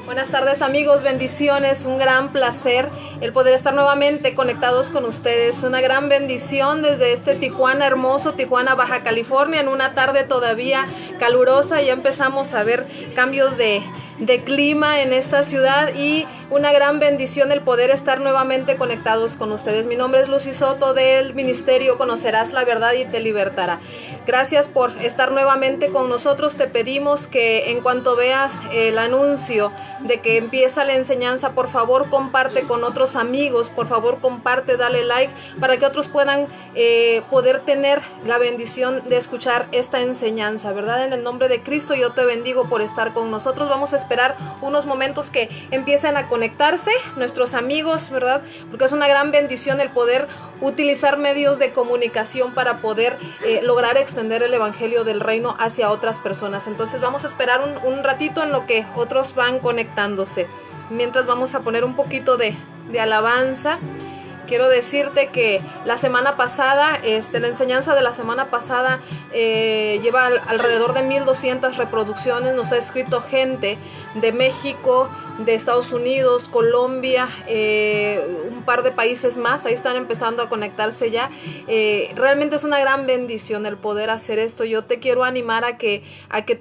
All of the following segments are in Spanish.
Buenas tardes amigos, bendiciones, un gran placer el poder estar nuevamente conectados con ustedes, una gran bendición desde este Tijuana hermoso, Tijuana, Baja California, en una tarde todavía calurosa. Ya empezamos a ver cambios de clima en esta ciudad y una gran bendición el poder estar nuevamente conectados con ustedes. Mi nombre es Lucy Soto del Ministerio Conocerás la Verdad y Te Libertará. Gracias por estar nuevamente con nosotros. Te pedimos que en cuanto veas el anuncio de que empieza la enseñanza, por favor comparte con otros amigos, por favor comparte, dale like para que otros puedan poder tener la bendición de escuchar esta enseñanza, ¿verdad? En el nombre de Cristo yo te bendigo por estar con nosotros. Vamos a esperar unos momentos que empiecen a conectarse nuestros amigos, ¿verdad? Porque es una gran bendición el poder utilizar medios de comunicación para poder lograr extender el evangelio del reino hacia otras personas. Entonces vamos a esperar un ratito en lo que otros van conectándose. Mientras vamos a poner un poquito de alabanza. Quiero decirte que la semana pasada, la enseñanza de la semana pasada lleva alrededor de 1200 reproducciones. Nos ha escrito gente de México, de Estados Unidos, Colombia, un par de países más. Ahí están empezando a conectarse ya. Realmente es una gran bendición el poder hacer esto. Yo te quiero animar a que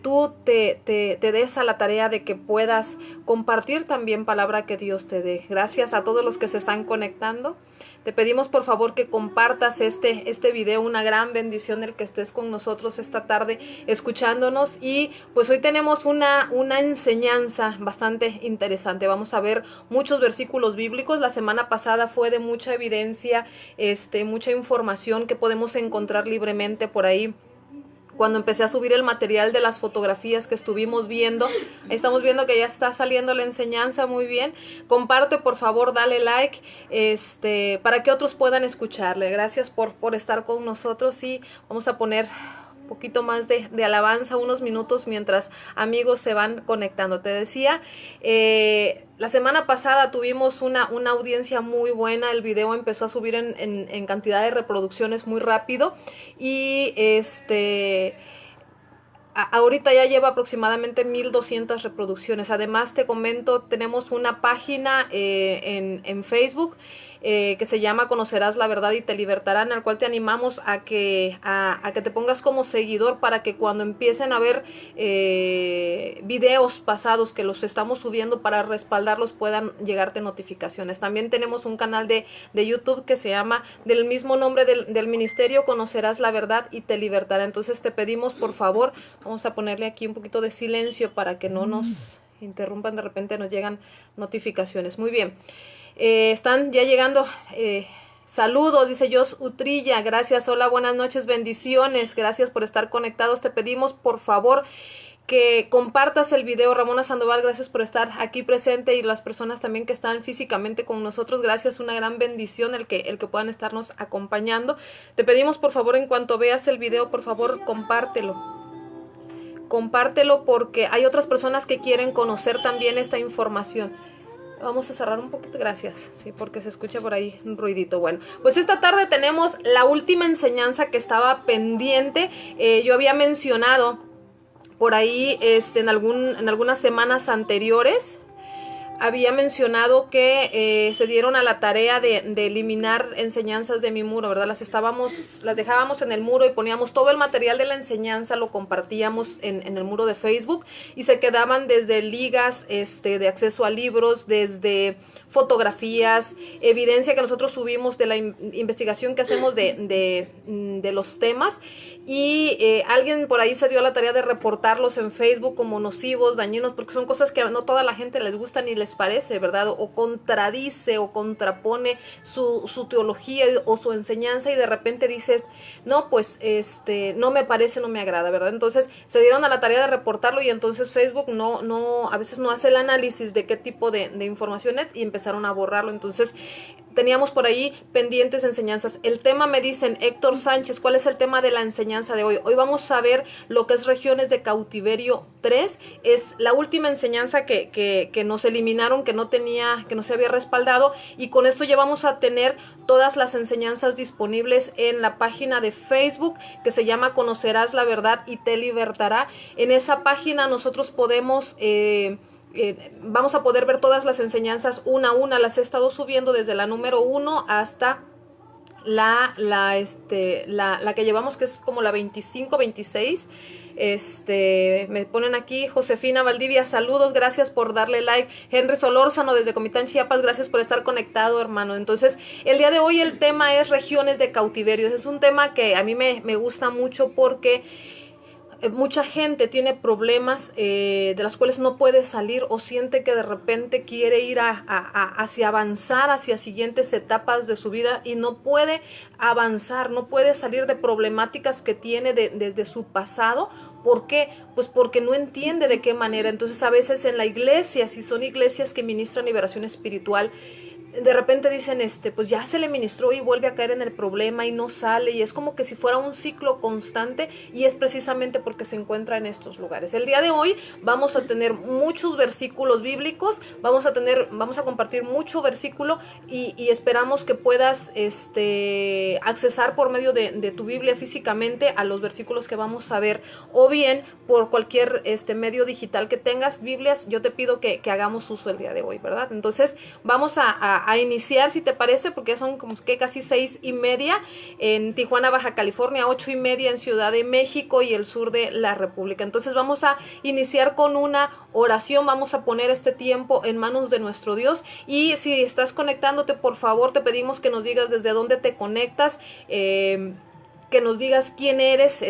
tú te des a la tarea de que puedas compartir también palabra que Dios te dé. Gracias a todos los que se están conectando. Te pedimos por favor que compartas este video, una gran bendición el que estés con nosotros esta tarde escuchándonos. Y pues hoy tenemos una enseñanza bastante interesante. Vamos a ver muchos versículos bíblicos. La semana pasada fue de mucha evidencia, mucha información que podemos encontrar libremente por ahí. Cuando empecé a subir el material de las fotografías que estuvimos viendo, estamos viendo que ya está saliendo la enseñanza muy bien. Comparte, por favor, dale like, para que otros puedan escucharle. Gracias por estar con nosotros y vamos a poner un poquito más de alabanza, unos minutos mientras amigos se van conectando. Te decía, la semana pasada tuvimos una audiencia muy buena. El video empezó a subir en cantidad de reproducciones muy rápido y ahorita ya lleva aproximadamente 1200 reproducciones. Además te comento, tenemos una página en Facebook que se llama Conocerás la Verdad y Te Libertará, en el cual te animamos a que te pongas como seguidor para que cuando empiecen a ver videos pasados que los estamos subiendo para respaldarlos puedan llegarte notificaciones. También tenemos un canal de YouTube que se llama del mismo nombre del ministerio, Conocerás la Verdad y Te Libertará. Entonces te pedimos por favor, vamos a ponerle aquí un poquito de silencio para que no nos interrumpan, de repente nos llegan notificaciones. Muy bien. Están ya llegando saludos, dice Jos Utrilla, gracias, hola, buenas noches, bendiciones, gracias por estar conectados. Te pedimos por favor que compartas el video. Ramona Sandoval, gracias por estar aquí presente, y las personas también que están físicamente con nosotros, gracias, una gran bendición el que puedan estarnos acompañando. Te pedimos por favor, en cuanto veas el video, por favor compártelo porque hay otras personas que quieren conocer también esta información. Vamos a cerrar un poquito, gracias, sí, porque se escucha por ahí un ruidito. Bueno, pues esta tarde tenemos la última enseñanza que estaba pendiente. Yo había mencionado por ahí en algunas semanas anteriores, había mencionado que se dieron a la tarea de eliminar enseñanzas de mi muro, ¿verdad? Las dejábamos en el muro y poníamos todo el material de la enseñanza, lo compartíamos en el muro de Facebook y se quedaban desde ligas de acceso a libros, desde fotografías, evidencia que nosotros subimos de la investigación que hacemos de los temas, y alguien por ahí se dio a la tarea de reportarlos en Facebook como nocivos, dañinos, porque son cosas que no toda la gente les gusta ni les parece, ¿verdad? O contradice o contrapone su teología o su enseñanza, y de repente dices, no, pues no me parece, no me agrada, ¿verdad? Entonces se dieron a la tarea de reportarlo, y entonces Facebook a veces no hace el análisis de qué tipo de información es, y empezaron a borrarlo. Entonces teníamos por ahí pendientes enseñanzas. El tema, me dicen, Héctor Sánchez, ¿cuál es el tema de la enseñanza de hoy? Hoy vamos a ver lo que es regiones de cautiverio 3. Es la última enseñanza que nos eliminaron, que no se había respaldado, y con esto ya vamos a tener todas las enseñanzas disponibles en la página de Facebook que se llama Conocerás la Verdad y te libertará. En esa página nosotros podemos... vamos a poder ver todas las enseñanzas una a una. Las he estado subiendo desde la número 1 hasta la que llevamos, que es como la 25, 26. Me ponen aquí, Josefina Valdivia, saludos, gracias por darle like. Henry Solórzano desde Comitán, Chiapas, gracias por estar conectado, hermano. Entonces, el día de hoy el tema es regiones de cautiverio. Es un tema que a mí me gusta mucho porque mucha gente tiene problemas de las cuales no puede salir, o siente que de repente quiere ir hacia avanzar hacia siguientes etapas de su vida y no puede avanzar, no puede salir de problemáticas que tiene desde su pasado. ¿Por qué? Pues porque no entiende de qué manera. Entonces, a veces en la iglesia, si son iglesias que ministran liberación espiritual, de repente dicen, pues ya se le ministró y vuelve a caer en el problema y no sale, y es como que si fuera un ciclo constante, y es precisamente porque se encuentra en estos lugares. El día de hoy vamos a tener muchos versículos bíblicos, vamos a compartir mucho versículo, y esperamos que puedas accesar por medio de tu Biblia físicamente a los versículos que vamos a ver, o bien por cualquier medio digital que tengas Biblias. Yo te pido que hagamos uso el día de hoy, ¿verdad? Entonces vamos a iniciar, si te parece, porque ya son como que casi 6:30 en Tijuana, Baja California, 8:30 en Ciudad de México y el sur de la República. Entonces vamos a iniciar con una oración, vamos a poner este tiempo en manos de nuestro Dios, y si estás conectándote, por favor, te pedimos que nos digas desde dónde te conectas, que nos digas quién eres,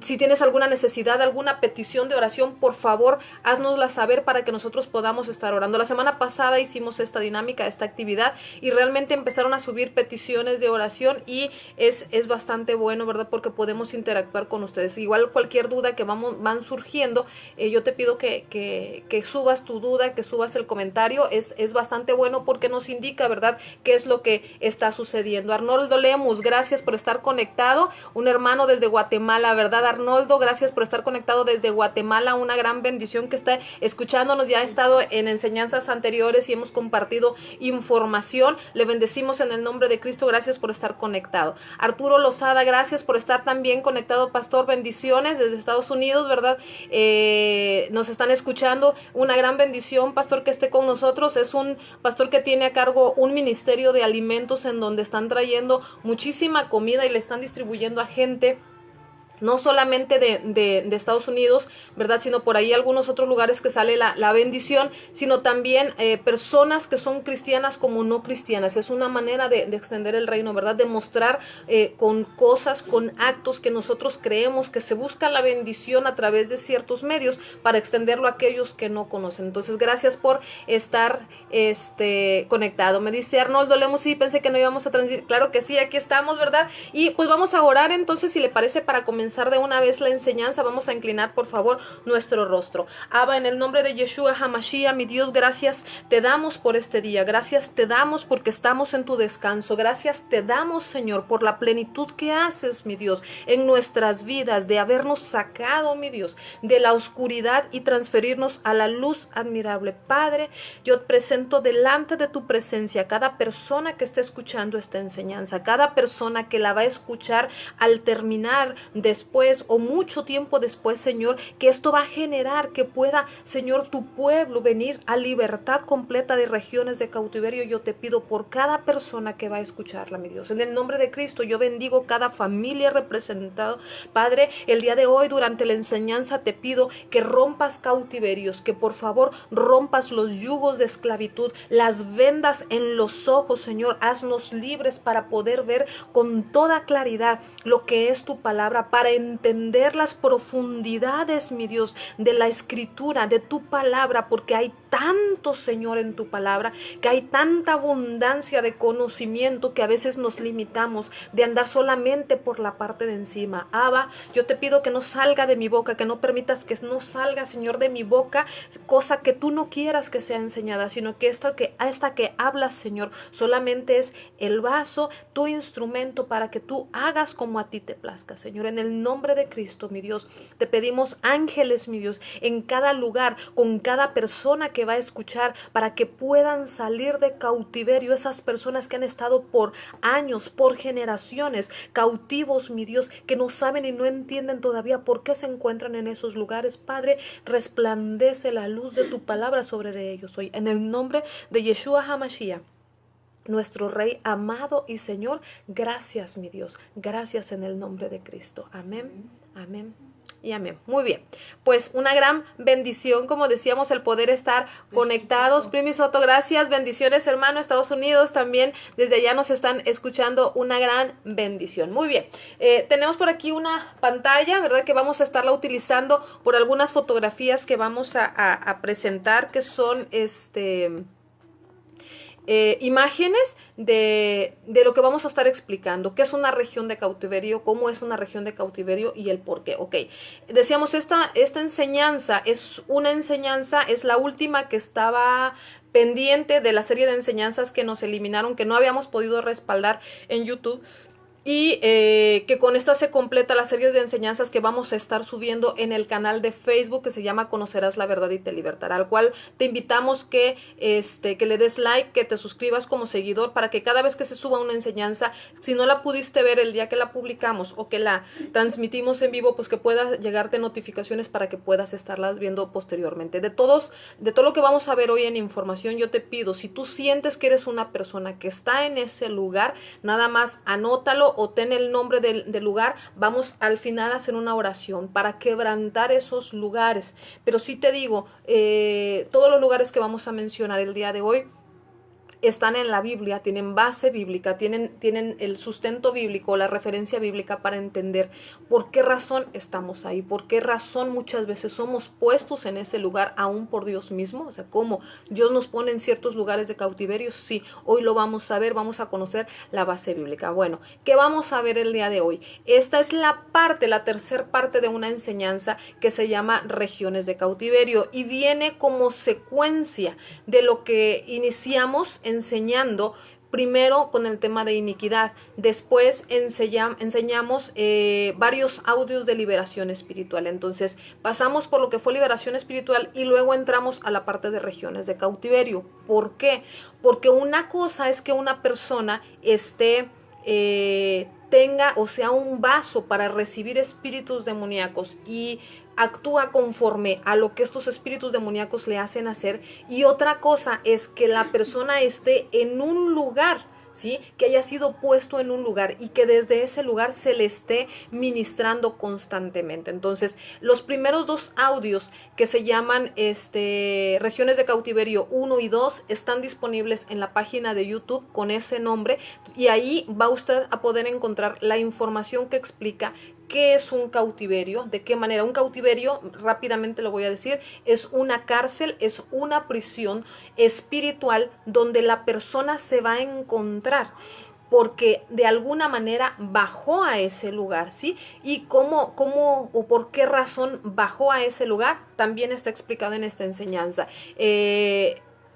si tienes alguna necesidad, alguna petición de oración, por favor, haznosla saber para que nosotros podamos estar orando. La semana pasada hicimos esta dinámica, esta actividad, y realmente empezaron a subir peticiones de oración, y es bastante bueno, ¿verdad? Porque podemos interactuar con ustedes. Igual cualquier duda que van surgiendo, yo te pido que subas tu duda, que subas el comentario. Es bastante bueno porque nos indica, ¿verdad?, qué es lo que está sucediendo. Arnoldo Lemus, gracias por estar conectado, un hermano desde Guatemala, ¿verdad? Arnoldo, gracias por estar conectado desde Guatemala, una gran bendición que está escuchándonos. Ya ha estado en enseñanzas anteriores y hemos compartido información. Le bendecimos en el nombre de Cristo, gracias por estar conectado. Arturo Lozada, gracias por estar también conectado, pastor, bendiciones desde Estados Unidos, ¿verdad? Nos están escuchando, una gran bendición, pastor, que esté con nosotros. Es un pastor que tiene a cargo un ministerio de alimentos en donde están trayendo muchísima comida y le están distribuyendo a gente, no solamente de Estados Unidos, ¿verdad?, sino por ahí algunos otros lugares que sale la bendición, sino también personas que son cristianas como no cristianas. Es una manera de extender el reino, ¿verdad?, de mostrar con cosas, con actos que nosotros creemos que se busca la bendición a través de ciertos medios para extenderlo a aquellos que no conocen. Entonces, gracias por estar conectado. Me dice Arnoldo Lemos, sí, pensé que no íbamos a transmitir. Claro que sí, aquí estamos, ¿verdad? Y pues vamos a orar entonces, si le parece, para comenzar de una vez la enseñanza. Vamos a inclinar, por favor, nuestro rostro. Abba, en el nombre de Yeshua HaMashiach, mi Dios, gracias te damos por este día. Gracias te damos porque estamos en tu descanso. Gracias te damos, Señor, por la plenitud que haces, mi Dios, en nuestras vidas, de habernos sacado, mi Dios, de la oscuridad y transferirnos a la luz admirable. Padre, yo presento delante de tu presencia cada persona que esté escuchando esta enseñanza, cada persona que la va a escuchar al terminar, después o mucho tiempo después, Señor, que esto va a generar que pueda, Señor, tu pueblo venir a libertad completa de regiones de cautiverio. Yo te pido por cada persona que va a escucharla, mi Dios. En el nombre de Cristo, yo bendigo cada familia representada. Padre, el día de hoy, durante la enseñanza, te pido que rompas cautiverios, que por favor rompas los yugos de esclavitud, las vendas en los ojos, Señor. Haznos libres para poder ver con toda claridad lo que es tu palabra, para entender las profundidades, mi Dios, de la escritura, de tu palabra, porque hay tanto, Señor, en tu palabra, que hay tanta abundancia de conocimiento que a veces nos limitamos de andar solamente por la parte de encima. Abba, yo te pido que no salga de mi boca, que no permitas que no salga, Señor, de mi boca cosa que tú no quieras que sea enseñada, sino que esta que hablas, Señor, solamente es el vaso, tu instrumento para que tú hagas como a ti te plazca, Señor. En el nombre de Cristo, mi Dios, te pedimos ángeles, mi Dios, en cada lugar, con cada persona que va a escuchar, para que puedan salir de cautiverio esas personas que han estado por años, por generaciones, cautivos, mi Dios, que no saben y no entienden todavía por qué se encuentran en esos lugares. Padre, resplandece la luz de tu palabra sobre de ellos hoy. En el nombre de Yeshua HaMashiach, nuestro Rey amado y Señor, gracias, mi Dios, gracias en el nombre de Cristo. Amén, amén y amén. Muy bien, pues una gran bendición, como decíamos, el poder estar conectados. Primi Soto, gracias, bendiciones, hermano. Estados Unidos también, desde allá nos están escuchando, una gran bendición. Muy bien, tenemos por aquí una pantalla, ¿verdad? Que vamos a estarla utilizando por algunas fotografías que vamos a presentar, que son imágenes de lo que vamos a estar explicando, qué es una región de cautiverio, cómo es una región de cautiverio y el por qué. Ok, decíamos, esta enseñanza es una enseñanza, es la última que estaba pendiente de la serie de enseñanzas que nos eliminaron, que no habíamos podido respaldar en YouTube. Y que con esta se completa la serie de enseñanzas que vamos a estar subiendo en el canal de Facebook, que se llama Conocerás la Verdad y te libertará, al cual te invitamos que le des like, que te suscribas como seguidor, para que cada vez que se suba una enseñanza, si no la pudiste ver el día que la publicamos o que la transmitimos en vivo, pues que pueda llegarte notificaciones para que puedas estarlas viendo posteriormente. De todo lo que vamos a ver hoy en información, yo te pido, si tú sientes que eres una persona que está en ese lugar, nada más anótalo o ten el nombre del lugar. Vamos al final a hacer una oración para quebrantar esos lugares. Pero sí te digo, todos los lugares que vamos a mencionar el día de hoy están en la Biblia, tienen base bíblica, tienen el sustento bíblico, la referencia bíblica para entender por qué razón estamos ahí, por qué razón muchas veces somos puestos en ese lugar aún por Dios mismo. O sea, cómo Dios nos pone en ciertos lugares de cautiverio. Sí, hoy lo vamos a ver, vamos a conocer la base bíblica. Bueno, ¿qué vamos a ver el día de hoy? Esta es la tercera parte de una enseñanza que se llama regiones de cautiverio y viene como secuencia de lo que iniciamos enseñando primero con el tema de iniquidad. Después enseñamos varios audios de liberación espiritual. Entonces pasamos por lo que fue liberación espiritual y luego entramos a la parte de regiones de cautiverio. ¿Por qué? Porque una cosa es que una persona tenga o sea un vaso para recibir espíritus demoníacos y actúa conforme a lo que estos espíritus demoníacos le hacen hacer, y otra cosa es que la persona esté en un lugar, ¿sí? Que haya sido puesto en un lugar y que desde ese lugar se le esté ministrando constantemente. Entonces, los primeros dos audios que se llaman regiones de cautiverio 1 y 2 están disponibles en la página de YouTube con ese nombre, y ahí va usted a poder encontrar la información que explica qué es un cautiverio, de qué manera. Un cautiverio, rápidamente lo voy a decir, es una cárcel, es una prisión espiritual donde la persona se va a encontrar porque de alguna manera bajó a ese lugar, ¿sí? Y cómo o por qué razón bajó a ese lugar, también está explicado en esta enseñanza.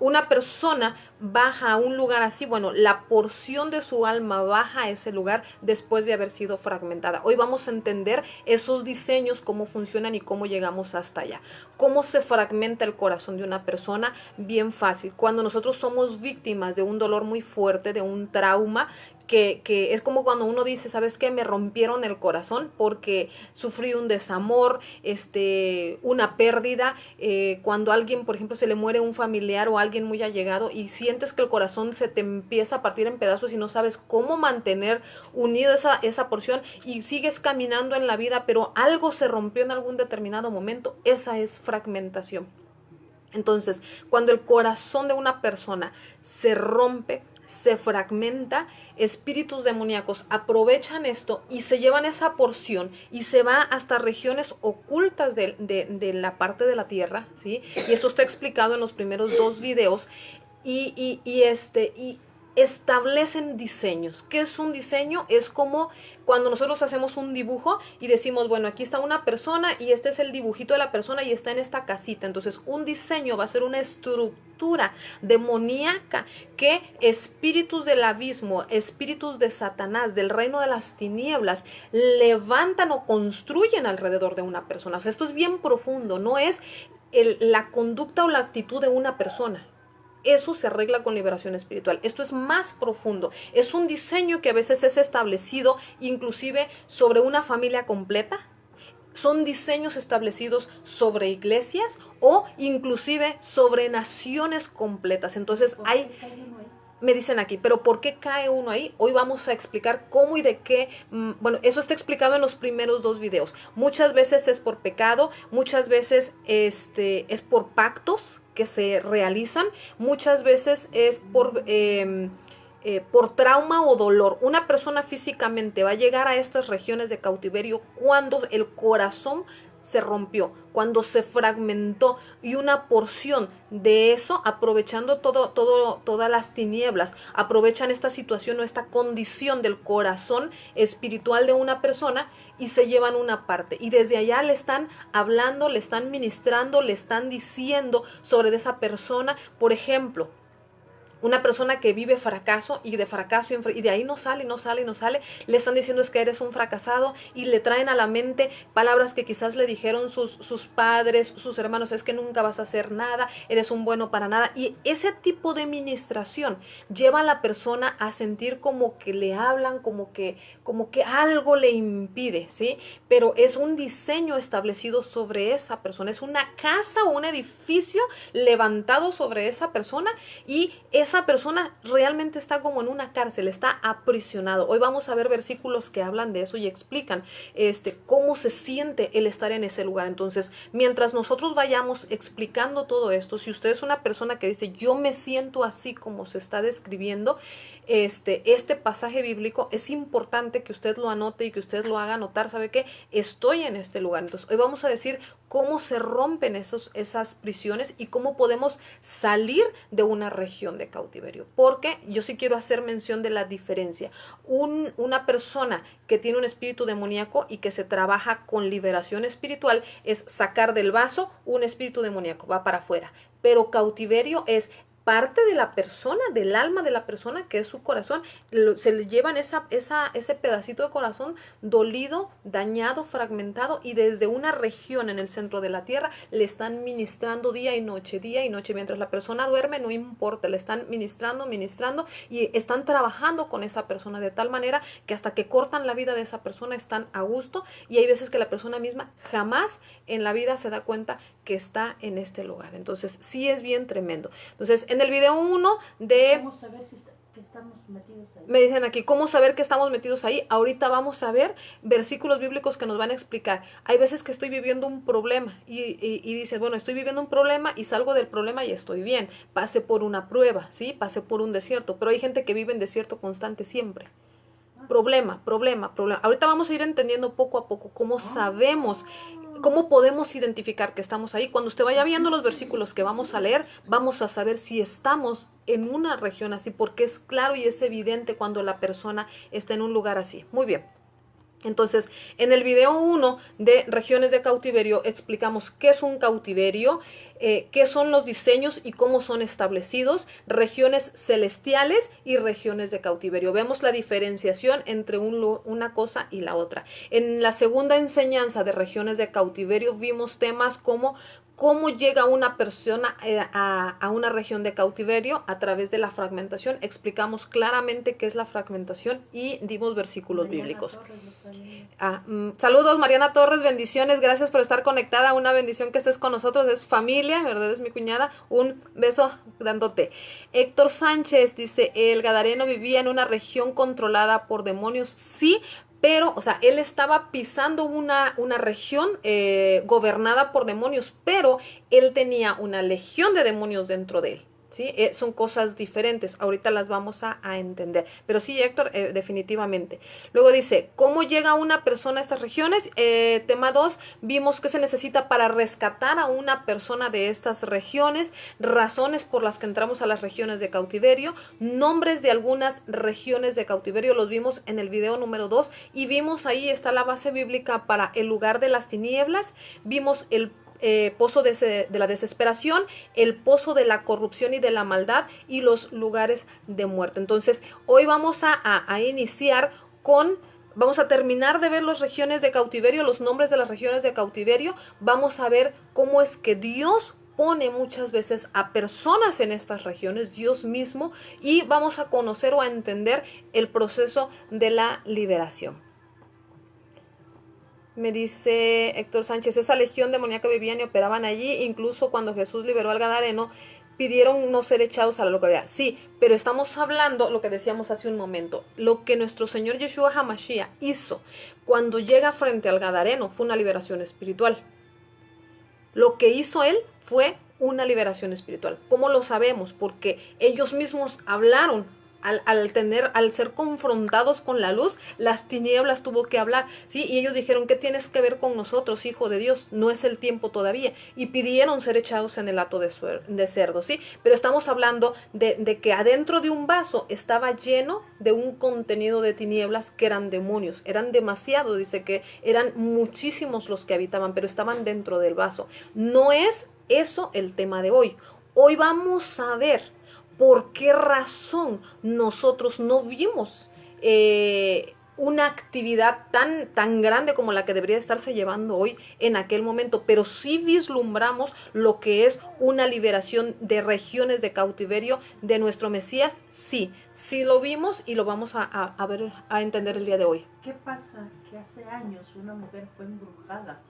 Una persona baja a un lugar así, bueno, la porción de su alma baja a ese lugar después de haber sido fragmentada. Hoy vamos a entender esos diseños, cómo funcionan y cómo llegamos hasta allá. Cómo se fragmenta el corazón de una persona, bien fácil. Cuando nosotros somos víctimas de un dolor muy fuerte, de un trauma, que es como cuando uno dice, ¿sabes qué? Me rompieron el corazón porque sufrí un desamor, una pérdida, cuando a alguien, por ejemplo, se le muere un familiar o alguien muy allegado y sientes que el corazón se te empieza a partir en pedazos y no sabes cómo mantener unido esa porción y sigues caminando en la vida, pero algo se rompió en algún determinado momento. Esa es fragmentación. Entonces, cuando el corazón de una persona se rompe, se fragmenta, espíritus demoníacos aprovechan esto y se llevan esa porción y se va hasta regiones ocultas de la parte de la tierra, ¿sí? Y esto está explicado en los primeros 2 videos y establecen diseños. ¿Qué es un diseño? Es como cuando nosotros hacemos un dibujo y decimos, bueno, aquí está una persona y este es el dibujito de la persona y está en esta casita. Entonces, un diseño va a ser una estructura demoníaca que espíritus del abismo, espíritus de Satanás, del reino de las tinieblas, levantan o construyen alrededor de una persona. O sea, esto es bien profundo, no es la conducta o la actitud de una persona. Eso se arregla con liberación espiritual. Esto es más profundo. Es un diseño que a veces es establecido inclusive sobre una familia completa. Son diseños establecidos sobre iglesias o inclusive sobre naciones completas. Entonces me dicen aquí, pero ¿por qué cae uno ahí? Hoy vamos a explicar cómo y de qué. Bueno, eso está explicado en los primeros 2 videos. Muchas veces es por pecado, muchas veces es por pactos que se realizan, muchas veces es por trauma o dolor. Una persona físicamente va a llegar a estas regiones de cautiverio cuando el corazón se rompió, cuando se fragmentó y una porción de eso, aprovechando todas las tinieblas, aprovechan esta situación o esta condición del corazón espiritual de una persona y se llevan una parte. Y desde allá le están hablando, le están ministrando, le están diciendo sobre esa persona. Por ejemplo, una persona que vive fracaso y de fracaso y de ahí no sale, le están diciendo es que eres un fracasado y le traen a la mente palabras que quizás le dijeron sus padres, sus hermanos, es que nunca vas a hacer nada, eres un bueno para nada. Y ese tipo de ministración lleva a la persona a sentir como que le hablan, como que algo le impide, ¿sí? Pero es un diseño establecido sobre esa persona, es una casa o un edificio levantado sobre esa persona y esa persona realmente está como en una cárcel, está aprisionado. Hoy vamos a ver versículos que hablan de eso y explican cómo se siente el estar en ese lugar. Entonces, mientras nosotros vayamos explicando todo esto, si usted es una persona que dice, yo me siento así como se está describiendo, este pasaje bíblico, es importante que usted lo anote y que usted lo haga notar. ¿Sabe qué? Estoy en este lugar. Entonces, hoy vamos a decir cómo se rompen esas prisiones y cómo podemos salir de una región de cautiverio. Porque yo sí quiero hacer mención de la diferencia. Una persona que tiene un espíritu demoníaco y que se trabaja con liberación espiritual es sacar del vaso un espíritu demoníaco, va para afuera. Pero cautiverio es parte de la persona, del alma de la persona, que es su corazón, se le llevan ese pedacito de corazón dolido, dañado, fragmentado, y desde una región en el centro de la tierra le están ministrando día y noche, mientras la persona duerme, no importa, le están ministrando, y están trabajando con esa persona de tal manera que hasta que cortan la vida de esa persona están a gusto, y hay veces que la persona misma jamás en la vida se da cuenta que está en este lugar. Entonces, sí es bien tremendo. Entonces, en el video 1 de... ¿Cómo saber que estamos metidos ahí? Me dicen aquí, ¿cómo saber que estamos metidos ahí? Ahorita vamos a ver versículos bíblicos que nos van a explicar. Hay veces que estoy viviendo un problema y dices, bueno, estoy viviendo un problema y salgo del problema y estoy bien. Pasé por una prueba, ¿sí? Pasé por un desierto, pero hay gente que vive en desierto constante siempre. Problema. Ahorita vamos a ir entendiendo poco a poco cómo sabemos, cómo podemos identificar que estamos ahí. Cuando usted vaya viendo los versículos que vamos a leer, vamos a saber si estamos en una región así, porque es claro y es evidente cuando la persona está en un lugar así. Muy bien. Entonces, en el video 1 de regiones de cautiverio explicamos qué es un cautiverio, qué son los diseños y cómo son establecidos, regiones celestiales y regiones de cautiverio. Vemos la diferenciación entre una cosa y la otra. En la segunda enseñanza de regiones de cautiverio vimos temas como cómo llega una persona a una región de cautiverio a través de la fragmentación. Explicamos claramente qué es la fragmentación y dimos versículos bíblicos. Saludos, Mariana Torres, bendiciones, gracias por estar conectada, una bendición que estés con nosotros, es familia, ¿verdad? Es mi cuñada, un beso grandote. Héctor Sánchez dice, el gadareno vivía en una región controlada por demonios, sí, pero, o sea, él estaba pisando una región gobernada por demonios, pero él tenía una legión de demonios dentro de él, ¿sí? Son cosas diferentes, ahorita las vamos a entender, pero sí, Héctor, definitivamente. Luego dice, ¿cómo llega una persona a estas regiones? Tema 2, vimos que se necesita para rescatar a una persona de estas regiones, razones por las que entramos a las regiones de cautiverio, nombres de algunas regiones de cautiverio, los vimos en el video número 2, y vimos ahí está la base bíblica para el lugar de las tinieblas, vimos el pozo de la desesperación, el pozo de la corrupción y de la maldad y los lugares de muerte. Entonces, hoy vamos a iniciar con, vamos a terminar de ver las regiones de cautiverio, los nombres de las regiones de cautiverio, vamos a ver cómo es que Dios pone muchas veces a personas en estas regiones, Dios mismo, y vamos a conocer o a entender el proceso de la liberación. Me dice Héctor Sánchez, esa legión demoníaca vivían y operaban allí, incluso cuando Jesús liberó al Gadareno, pidieron no ser echados a la localidad. Sí, pero estamos hablando, lo que decíamos hace un momento, lo que nuestro Señor Yeshua HaMashiach hizo cuando llega frente al Gadareno fue una liberación espiritual. Lo que hizo Él fue una liberación espiritual. ¿Cómo lo sabemos? Porque ellos mismos hablaron. Al ser confrontados con la luz, las tinieblas tuvo que hablar, ¿sí? Y ellos dijeron, ¿qué tienes que ver con nosotros, hijo de Dios? No es el tiempo todavía. Y pidieron ser echados en el hato de cerdo, ¿sí? Pero estamos hablando de que adentro de un vaso estaba lleno de un contenido de tinieblas que eran demonios. Eran demasiados, dice que eran muchísimos los que habitaban, pero estaban dentro del vaso. No es eso el tema de hoy. Hoy vamos a ver ¿por qué razón nosotros no vimos una actividad tan grande como la que debería estarse llevando hoy en aquel momento? Pero sí vislumbramos lo que es una liberación de regiones de cautiverio de nuestro Mesías. Sí lo vimos y lo vamos a ver, a entender el día de hoy. ¿Qué pasa? Que hace años una mujer fue embrujada.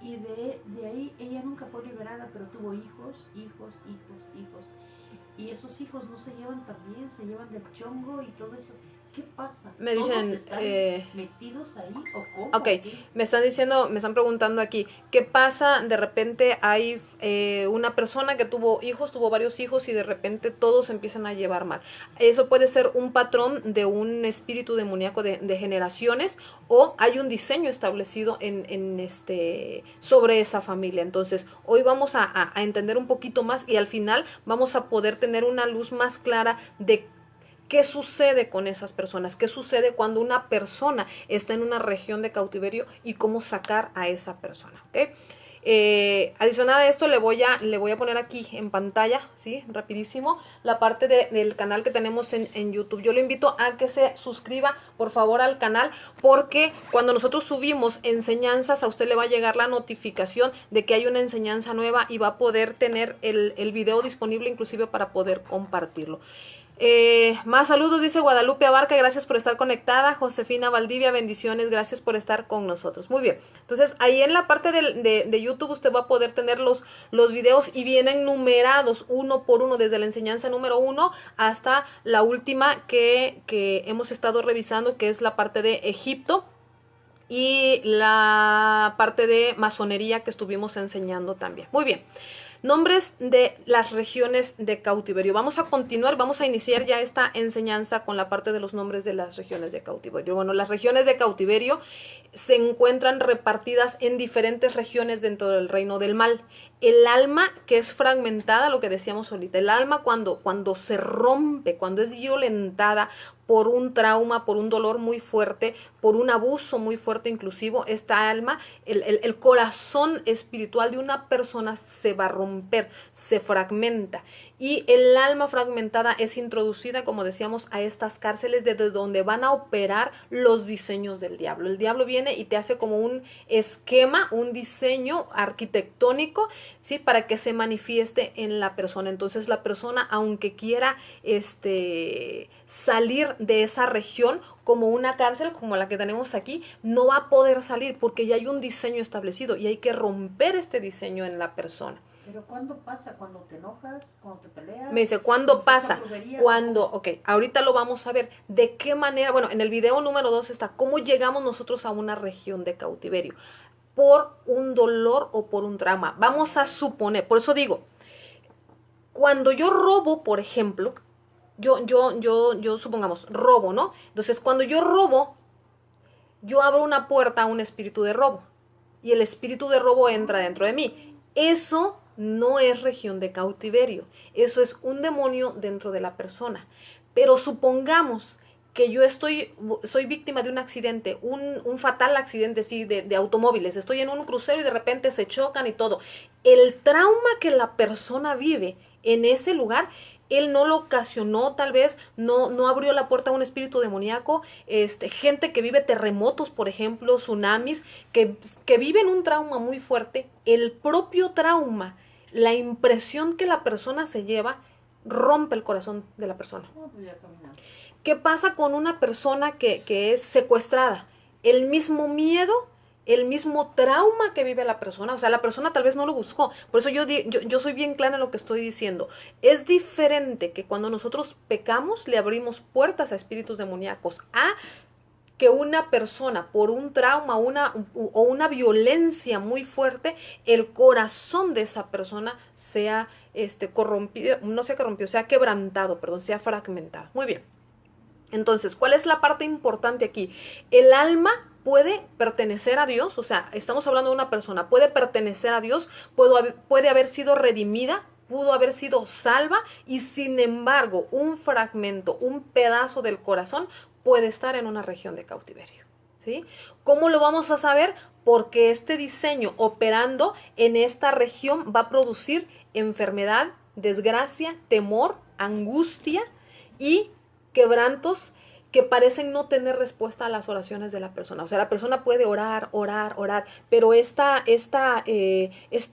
Y de ahí ella nunca fue liberada, pero tuvo hijos. Y esos hijos no se llevan tan bien, se llevan del chongo y todo eso. ¿Qué pasa? Me dicen, ¿están metidos ahí o cómo? Ok, me están preguntando aquí, ¿qué pasa? De repente hay una persona que tuvo varios hijos y de repente todos empiezan a llevar mal. Eso puede ser un patrón de un espíritu demoníaco de generaciones, o hay un diseño establecido sobre esa familia. Entonces, hoy vamos a entender un poquito más y al final vamos a poder tener una luz más clara de ¿qué sucede con esas personas? ¿Qué sucede cuando una persona está en una región de cautiverio y cómo sacar a esa persona? ¿Okay? Adicional a esto le voy a poner aquí en pantalla, ¿sí? Rapidísimo, la parte del canal que tenemos en YouTube. Yo le invito a que se suscriba, por favor, al canal, porque cuando nosotros subimos enseñanzas, a usted le va a llegar la notificación de que hay una enseñanza nueva y va a poder tener el video disponible inclusive para poder compartirlo. Más saludos, dice Guadalupe Abarca, gracias por estar conectada. Josefina Valdivia, bendiciones, gracias por estar con nosotros. Muy bien, entonces ahí en la parte de YouTube usted va a poder tener los videos y vienen numerados uno por uno, desde la enseñanza número 1 hasta la última que hemos estado revisando, que es la parte de Egipto y la parte de masonería que estuvimos enseñando también. Muy bien. Nombres de las regiones de cautiverio. Vamos a continuar, vamos a iniciar ya esta enseñanza con la parte de los nombres de las regiones de cautiverio. Bueno, las regiones de cautiverio se encuentran repartidas en diferentes regiones dentro del reino del mal. El alma que es fragmentada, lo que decíamos ahorita, el alma cuando se rompe, cuando es violentada por un trauma, por un dolor muy fuerte, por un abuso muy fuerte inclusivo, esta alma, el corazón espiritual de una persona se va a romper, se fragmenta. Y el alma fragmentada es introducida, como decíamos, a estas cárceles desde donde van a operar los diseños del diablo. El diablo viene y te hace como un esquema, un diseño arquitectónico, ¿sí? Para que se manifieste en la persona. Entonces la persona, aunque quiera salir de esa región como una cárcel, como la que tenemos aquí, no va a poder salir porque ya hay un diseño establecido y hay que romper este diseño en la persona. ¿Pero cuándo pasa? ¿Cuando te enojas? ¿Cuando te peleas? Me dice, ¿cuándo pasa? Cuando, ok, ahorita lo vamos a ver. ¿De qué manera? Bueno, en el video número 2 está cómo llegamos nosotros a una región de cautiverio. Por un dolor o por un trauma. Vamos a suponer, por eso digo, Cuando yo robo, por ejemplo, yo supongamos, robo, ¿no? Entonces, cuando yo robo, yo abro una puerta a un espíritu de robo y el espíritu de robo entra dentro de mí. Eso no es región de cautiverio, eso es un demonio dentro de la persona. Pero supongamos que yo soy víctima de un accidente, un fatal accidente, sí, de automóviles. Estoy en un crucero y de repente se chocan y todo. El trauma que la persona vive en ese lugar, él no lo ocasionó, tal vez, no abrió la puerta a un espíritu demoníaco. Gente que vive terremotos, por ejemplo, tsunamis, que viven un trauma muy fuerte. El propio trauma, la impresión que la persona se lleva, rompe el corazón de la persona. ¿Qué pasa con una persona que es secuestrada? El mismo miedo, el mismo trauma que vive la persona, o sea, la persona tal vez no lo buscó. Por eso yo soy bien clara en lo que estoy diciendo. Es diferente que cuando nosotros pecamos, le abrimos puertas a espíritus demoníacos, a que una persona por un trauma o una violencia muy fuerte, el corazón de esa persona sea corrompido, no sea corrompido, sea quebrantado, perdón, sea fragmentado. Muy bien. Entonces, ¿cuál es la parte importante aquí? El alma puede pertenecer a Dios, o sea, estamos hablando de una persona, puede pertenecer a Dios, puede haber sido redimida, pudo haber sido salva, y sin embargo, un fragmento, un pedazo del corazón puede estar en una región de cautiverio, ¿sí? ¿Cómo lo vamos a saber? Porque este diseño operando en esta región va a producir enfermedad, desgracia, temor, angustia y quebrantos que parecen no tener respuesta a las oraciones de la persona. O sea, la persona puede orar, pero esta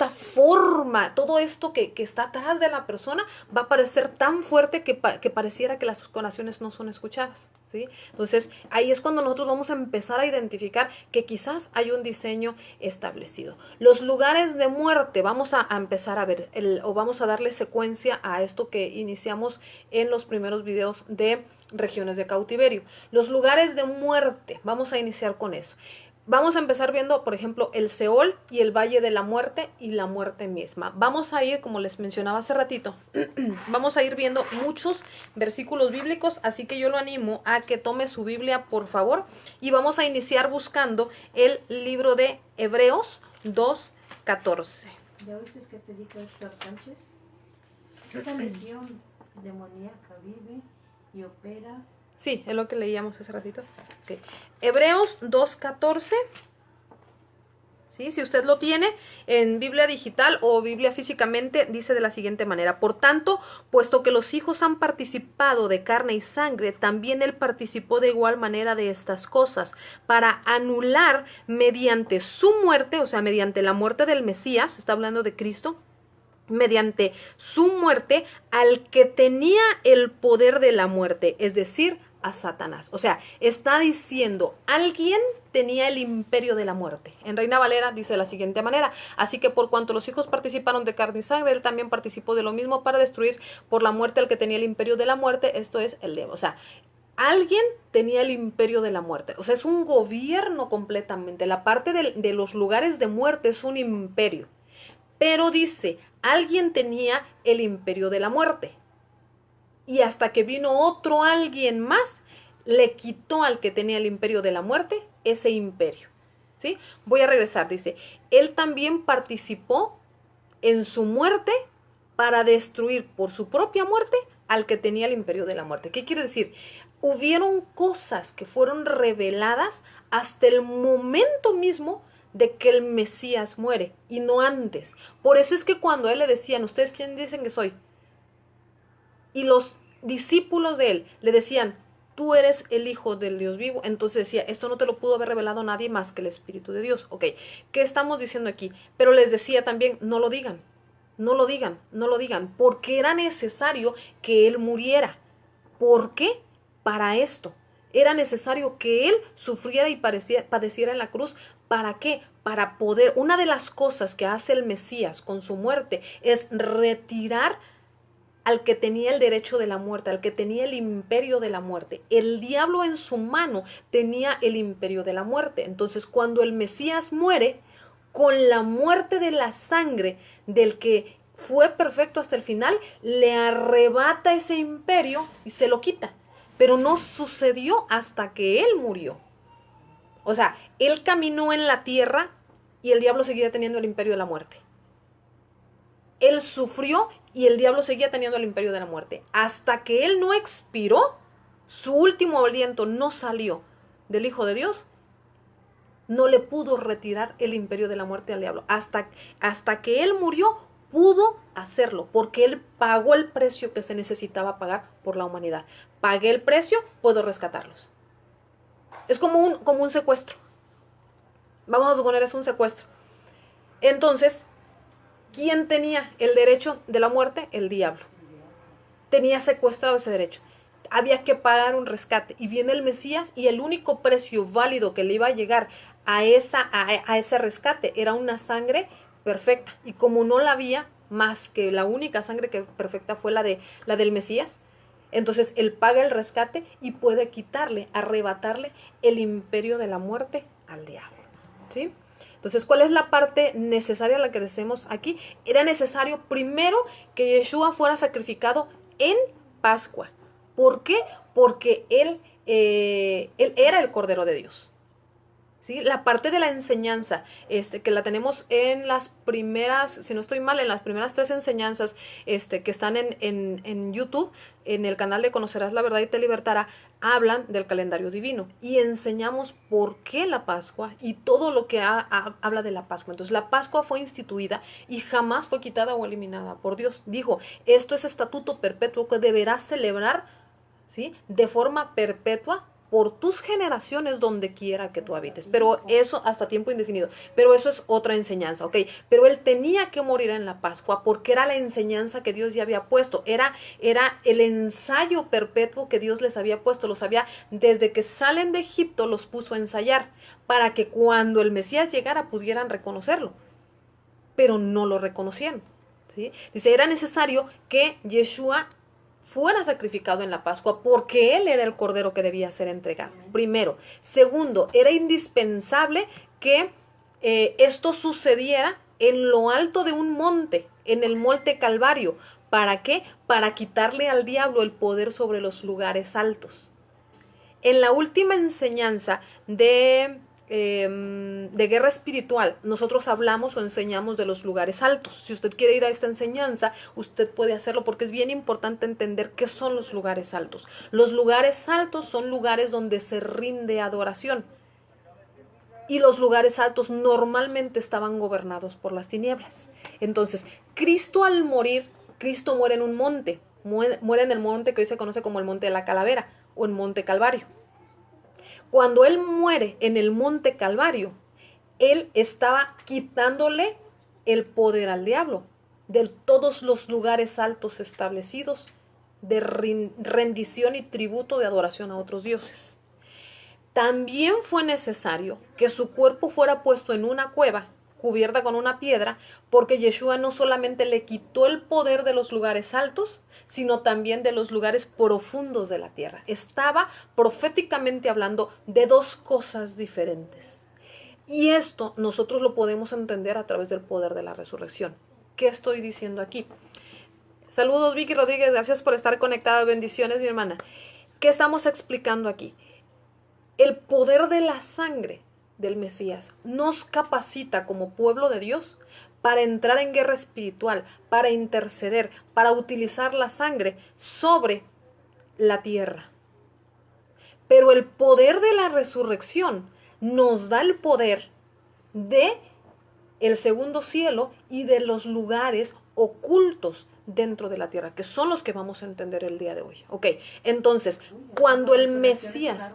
forma, todo esto que está atrás de la persona va a parecer tan fuerte que pareciera que las oraciones no son escuchadas, ¿sí? Entonces, ahí es cuando nosotros vamos a empezar a identificar que quizás hay un diseño establecido. Los lugares de muerte, vamos a empezar a ver, o vamos a darle secuencia a esto que iniciamos en los primeros videos de regiones de cautiverio. Los lugares de muerte, vamos a iniciar con eso. Vamos a empezar viendo, por ejemplo, el Seol y el Valle de la Muerte y la muerte misma. Vamos a ir, como les mencionaba hace ratito, vamos a ir viendo muchos versículos bíblicos, así que yo lo animo a que tome su Biblia, por favor, y vamos a iniciar buscando el libro de Hebreos 2:14. ¿Ya oíste que te dijo Héctor Sánchez? Esa legión demoníaca vive y opera. Sí, es lo que leíamos hace ratito. Okay. Hebreos 2:14. ¿Sí? Si usted lo tiene en Biblia digital o Biblia físicamente, dice de la siguiente manera: por tanto, puesto que los hijos han participado de carne y sangre, también él participó de igual manera de estas cosas, para anular mediante su muerte, o sea, mediante la muerte del Mesías, está hablando de Cristo, mediante su muerte, al que tenía el poder de la muerte, es decir, a Satanás. O sea, está diciendo, alguien tenía el imperio de la muerte. En Reina Valera dice de la siguiente manera: así que por cuanto los hijos participaron de carne y sangre, él también participó de lo mismo para destruir por la muerte al que tenía el imperio de la muerte, esto es el demonio. O sea, alguien tenía el imperio de la muerte. O sea, es un gobierno completamente. La parte de los lugares de muerte es un imperio. Pero dice, alguien tenía el imperio de la muerte. Y hasta que vino otro alguien más, le quitó al que tenía el imperio de la muerte ese imperio. ¿Sí? Voy a regresar, dice, él también participó en su muerte para destruir por su propia muerte al que tenía el imperio de la muerte. ¿Qué quiere decir? Hubieron cosas que fueron reveladas hasta el momento mismo de que el Mesías muere y no antes. Por eso es que cuando a él le decían, ¿ustedes quién dicen que soy? Y los discípulos de él le decían, tú eres el Hijo del Dios vivo. Entonces decía, esto no te lo pudo haber revelado nadie más que el Espíritu de Dios. Ok, ¿qué estamos diciendo aquí? Pero les decía también, no lo digan, no lo digan, no lo digan, porque era necesario que él muriera. ¿Por qué? Para esto. Era necesario que él sufriera y padeciera en la cruz. ¿Para qué? Para poder, una de las cosas que hace el Mesías con su muerte es retirar al que tenía el derecho de la muerte, al que tenía el imperio de la muerte. El diablo en su mano tenía el imperio de la muerte. Entonces, cuando el Mesías muere, con la muerte de la sangre del que fue perfecto hasta el final, le arrebata ese imperio y se lo quita. Pero no sucedió hasta que él murió. O sea, él caminó en la tierra y el diablo seguía teniendo el imperio de la muerte. Él sufrió y el diablo seguía teniendo el imperio de la muerte. Hasta que él no expiró, su último aliento no salió del Hijo de Dios, no le pudo retirar el imperio de la muerte al diablo. Hasta que él murió, pudo hacerlo, porque él pagó el precio que se necesitaba pagar por la humanidad. Pagué el precio, puedo rescatarlos. Es como un secuestro. Vamos a suponer es un secuestro. Entonces, ¿quién tenía el derecho de la muerte? El diablo. Tenía secuestrado ese derecho. Había que pagar un rescate. Y viene el Mesías y el único precio válido que le iba a llegar a ese rescate era una sangre perfecta. Y como no la había, más que la única sangre que perfecta fue la del Mesías, entonces él paga el rescate y puede quitarle, arrebatarle el imperio de la muerte al diablo. ¿Sí? Entonces, ¿cuál es la parte necesaria a la que decimos aquí? Era necesario primero que Yeshua fuera sacrificado en Pascua. ¿Por qué? Porque él era el Cordero de Dios. ¿Sí? La parte de la enseñanza, que la tenemos en las primeras, si no estoy mal, en las primeras 3 enseñanzas que están en YouTube, en el canal de Conocerás la Verdad y te Libertará, hablan del calendario divino y enseñamos por qué la Pascua y todo lo que habla de la Pascua. Entonces la Pascua fue instituida y jamás fue quitada o eliminada por Dios. Dijo, esto es estatuto perpetuo que deberás celebrar, ¿sí?, de forma perpetua por tus generaciones donde quiera que tú habites. Pero eso hasta tiempo indefinido. Pero eso es otra enseñanza, ¿ok? Pero él tenía que morir en la Pascua porque era la enseñanza que Dios ya había puesto. Era el ensayo perpetuo que Dios les había puesto. Los había, desde que salen de Egipto, los puso a ensayar para que cuando el Mesías llegara pudieran reconocerlo. Pero no lo reconocieron, ¿sí? Dice, era necesario que Yeshua fuera sacrificado en la Pascua porque él era el cordero que debía ser entregado. Primero. Segundo, era indispensable que esto sucediera en lo alto de un monte, en el monte Calvario. ¿Para qué? Para quitarle al diablo el poder sobre los lugares altos. En la última enseñanza de guerra espiritual, nosotros hablamos o enseñamos de los lugares altos. Si usted quiere ir a esta enseñanza, usted puede hacerlo porque es bien importante entender qué son los lugares altos. Los lugares altos son lugares donde se rinde adoración. Y los lugares altos normalmente estaban gobernados por las tinieblas. Entonces, Cristo al morir, Cristo muere en un monte, muere en el monte que hoy se conoce como el Monte de la Calavera o el Monte Calvario. Cuando él muere en el Monte Calvario, él estaba quitándole el poder al diablo de todos los lugares altos establecidos de rendición y tributo de adoración a otros dioses. También fue necesario que su cuerpo fuera puesto en una cueva cubierta con una piedra, porque Yeshua no solamente le quitó el poder de los lugares altos, sino también de los lugares profundos de la tierra. Estaba proféticamente hablando de 2 cosas diferentes. Y esto nosotros lo podemos entender a través del poder de la resurrección. ¿Qué estoy diciendo aquí? Saludos, Vicky Rodríguez, gracias por estar conectada. Bendiciones, mi hermana. ¿Qué estamos explicando aquí? El poder de la sangre del Mesías nos capacita como pueblo de Dios para entrar en guerra espiritual, para interceder, para utilizar la sangre sobre la tierra. Pero el poder de la resurrección nos da el poder de el segundo cielo y de los lugares ocultos dentro de la tierra, que son los que vamos a entender el día de hoy. Ok, entonces, cuando el Mesías...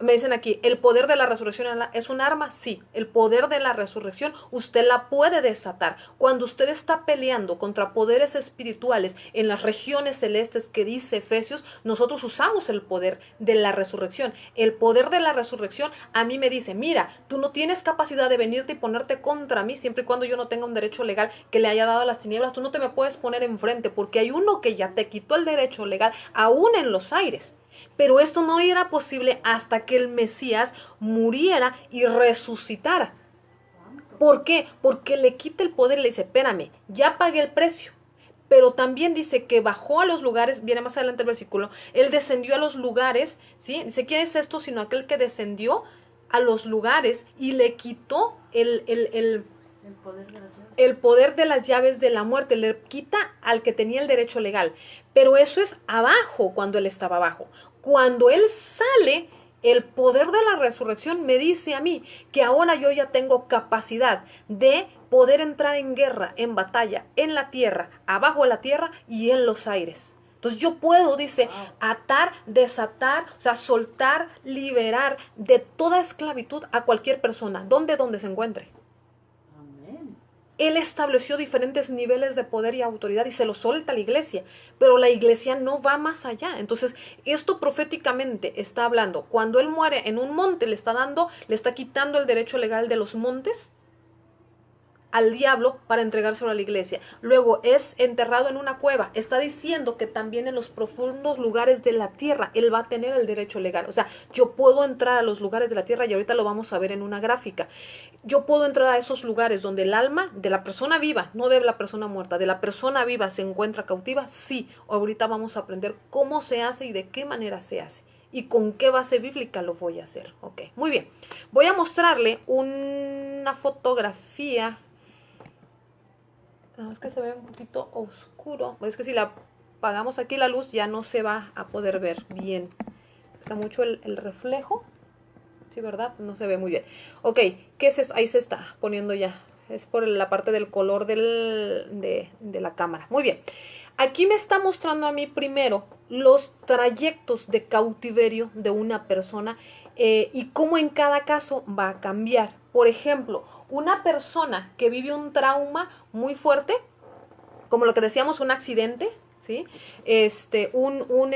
Me dicen aquí, ¿el poder de la resurrección es un arma? Sí, el poder de la resurrección usted la puede desatar. Cuando usted está peleando contra poderes espirituales en las regiones celestes que dice Efesios, nosotros usamos el poder de la resurrección. El poder de la resurrección a mí me dice, mira, tú no tienes capacidad de venirte y ponerte contra mí siempre y cuando yo no tenga un derecho legal que le haya dado a las tinieblas. Tú no te me puedes poner enfrente porque hay uno que ya te quitó el derecho legal aún en los aires. Pero esto no era posible hasta que el Mesías muriera y resucitara. ¿Por qué? Porque le quita el poder y le dice, espérame, ya pagué el precio. Pero también dice que bajó a los lugares, viene más adelante el versículo, él descendió a los lugares, ¿sí? Dice, ¿quién es esto? Sino aquel que descendió a los lugares y le quitó El poder de las llaves. el poder de las llaves de la muerte, le quita al que tenía el derecho legal. Pero eso es abajo, cuando él estaba abajo. Cuando él sale, el poder de la resurrección me dice a mí que ahora yo ya tengo capacidad de poder entrar en guerra, en batalla, en la tierra, abajo de la tierra y en los aires. Entonces yo puedo, dice, atar, desatar, o sea, soltar, liberar de toda esclavitud a cualquier persona, donde se encuentre. Amén. Él estableció diferentes niveles de poder y autoridad y se lo suelta a la iglesia, pero la iglesia no va más allá. Entonces, esto proféticamente está hablando. Cuando él muere en un monte, le está quitando el derecho legal de los montes al diablo para entregárselo a la iglesia. Luego es enterrado en una cueva. Está diciendo que también en los profundos lugares de la tierra él va a tener el derecho legal. O sea, yo puedo entrar a los lugares de la tierra y ahorita lo vamos a ver en una gráfica. Yo puedo entrar a esos lugares donde el alma de la persona viva, no de la persona muerta, de la persona viva se encuentra cautiva. Sí, ahorita vamos a aprender cómo se hace y de qué manera se hace. Y con qué base bíblica lo voy a hacer. Ok, muy bien. Voy a mostrarle una fotografía. No, es que se ve un poquito oscuro. Es que si la apagamos aquí la luz ya no se va a poder ver bien. Está mucho el reflejo. Sí, ¿verdad? No se ve muy bien. Ok, ¿qué es eso? Ahí se está poniendo ya. Es por la parte del color de la cámara. Muy bien. Aquí me está mostrando a mí primero los trayectos de cautiverio de una persona y cómo en cada caso va a cambiar. Por ejemplo, una persona que vive un trauma muy fuerte, como lo que decíamos, un accidente, ¿sí? Un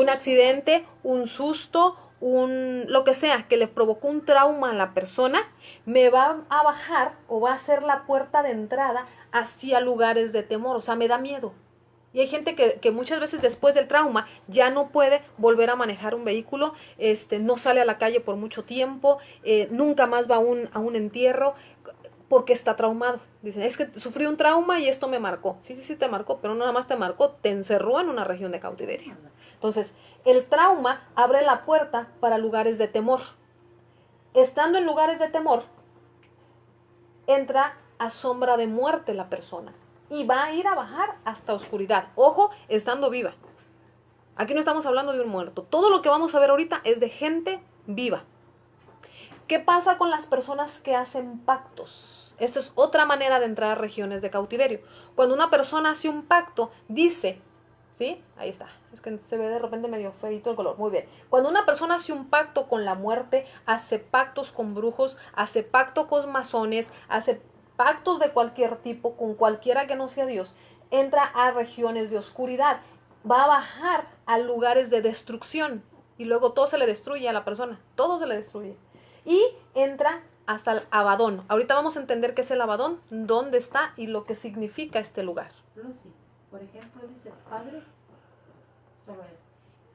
accidente, un susto, lo que sea, que le provocó un trauma a la persona, me va a bajar o va a ser la puerta de entrada hacia lugares de temor, o sea, me da miedo. Y hay gente que muchas veces después del trauma ya no puede volver a manejar un vehículo, no sale a la calle por mucho tiempo, nunca más va a un entierro porque está traumado. Dicen, es que sufrí un trauma y esto me marcó. Sí, sí, sí te marcó, pero no nada más te marcó, te encerró en una región de cautiverio. Entonces, el trauma abre la puerta para lugares de temor. Estando en lugares de temor, entra a sombra de muerte la persona y va a ir a bajar hasta oscuridad. Ojo, estando viva. Aquí no estamos hablando de un muerto. Todo lo que vamos a ver ahorita es de gente viva. ¿Qué pasa con las personas que hacen pactos? Esta es otra manera de entrar a regiones de cautiverio. Cuando una persona hace un pacto, dice, ¿sí? Ahí está. Es que se ve de repente medio feito el color. Muy bien. Cuando una persona hace un pacto con la muerte, hace pactos con brujos, hace pacto con masones, hace pactos de cualquier tipo, con cualquiera que no sea Dios, entra a regiones de oscuridad, va a bajar a lugares de destrucción y luego todo se le destruye a la persona, todo se le destruye. Y entra hasta el Abadón. Ahorita vamos a entender qué es el Abadón, dónde está y lo que significa este lugar. Lucy, por ejemplo, dice padre sobre él.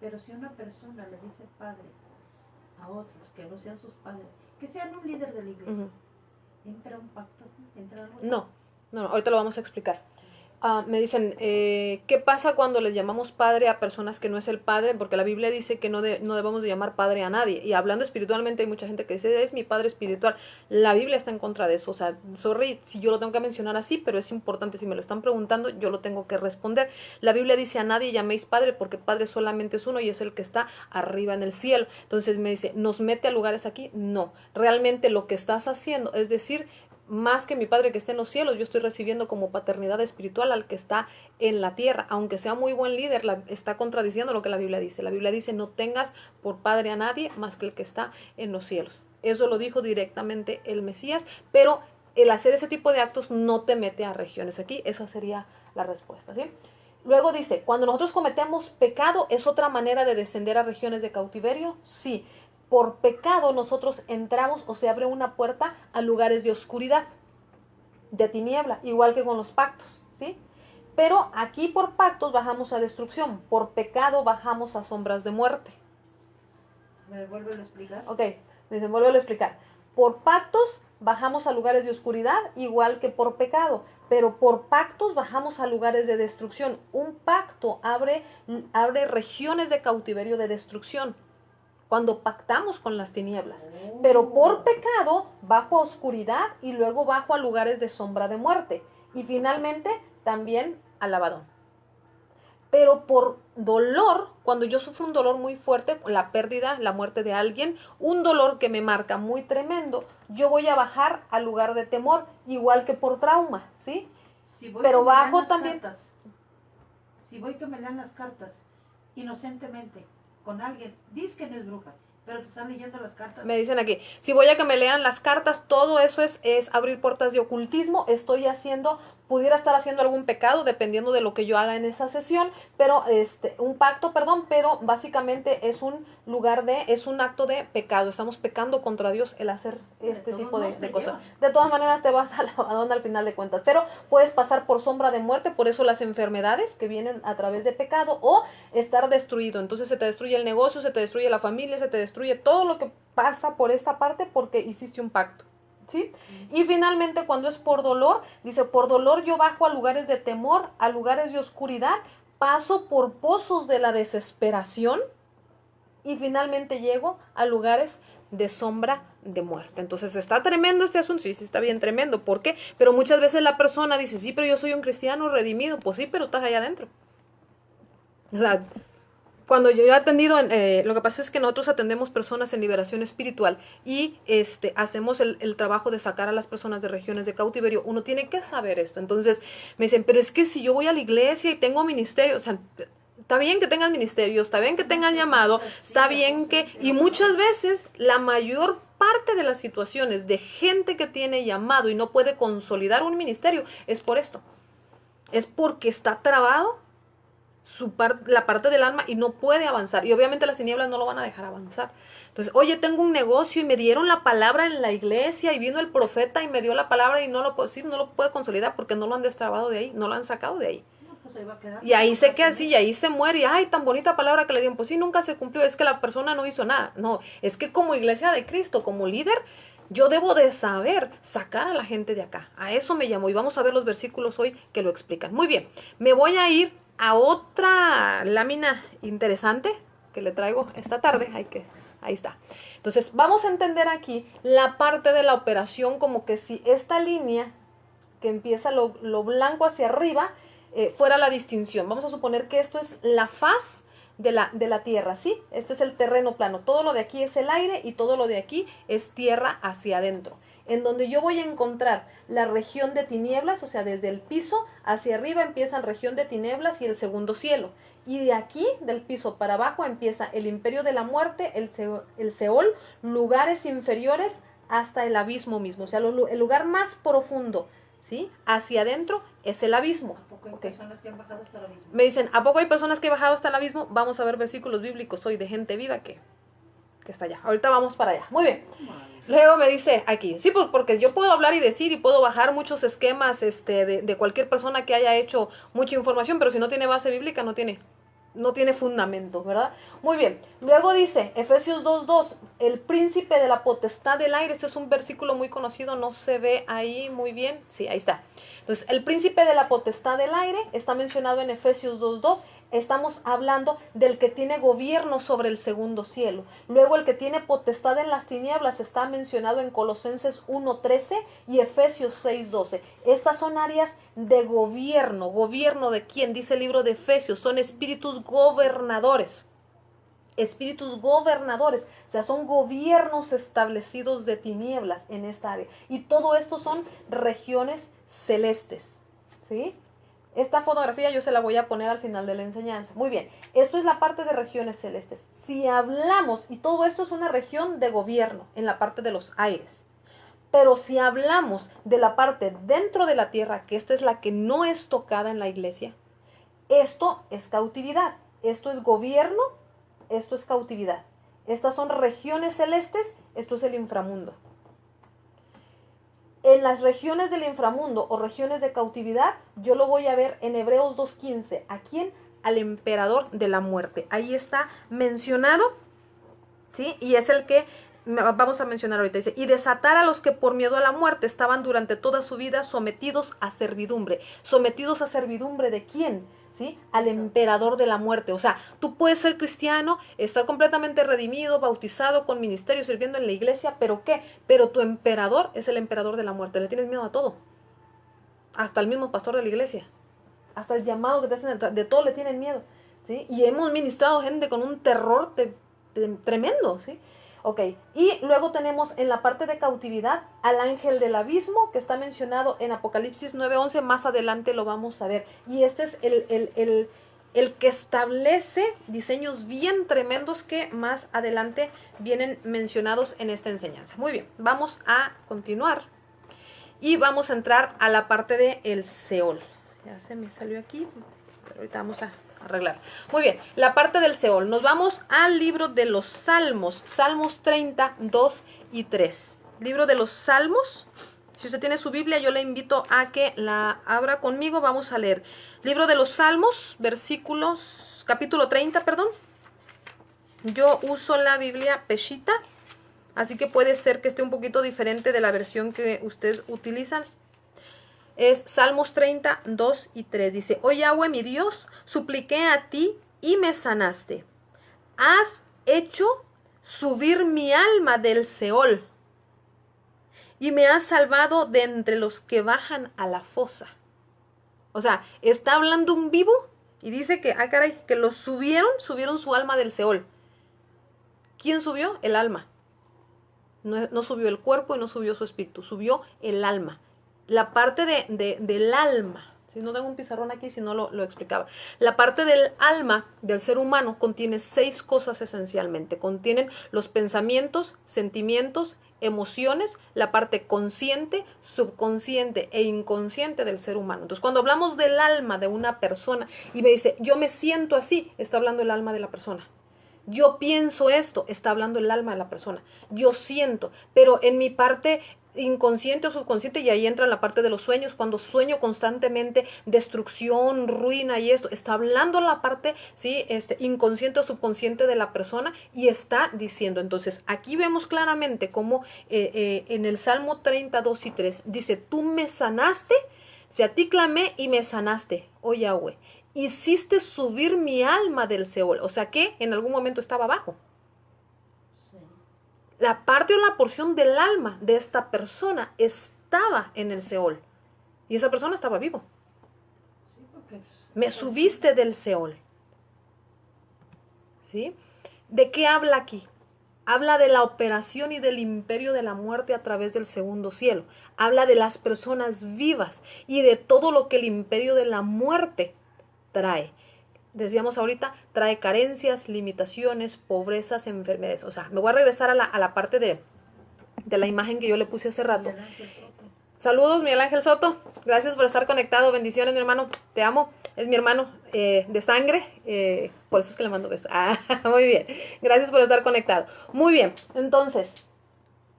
Pero si una persona le dice padre a otros que no sean sus padres, que sean un líder de la iglesia, ¿entra un pacto así? ¿Entra algo así? No, ahorita lo vamos a explicar. Me dicen, ¿qué pasa cuando les llamamos padre a personas que no es el padre? Porque la Biblia dice que no debemos de llamar padre a nadie. Y hablando espiritualmente hay mucha gente que dice, es mi padre espiritual. La Biblia está en contra de eso. O sea, sorry si yo lo tengo que mencionar así, pero es importante. Si me lo están preguntando, yo lo tengo que responder. La Biblia dice, a nadie llaméis padre porque padre solamente es uno y es el que está arriba en el cielo. Entonces me dice, ¿nos mete a lugares aquí? No. Realmente lo que estás haciendo es decir, más que mi padre que esté en los cielos, yo estoy recibiendo como paternidad espiritual al que está en la tierra, aunque sea muy buen líder, está contradiciendo lo que la Biblia dice. La Biblia dice, no tengas por padre a nadie más que el que está en los cielos. Eso lo dijo directamente el Mesías, pero el hacer ese tipo de actos no te mete a regiones aquí. Esa sería la respuesta, ¿sí? Luego dice, cuando nosotros cometemos pecado, ¿es otra manera de descender a regiones de cautiverio? Sí. Por pecado nosotros entramos o se abre una puerta a lugares de oscuridad, de tiniebla, igual que con los pactos, ¿sí? Pero aquí por pactos bajamos a destrucción, por pecado bajamos a sombras de muerte. ¿Me vuelve a explicar? Ok, me dicen, vuelvo a explicar. Por pactos bajamos a lugares de oscuridad, igual que por pecado, pero por pactos bajamos a lugares de destrucción. Un pacto abre regiones de cautiverio, de destrucción, cuando pactamos con las tinieblas. Pero por pecado bajo a oscuridad y luego bajo a lugares de sombra de muerte. Y finalmente también al Abadón. Pero por dolor, cuando yo sufro un dolor muy fuerte, la pérdida, la muerte de alguien, un dolor que me marca muy tremendo, yo voy a bajar al lugar de temor, igual que por trauma, ¿sí? Si voy Pero que me lean bajo las también... cartas, si voy que me lean las cartas inocentemente con alguien, dices que no es bruja, pero te están leyendo las cartas. Me dicen aquí, si voy a que me lean las cartas, todo eso es abrir puertas de ocultismo. Estoy haciendo, pudiera estar haciendo algún pecado dependiendo de lo que yo haga en esa sesión, pero un pacto, perdón, pero básicamente es un es un acto de pecado. Estamos pecando contra Dios el hacer este tipo de cosas. De todas maneras te vas al Abadón al final de cuentas, pero puedes pasar por sombra de muerte, por eso las enfermedades que vienen a través de pecado, o estar destruido. Entonces se te destruye el negocio, se te destruye la familia, se te destruye todo lo que pasa por esta parte porque hiciste un pacto, ¿sí? Y finalmente cuando es por dolor, dice, por dolor yo bajo a lugares de temor, a lugares de oscuridad, paso por pozos de la desesperación y finalmente llego a lugares de sombra de muerte. Entonces está tremendo este asunto, sí, está bien tremendo, ¿por qué? Pero muchas veces la persona dice, sí, pero yo soy un cristiano redimido, pues sí, pero estás allá adentro. O sea, cuando yo he atendido, lo que pasa es que nosotros atendemos personas en liberación espiritual y hacemos el trabajo de sacar a las personas de regiones de cautiverio. Uno tiene que saber esto. Entonces me dicen, pero es que si yo voy a la iglesia y tengo ministerio, o sea, está bien que tengan ministerio, está bien que tengan llamado, está bien que... Y muchas veces la mayor parte de las situaciones de gente que tiene llamado y no puede consolidar un ministerio es por esto. Es porque está trabado la parte del alma y no puede avanzar. Y obviamente las tinieblas no lo van a dejar avanzar. Entonces, oye, tengo un negocio y me dieron la palabra en la iglesia y vino el profeta y me dio la palabra y no lo puede consolidar porque no lo han destrabado de ahí, no lo han sacado de ahí. Pues ahí va a quedar, y ahí se queda así, y ahí se muere, y ay, tan bonita palabra que le dieron, pues sí, nunca se cumplió, es que la persona no hizo nada. No, es que como iglesia de Cristo, como líder, yo debo de saber sacar a la gente de acá. A eso me llamó, y vamos a ver los versículos hoy que lo explican. Muy bien, me voy a ir a otra lámina interesante que le traigo esta tarde. Ahí está. Entonces, vamos a entender aquí la parte de la operación, como que si esta línea que empieza lo blanco hacia arriba, fuera la distinción. Vamos a suponer que esto es la faz de la tierra, ¿sí? Esto es el terreno plano. Todo lo de aquí es el aire y todo lo de aquí es tierra hacia adentro. En donde yo voy a encontrar la región de tinieblas, o sea, desde el piso hacia arriba empieza región de tinieblas y el segundo cielo. Y de aquí, del piso para abajo, empieza el imperio de la muerte, el Seol, lugares inferiores hasta el abismo mismo. O sea, el lugar más profundo, ¿sí? Hacia adentro es el abismo. ¿A poco hay personas que han bajado hasta el abismo? Me dicen, ¿a poco hay personas que han bajado hasta el abismo? Vamos a ver versículos bíblicos hoy de gente viva que está allá. Ahorita vamos para allá. Muy bien. Luego me dice aquí, sí, pues porque yo puedo hablar y decir y puedo bajar muchos esquemas de cualquier persona que haya hecho mucha información, pero si no tiene base bíblica no tiene fundamento, ¿verdad? Muy bien. Luego dice, Efesios 2:2, el príncipe de la potestad del aire. Este es un versículo muy conocido, no se ve ahí muy bien. Sí, ahí está. Entonces, el príncipe de la potestad del aire está mencionado en Efesios 2:2. Estamos hablando del que tiene gobierno sobre el segundo cielo. Luego el que tiene potestad en las tinieblas está mencionado en Colosenses 1:13 y Efesios 6:12. Estas son áreas de gobierno. ¿Gobierno de quién? Dice el libro de Efesios. Son espíritus gobernadores. Espíritus gobernadores, o sea, son gobiernos establecidos de tinieblas en esta área. Y todo esto son regiones celestes, ¿sí? Esta fotografía yo se la voy a poner al final de la enseñanza. Muy bien, esto es la parte de regiones celestes. Si hablamos, y todo esto es una región de gobierno en la parte de los aires, pero si hablamos de la parte dentro de la tierra, que esta es la que no es tocada en la iglesia, esto es cautividad, esto es gobierno, esto es cautividad. Estas son regiones celestes, esto es el inframundo. En las regiones del inframundo o regiones de cautividad, yo lo voy a ver en Hebreos 2:15. ¿A quién? Al emperador de la muerte. Ahí está mencionado, ¿sí? Y es el que vamos a mencionar ahorita, dice, y desatar a los que por miedo a la muerte estaban durante toda su vida sometidos a servidumbre. ¿Sometidos a servidumbre de quién? ¿Sí? Al emperador de la muerte. O sea, tú puedes ser cristiano, estar completamente redimido, bautizado, con ministerio, sirviendo en la iglesia, ¿pero qué? Pero tu emperador es el emperador de la muerte. Le tienes miedo a todo. Hasta el mismo pastor de la iglesia. Hasta el llamado que te hacen, de todo le tienen miedo. ¿Sí? Y hemos ministrado gente con un terror tremendo, ¿sí? Ok, y luego tenemos en la parte de cautividad al ángel del abismo, que está mencionado en Apocalipsis 9:11, más adelante lo vamos a ver. Y este es el que establece diseños bien tremendos que más adelante vienen mencionados en esta enseñanza. Muy bien, vamos a continuar y vamos a entrar a la parte de el Seol. Ya se me salió aquí, pero ahorita vamos a arreglar. Muy bien, la parte del Seol. Nos vamos al libro de los Salmos. Salmos 30, 2 y 3. Libro de los Salmos. Si usted tiene su Biblia, yo le invito a que la abra conmigo. Vamos a leer. Libro de los Salmos, capítulo 30, perdón. Yo uso la Biblia Peshitta, así que puede ser que esté un poquito diferente de la versión que ustedes utilizan. Es Salmos 30, 2 y 3. Dice, oh Yahweh mi Dios, supliqué a ti y me sanaste. Has hecho subir mi alma del Seol y me has salvado de entre los que bajan a la fosa. O sea, está hablando un vivo y dice que, caray, que los subieron su alma del Seol. ¿Quién subió? El alma. No subió el cuerpo y no subió su espíritu, subió el alma. La parte del alma, si no tengo un pizarrón aquí, si no lo explicaba. La parte del alma del ser humano contiene 6 cosas esencialmente. Contienen los pensamientos, sentimientos, emociones, la parte consciente, subconsciente e inconsciente del ser humano. Entonces, cuando hablamos del alma de una persona y me dice, yo me siento así, está hablando el alma de la persona. Yo pienso esto, está hablando el alma de la persona. Yo siento, pero en mi parte inconsciente o subconsciente, y ahí entra la parte de los sueños, cuando sueño constantemente destrucción, ruina y esto, está hablando la parte, ¿sí? Inconsciente o subconsciente de la persona y está diciendo. Entonces, aquí vemos claramente cómo en el Salmo 32 y 3 dice, tú me sanaste, si a ti clamé y me sanaste, oh Yahweh. Hiciste subir mi alma del Seol. O sea que en algún momento estaba abajo. Sí. La parte o la porción del alma de esta persona estaba en el Seol. Y esa persona estaba vivo. Sí, porque me subiste del Seol. ¿Sí? ¿De qué habla aquí? Habla de la operación y del imperio de la muerte a través del segundo cielo. Habla de las personas vivas y de todo lo que el imperio de la muerte trae. Decíamos ahorita, trae carencias, limitaciones, pobrezas, enfermedades. O sea, me voy a regresar a la parte de la imagen que yo le puse hace rato. Saludos, Miguel Ángel Soto. Gracias por estar conectado. Bendiciones, mi hermano. Te amo. Es mi hermano de sangre. Por eso es que le mando besos. Muy bien. Gracias por estar conectado. Muy bien. Entonces,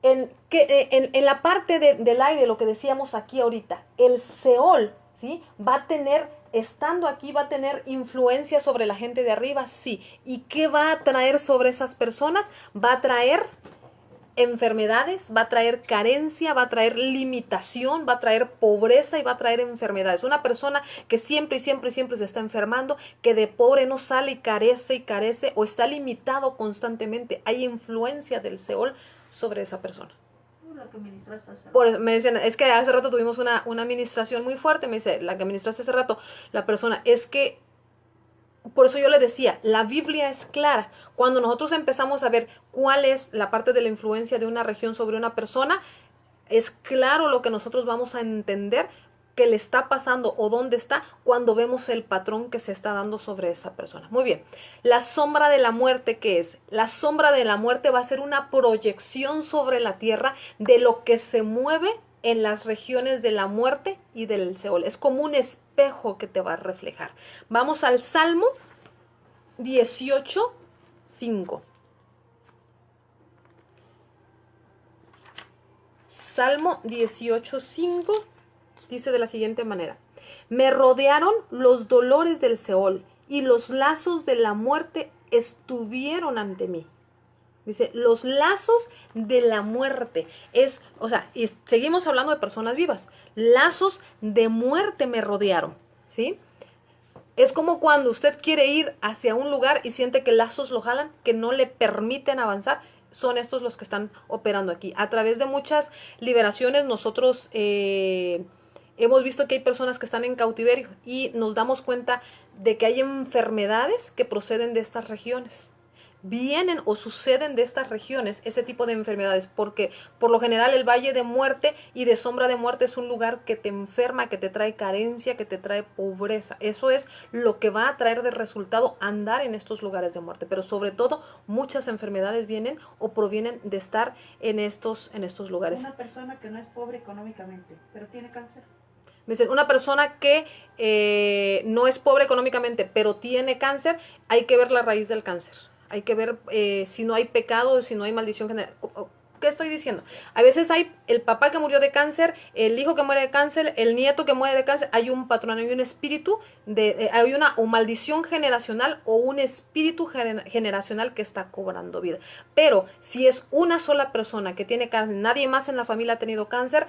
en la parte del aire, lo que decíamos aquí ahorita, el Seol, ¿sí? Va a tener, estando aquí, va a tener influencia sobre la gente de arriba, sí. ¿Y qué va a traer sobre esas personas? Va a traer enfermedades, va a traer carencia, va a traer limitación, va a traer pobreza y va a traer enfermedades. Una persona que siempre se está enfermando, que de pobre no sale y carece o está limitado constantemente. Hay influencia del Seol sobre esa persona. La que ministraste hace rato. Me decían, es que hace rato tuvimos una administración muy fuerte, me dice, la que ministraste hace rato, la persona, es que, por eso yo le decía, la Biblia es clara. Cuando nosotros empezamos a ver cuál es la parte de la influencia de una región sobre una persona, es claro lo que nosotros vamos a entender que le está pasando o dónde está cuando vemos el patrón que se está dando sobre esa persona. Muy bien, la sombra de la muerte, ¿qué es? La sombra de la muerte va a ser una proyección sobre la tierra de lo que se mueve en las regiones de la muerte y del Seol. Es como un espejo que te va a reflejar. Vamos al Salmo 18, 5. Salmo 18, 5. Dice de la siguiente manera, me rodearon los dolores del Seol y los lazos de la muerte estuvieron ante mí. Dice, los lazos de la muerte. O sea, y seguimos hablando de personas vivas. Lazos de muerte me rodearon, ¿sí? Es como cuando usted quiere ir hacia un lugar y siente que lazos lo jalan, que no le permiten avanzar. Son estos los que están operando aquí. A través de muchas liberaciones nosotros hemos visto que hay personas que están en cautiverio y nos damos cuenta de que hay enfermedades que proceden de estas regiones. Vienen o suceden de estas regiones ese tipo de enfermedades, porque por lo general el valle de muerte y de sombra de muerte es un lugar que te enferma, que te trae carencia, que te trae pobreza. Eso es lo que va a traer de resultado andar en estos lugares de muerte, pero sobre todo muchas enfermedades vienen o provienen de estar en estos lugares. Una persona que no es pobre económicamente, pero tiene cáncer. Me dicen, una persona que no es pobre económicamente, pero tiene cáncer, hay que ver la raíz del cáncer. Hay que ver si no hay pecado, si no hay maldición general. ¿Qué estoy diciendo? A veces hay el papá que murió de cáncer, el hijo que muere de cáncer, el nieto que muere de cáncer. Hay un patrón, hay un espíritu, hay una o maldición generacional o un espíritu generacional que está cobrando vida. Pero si es una sola persona que tiene cáncer, nadie más en la familia ha tenido cáncer,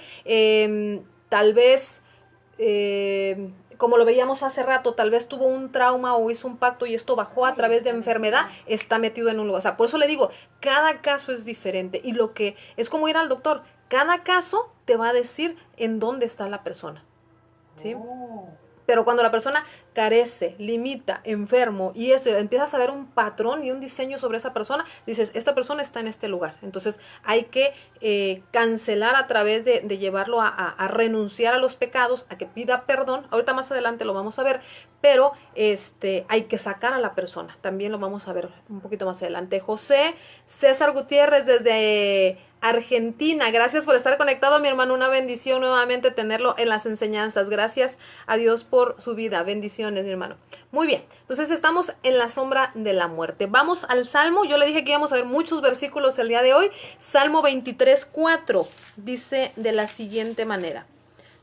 tal vez... como lo veíamos hace rato, tal vez tuvo un trauma o hizo un pacto y esto bajó a través de enfermedad, está metido en un lugar. O sea, por eso le digo, cada caso es diferente y lo que es como ir al doctor, cada caso te va a decir en dónde está la persona, ¿sí? Pero cuando la persona carece, limita, enfermo y eso, empiezas a ver un patrón y un diseño sobre esa persona, dices, esta persona está en este lugar. Entonces hay que cancelar a través de llevarlo a renunciar a los pecados, a que pida perdón. Ahorita más adelante lo vamos a ver, pero hay que sacar a la persona. También lo vamos a ver un poquito más adelante. José César Gutiérrez desde Argentina, gracias por estar conectado, mi hermano, una bendición nuevamente tenerlo en las enseñanzas, gracias a Dios por su vida, bendiciones, mi hermano. Muy bien, entonces estamos en la sombra de la muerte. Vamos al Salmo, yo le dije que íbamos a ver muchos versículos el día de hoy. Salmo 23:4 dice de la siguiente manera.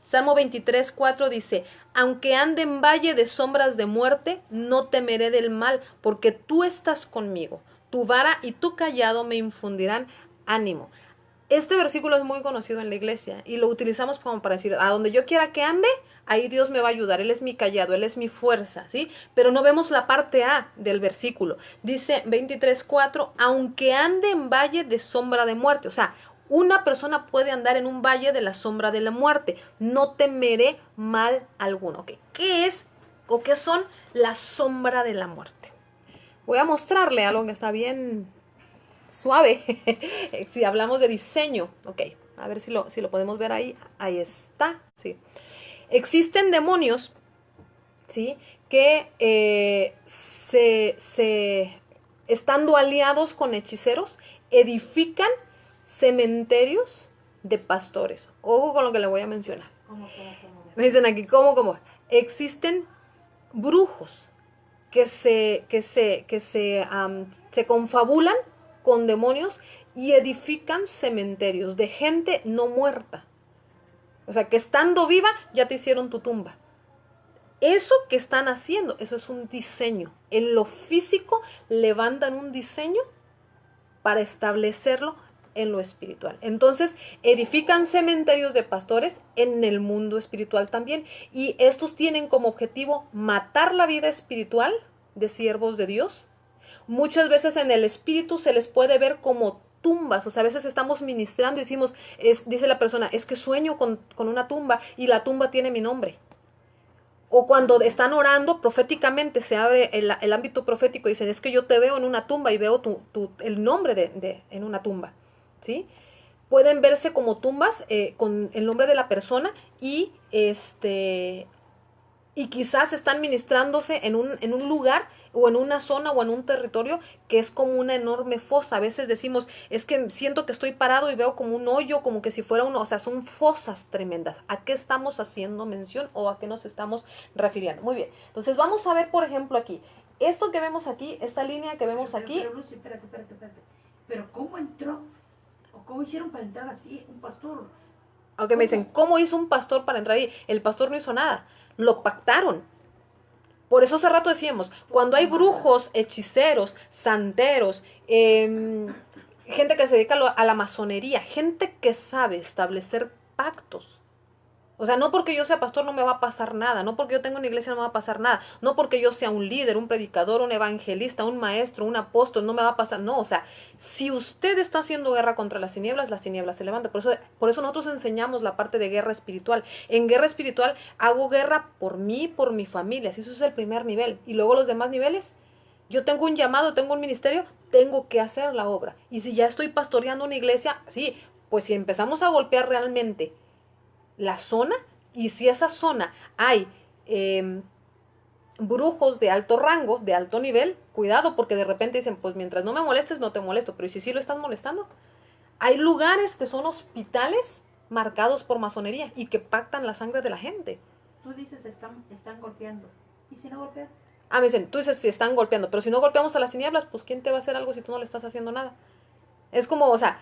Salmo 23:4 dice, aunque ande en valle de sombras de muerte, no temeré del mal, porque tú estás conmigo. Tu vara y tu callado me infundirán ánimo. Este versículo es muy conocido en la iglesia y lo utilizamos como para decir, a donde yo quiera que ande, ahí Dios me va a ayudar, Él es mi callado, Él es mi fuerza, ¿sí? Pero no vemos la parte A del versículo. Dice 23:4, aunque ande en valle de sombra de muerte. O sea, una persona puede andar en un valle de la sombra de la muerte. No temeré mal alguno. ¿Okay? ¿Qué es o qué son la sombra de la muerte? Voy a mostrarle algo que está bien suave. Si hablamos de diseño, ok, a ver si lo podemos ver ahí. Ahí está, sí. Existen demonios, ¿sí? Que estando aliados con hechiceros, edifican cementerios de pastores. Ojo con lo que le voy a mencionar. ¿Cómo? Me dicen aquí, ¿cómo? Existen brujos que se confabulan con demonios y edifican cementerios de gente no muerta. O sea, que estando viva ya te hicieron tu tumba. Eso que están haciendo, eso es un diseño. En lo físico levantan un diseño para establecerlo en lo espiritual. Entonces, edifican cementerios de pastores en el mundo espiritual también. Y estos tienen como objetivo matar la vida espiritual de siervos de Dios. Muchas veces en el espíritu se les puede ver como tumbas, o sea, a veces estamos ministrando y decimos, dice la persona, es que sueño con una tumba y la tumba tiene mi nombre. O cuando están orando, proféticamente se abre el ámbito profético y dicen, es que yo te veo en una tumba y veo el nombre en una tumba, ¿sí? Pueden verse como tumbas con el nombre de la persona y quizás están ministrándose en un lugar o en una zona o en un territorio que es como una enorme fosa. A veces decimos, es que siento que estoy parado y veo como un hoyo, como que si fuera uno, o sea, son fosas tremendas. ¿A qué estamos haciendo mención o a qué nos estamos refiriendo? Muy bien, entonces vamos a ver, por ejemplo, aquí, esto que vemos aquí, esta línea que vemos aquí. Pero Lucy, espérate. Pero ¿cómo entró? ¿O cómo hicieron para entrar así un pastor? Aunque me dicen, ¿cómo hizo un pastor para entrar ahí? El pastor no hizo nada, lo pactaron. Por eso hace rato decíamos, cuando hay brujos, hechiceros, santeros, gente que se dedica a la masonería, gente que sabe establecer pactos. O sea, no porque yo sea pastor no me va a pasar nada, no porque yo tenga una iglesia no me va a pasar nada, no porque yo sea un líder, un predicador, un evangelista, un maestro, un apóstol, no me va a pasar, no, o sea, si usted está haciendo guerra contra las tinieblas se levantan. Por eso nosotros enseñamos la parte de guerra espiritual. En guerra espiritual hago guerra por mí, por mi familia, si eso es el primer nivel. Y luego los demás niveles, yo tengo un llamado, tengo un ministerio, tengo que hacer la obra. Y si ya estoy pastoreando una iglesia, sí, pues si empezamos a golpear realmente la zona, y si esa zona hay brujos de alto rango, de alto nivel, cuidado, porque de repente dicen, pues mientras no me molestes, no te molesto, pero ¿y si sí lo estás molestando? Hay lugares que son hospitales marcados por masonería y que pactan la sangre de la gente. Tú dices, están golpeando. ¿Y si no golpean? Ah, me dicen, tú dices si están golpeando, pero si no golpeamos a las tinieblas, pues ¿quién te va a hacer algo si tú no le estás haciendo nada? Es como, o sea,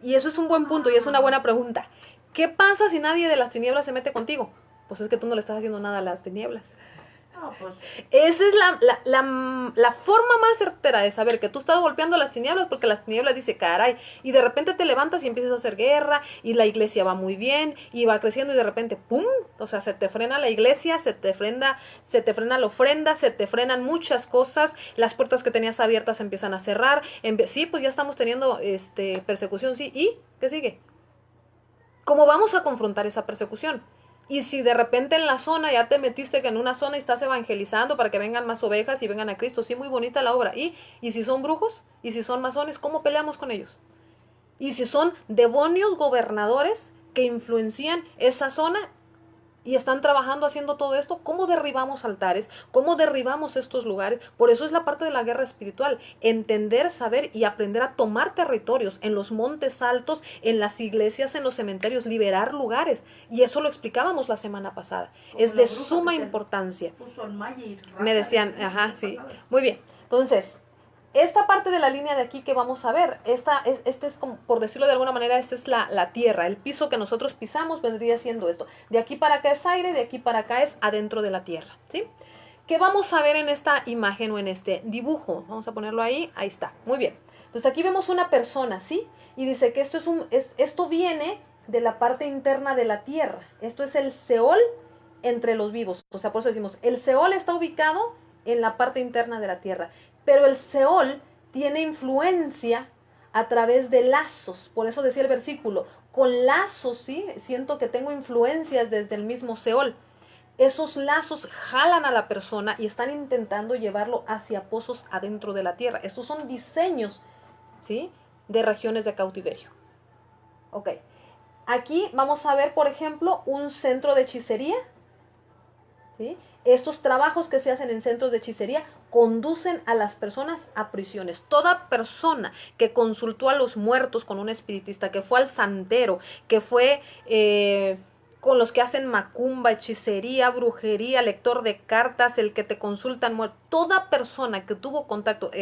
y eso es un buen punto y es una buena pregunta. ¿Qué pasa si nadie de las tinieblas se mete contigo? Pues es que tú no le estás haciendo nada a las tinieblas. No, pues. Esa es la forma más certera de saber que tú estás golpeando a las tinieblas, porque las tinieblas dice, caray, y de repente te levantas y empiezas a hacer guerra, y la iglesia va muy bien, y va creciendo, y de repente, ¡pum! O sea, se te frena la iglesia, se te frena la ofrenda, se te frenan muchas cosas, las puertas que tenías abiertas empiezan a cerrar, sí, pues ya estamos teniendo persecución, sí, ¿y qué sigue? ¿Cómo vamos a confrontar esa persecución? Y si de repente en la zona ya te metiste que en una zona y estás evangelizando para que vengan más ovejas y vengan a Cristo, sí, muy bonita la obra. ¿Y si son brujos? ¿Y si son masones? ¿Cómo peleamos con ellos? ¿Y si son demonios gobernadores que influencian esa zona y están trabajando haciendo todo esto? ¿Cómo derribamos altares? ¿Cómo derribamos estos lugares? Por eso es la parte de la guerra espiritual, entender, saber y aprender a tomar territorios en los montes altos, en las iglesias, en los cementerios, liberar lugares. Y eso lo explicábamos la semana pasada. Es de suma importancia. Me decían, ajá, sí, muy bien. Entonces, esta parte de la línea de aquí que vamos a ver, este es como, por decirlo de alguna manera, esta es la tierra, el piso que nosotros pisamos vendría siendo esto. De aquí para acá es aire, de aquí para acá es adentro de la tierra, ¿sí? ¿Qué vamos a ver en esta imagen o en este dibujo? Vamos a ponerlo ahí, ahí está, muy bien. Entonces aquí vemos una persona, ¿sí? Y dice que esto viene de la parte interna de la tierra. Esto es el Seol entre los vivos. O sea, por eso decimos, el Seol está ubicado en la parte interna de la tierra. Pero el Seol tiene influencia a través de lazos. Por eso decía el versículo, con lazos, ¿sí? Siento que tengo influencias desde el mismo Seol. Esos lazos jalan a la persona y están intentando llevarlo hacia pozos adentro de la tierra. Estos son diseños, ¿sí? De regiones de cautiverio. Ok. Aquí vamos a ver, por ejemplo, un centro de hechicería, ¿sí? Estos trabajos que se hacen en centros de hechicería conducen a las personas a prisiones. Toda persona que consultó a los muertos con un espiritista, que fue al santero, que fue con los que hacen macumba, hechicería, brujería, lector de cartas, el que te consultan muerto, toda persona que tuvo contacto,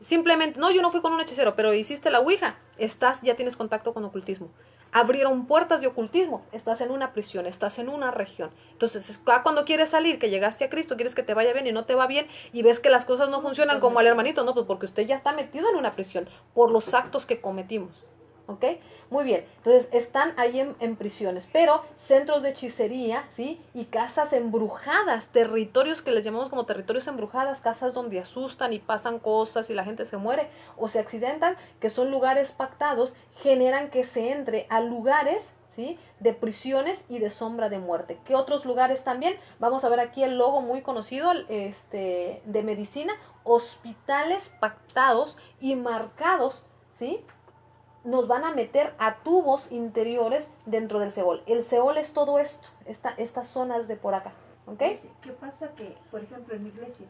simplemente, no, yo no fui con un hechicero, pero hiciste la ouija, ya tienes contacto con ocultismo. Abrieron puertas de ocultismo, estás en una prisión, estás en una región. Entonces, cuando quieres salir, que llegaste a Cristo, quieres que te vaya bien y no te va bien, y ves que las cosas no funcionan como al hermanito, no, pues porque usted ya está metido en una prisión por los actos que cometimos. ¿Ok? Muy bien, entonces están ahí en prisiones, pero centros de hechicería, ¿sí? Y casas embrujadas, territorios que les llamamos como territorios embrujadas, casas donde asustan y pasan cosas y la gente se muere o se accidentan, que son lugares pactados, generan que se entre a lugares, ¿sí? De prisiones y de sombra de muerte. ¿Qué otros lugares también? Vamos a ver aquí el logo muy conocido de medicina, hospitales pactados y marcados, ¿sí? Nos van a meter a tubos interiores dentro del Seol. El Seol es todo esto, estas zonas de por acá, ¿ok? ¿Qué pasa? Que, por ejemplo, en mi iglesia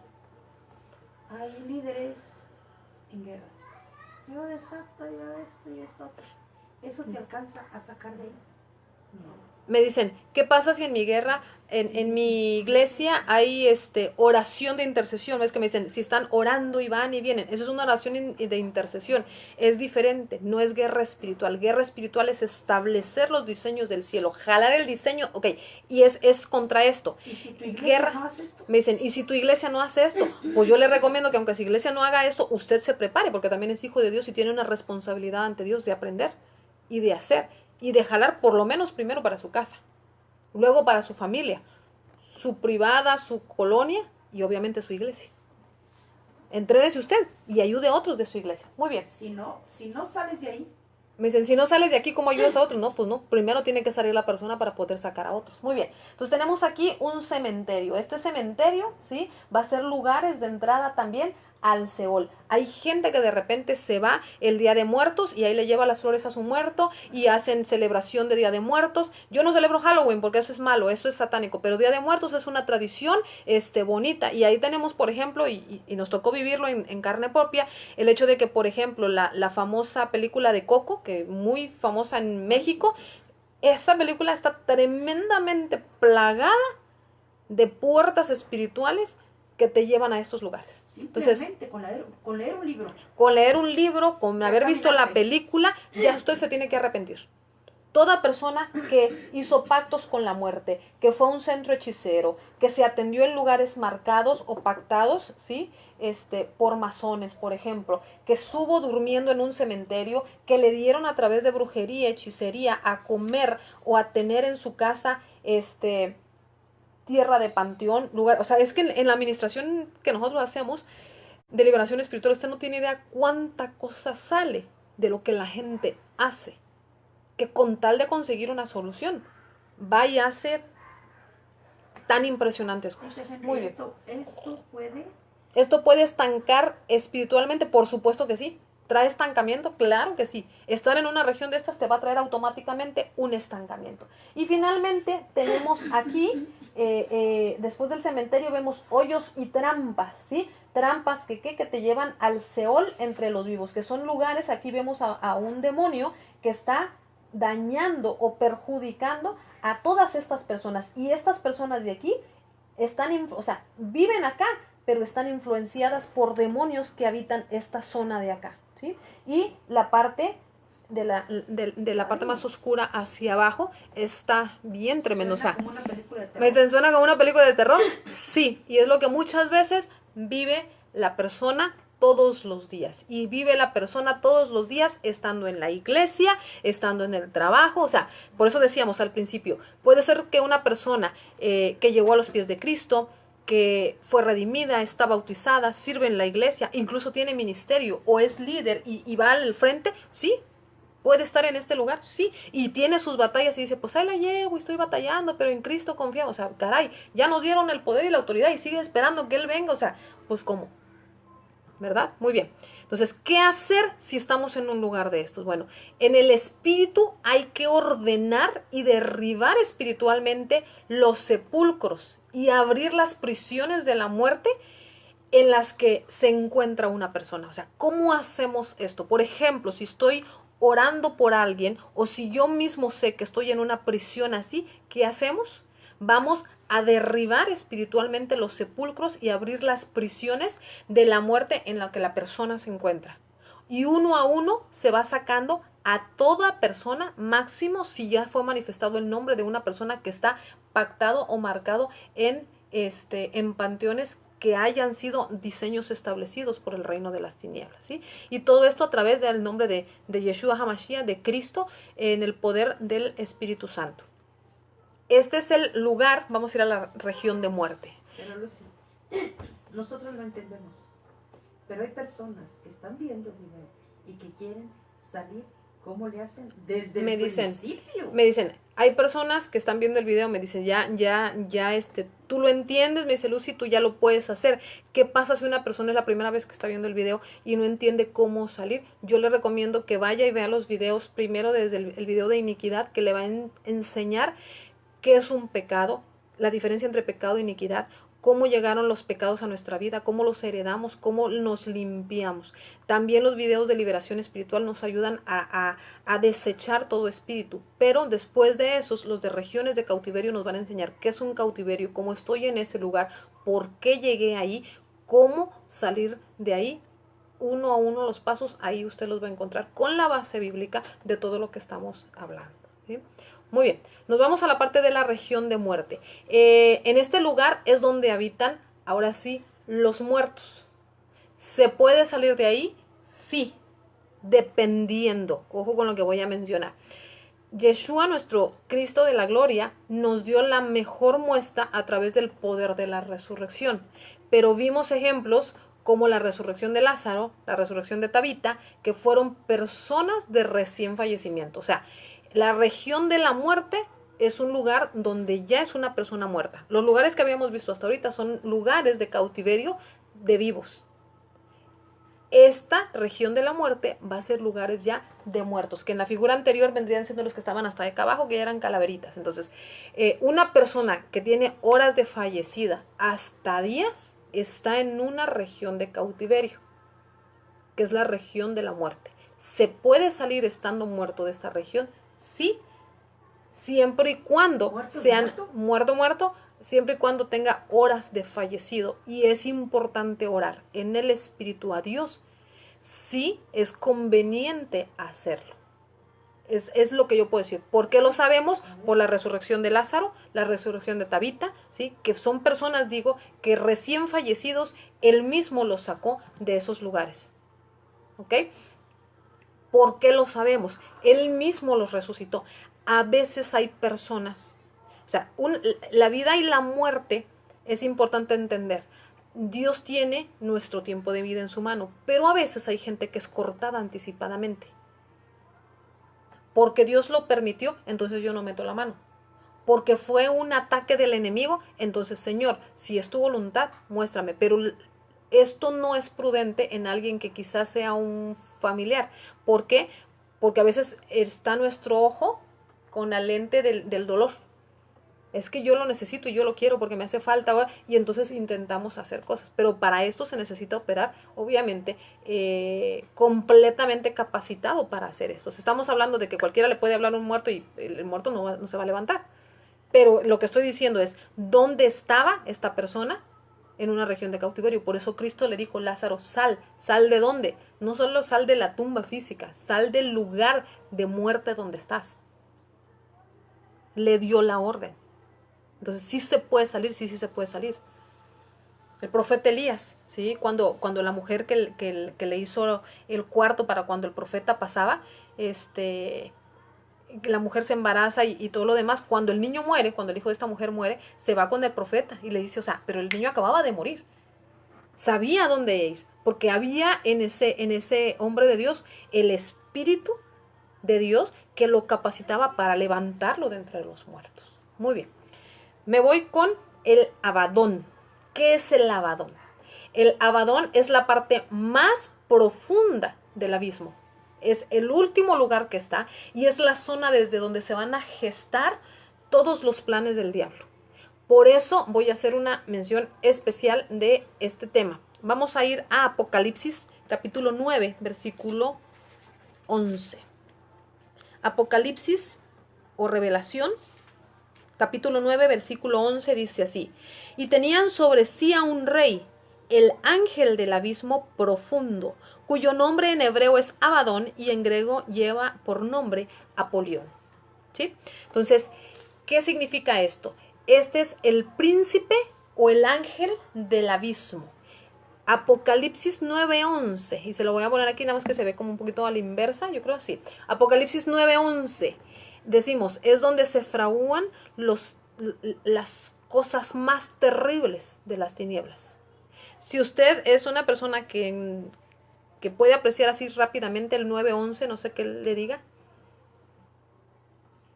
hay líderes en guerra. Yo desato, yo esto y esto otro. ¿Eso te alcanza a sacar de ahí? No. Me dicen, ¿qué pasa si en mi guerra, en mi iglesia hay oración de intercesión? Es que me dicen, si están orando y van y vienen, eso es una oración de intercesión, es diferente, no es guerra espiritual. Guerra espiritual es establecer los diseños del cielo, jalar el diseño, ok, y es contra esto. ¿Y si tu iglesia Guerra, no hace esto? me dicen, ¿y si tu iglesia no hace esto? Pues yo le recomiendo que aunque su iglesia no haga eso, usted se prepare, porque también es hijo de Dios y tiene una responsabilidad ante Dios de aprender y de hacer y de jalar por lo menos primero para su casa, luego para su familia, su privada, su colonia y obviamente su iglesia. Entrénese usted y ayude a otros de su iglesia. Muy bien. Si no sales de ahí. Me dicen, si no sales de aquí, ¿cómo ayudas a otros? No, pues no, primero tiene que salir la persona para poder sacar a otros. Muy bien, entonces tenemos aquí un cementerio. Este cementerio, ¿sí? Va a ser lugares de entrada también al Seol. Hay gente que de repente se va el Día de Muertos y ahí le lleva las flores a su muerto y hacen celebración de Día de Muertos. Yo no celebro Halloween porque eso es malo, eso es satánico, pero Día de Muertos es una tradición bonita. Y ahí tenemos, por ejemplo, y nos tocó vivirlo en carne propia, el hecho de que, por ejemplo, la famosa película de Coco, que muy famosa en México, esa película está tremendamente plagada de puertas espirituales que te llevan a estos lugares. Simplemente Entonces, con leer un libro. con leer un libro, con Ya haber visto la caminaste. película, ya usted se tiene que arrepentir. Toda persona que hizo pactos con la muerte, que fue a un centro hechicero, que se atendió en lugares marcados o pactados, ¿sí? Por masones, por ejemplo, que estuvo durmiendo en un cementerio, que le dieron a través de brujería, hechicería, a comer o a tener en su casa, tierra de panteón, lugar, o sea, es que en la administración que nosotros hacemos de liberación espiritual, usted no tiene idea cuánta cosa sale de lo que la gente hace, que con tal de conseguir una solución, vaya a ser tan impresionantes cosas. Muy bien. Esto puede. ¿Esto puede estancar espiritualmente? Por supuesto que sí. ¿Trae estancamiento? Claro que sí. Estar en una región de estas te va a traer automáticamente un estancamiento. Y finalmente tenemos aquí, después del cementerio, vemos hoyos y trampas, ¿sí? Trampas que te llevan al Seol entre los vivos, que son lugares, aquí vemos a un demonio que está dañando o perjudicando a todas estas personas. Y estas personas de aquí están, o sea, viven acá, pero están influenciadas por demonios que habitan esta zona de acá, ¿sí? Y la parte de la parte más oscura hacia abajo está bien tremendo. O sea, como una película de terror. ¿me suena como una película de terror? Sí, y es lo que muchas veces vive la persona todos los días. Y vive la persona todos los días estando en la iglesia, estando en el trabajo. O sea, por eso decíamos al principio, puede ser que una persona que llegó a los pies de Cristo, que fue redimida, está bautizada, sirve en la iglesia, incluso tiene ministerio o es líder y va al frente, sí, puede estar en este lugar, sí, y tiene sus batallas y dice, pues ahí la llevo y estoy batallando, pero en Cristo confiamos. O sea, caray, ya nos dieron el poder y la autoridad y sigue esperando que Él venga. O sea, pues ¿cómo? ¿Verdad? Muy bien. Entonces, ¿qué hacer si estamos en un lugar de estos? Bueno, en el espíritu hay que ordenar y derribar espiritualmente los sepulcros y abrir las prisiones de la muerte en las que se encuentra una persona. O sea, ¿cómo hacemos esto? Por ejemplo, si estoy orando por alguien o si yo mismo sé que estoy en una prisión así, ¿qué hacemos? Vamos a derribar espiritualmente los sepulcros y abrir las prisiones de la muerte en la que la persona se encuentra. Y uno a uno se va sacando a toda persona, máximo si ya fue manifestado el nombre de una persona que está pactado o marcado en panteones que hayan sido diseños establecidos por el reino de las tinieblas, ¿sí? Y todo esto a través del nombre de Yeshua HaMashiach, de Cristo, en el poder del Espíritu Santo. Este es el lugar, vamos a ir a la región de muerte. Pero Lucy, nosotros lo entendemos, pero hay personas que están viendo el video y que quieren salir. ¿Cómo le hacen? Desde el principio. Me dicen, hay personas que están viendo el video, me dicen, ya, tú lo entiendes, me dice Lucy, tú ya lo puedes hacer. ¿Qué pasa si una persona es la primera vez que está viendo el video y no entiende cómo salir? Yo le recomiendo que vaya y vea los videos primero desde el video de iniquidad, que le va a enseñar qué es un pecado, la diferencia entre pecado e iniquidad, cómo llegaron los pecados a nuestra vida, cómo los heredamos, cómo nos limpiamos. También los videos de liberación espiritual nos ayudan a desechar todo espíritu, pero después de esos, los de regiones de cautiverio nos van a enseñar qué es un cautiverio, cómo estoy en ese lugar, por qué llegué ahí, cómo salir de ahí. Uno a uno los pasos, ahí usted los va a encontrar con la base bíblica de todo lo que estamos hablando, ¿sí? Muy bien, nos vamos a la parte de la región de muerte. En este lugar es donde habitan, ahora sí, los muertos. ¿Se puede salir de ahí? Sí, dependiendo. Ojo con lo que voy a mencionar. Yeshua, nuestro Cristo de la gloria, nos dio la mejor muestra a través del poder de la resurrección. Pero vimos ejemplos como la resurrección de Lázaro, la resurrección de Tabita, que fueron personas de recién fallecimiento. O sea, la región de la muerte es un lugar donde ya es una persona muerta. Los lugares que habíamos visto hasta ahorita son lugares de cautiverio de vivos. Esta región de la muerte va a ser lugares ya de muertos, que en la figura anterior vendrían siendo los que estaban hasta acá abajo, que ya eran calaveritas. Entonces, una persona que tiene horas de fallecida hasta días está en una región de cautiverio, que es la región de la muerte. ¿Se puede salir estando muerto de esta región? Sí, siempre y cuando sean muerto, siempre y cuando tenga horas de fallecido. Y es importante orar en el espíritu a Dios. Sí, es conveniente hacerlo. Es lo que yo puedo decir. ¿Por qué lo sabemos? Por la resurrección de Lázaro, la resurrección de Tabita, ¿sí? Que son personas, digo, que recién fallecidos, él mismo los sacó de esos lugares. ¿Ok? ¿Por qué lo sabemos? Él mismo los resucitó. A veces hay personas, o sea, la vida y la muerte es importante entender. Dios tiene nuestro tiempo de vida en su mano, pero a veces hay gente que es cortada anticipadamente. Porque Dios lo permitió, entonces yo no meto la mano. Porque fue un ataque del enemigo, entonces, Señor, si es tu voluntad, muéstrame. Pero esto no es prudente en alguien que quizás sea un familiar. ¿Por qué? Porque a veces está nuestro ojo con la lente del dolor. Es que yo lo necesito y yo lo quiero porque me hace falta, y entonces intentamos hacer cosas. Pero para esto se necesita operar, obviamente, completamente capacitado para hacer esto. Estamos hablando de que cualquiera le puede hablar a un muerto y el muerto no se va a levantar. Pero lo que estoy diciendo es, ¿dónde estaba esta persona? En una región de cautiverio. Por eso Cristo le dijo, Lázaro, sal. ¿Sal de dónde? No solo sal de la tumba física, sal del lugar de muerte donde estás. Le dio la orden. Entonces, sí se puede salir, sí se puede salir. El profeta Elías, ¿sí? Cuando la mujer que le hizo el cuarto para cuando el profeta pasaba, la mujer se embaraza y todo lo demás. Cuando el niño muere, cuando el hijo de esta mujer muere, se va con el profeta y le dice, o sea, pero el niño acababa de morir. Sabía dónde ir, porque había en ese hombre de Dios el espíritu de Dios que lo capacitaba para levantarlo de entre los muertos. Muy bien. Me voy con el Abadón. ¿Qué es el Abadón? El Abadón es la parte más profunda del abismo. Es el último lugar que está y es la zona desde donde se van a gestar todos los planes del diablo. Por eso voy a hacer una mención especial de este tema. Vamos a ir a Apocalipsis, capítulo 9, versículo 11. Apocalipsis o Revelación, capítulo 9, versículo 11 dice así: y tenían sobre sí a un rey, el ángel del abismo profundo, cuyo nombre en hebreo es Abadón y en griego lleva por nombre Apolión. ¿Sí? Entonces, ¿qué significa esto? Este es el príncipe o el ángel del abismo. Apocalipsis 9:11, y se lo voy a poner aquí nada más que se ve como un poquito a la inversa, yo creo así. Apocalipsis 9:11, decimos, es donde se fraguan las cosas más terribles de las tinieblas. Si usted es una persona que puede apreciar así rápidamente el 9:11, no sé qué le diga.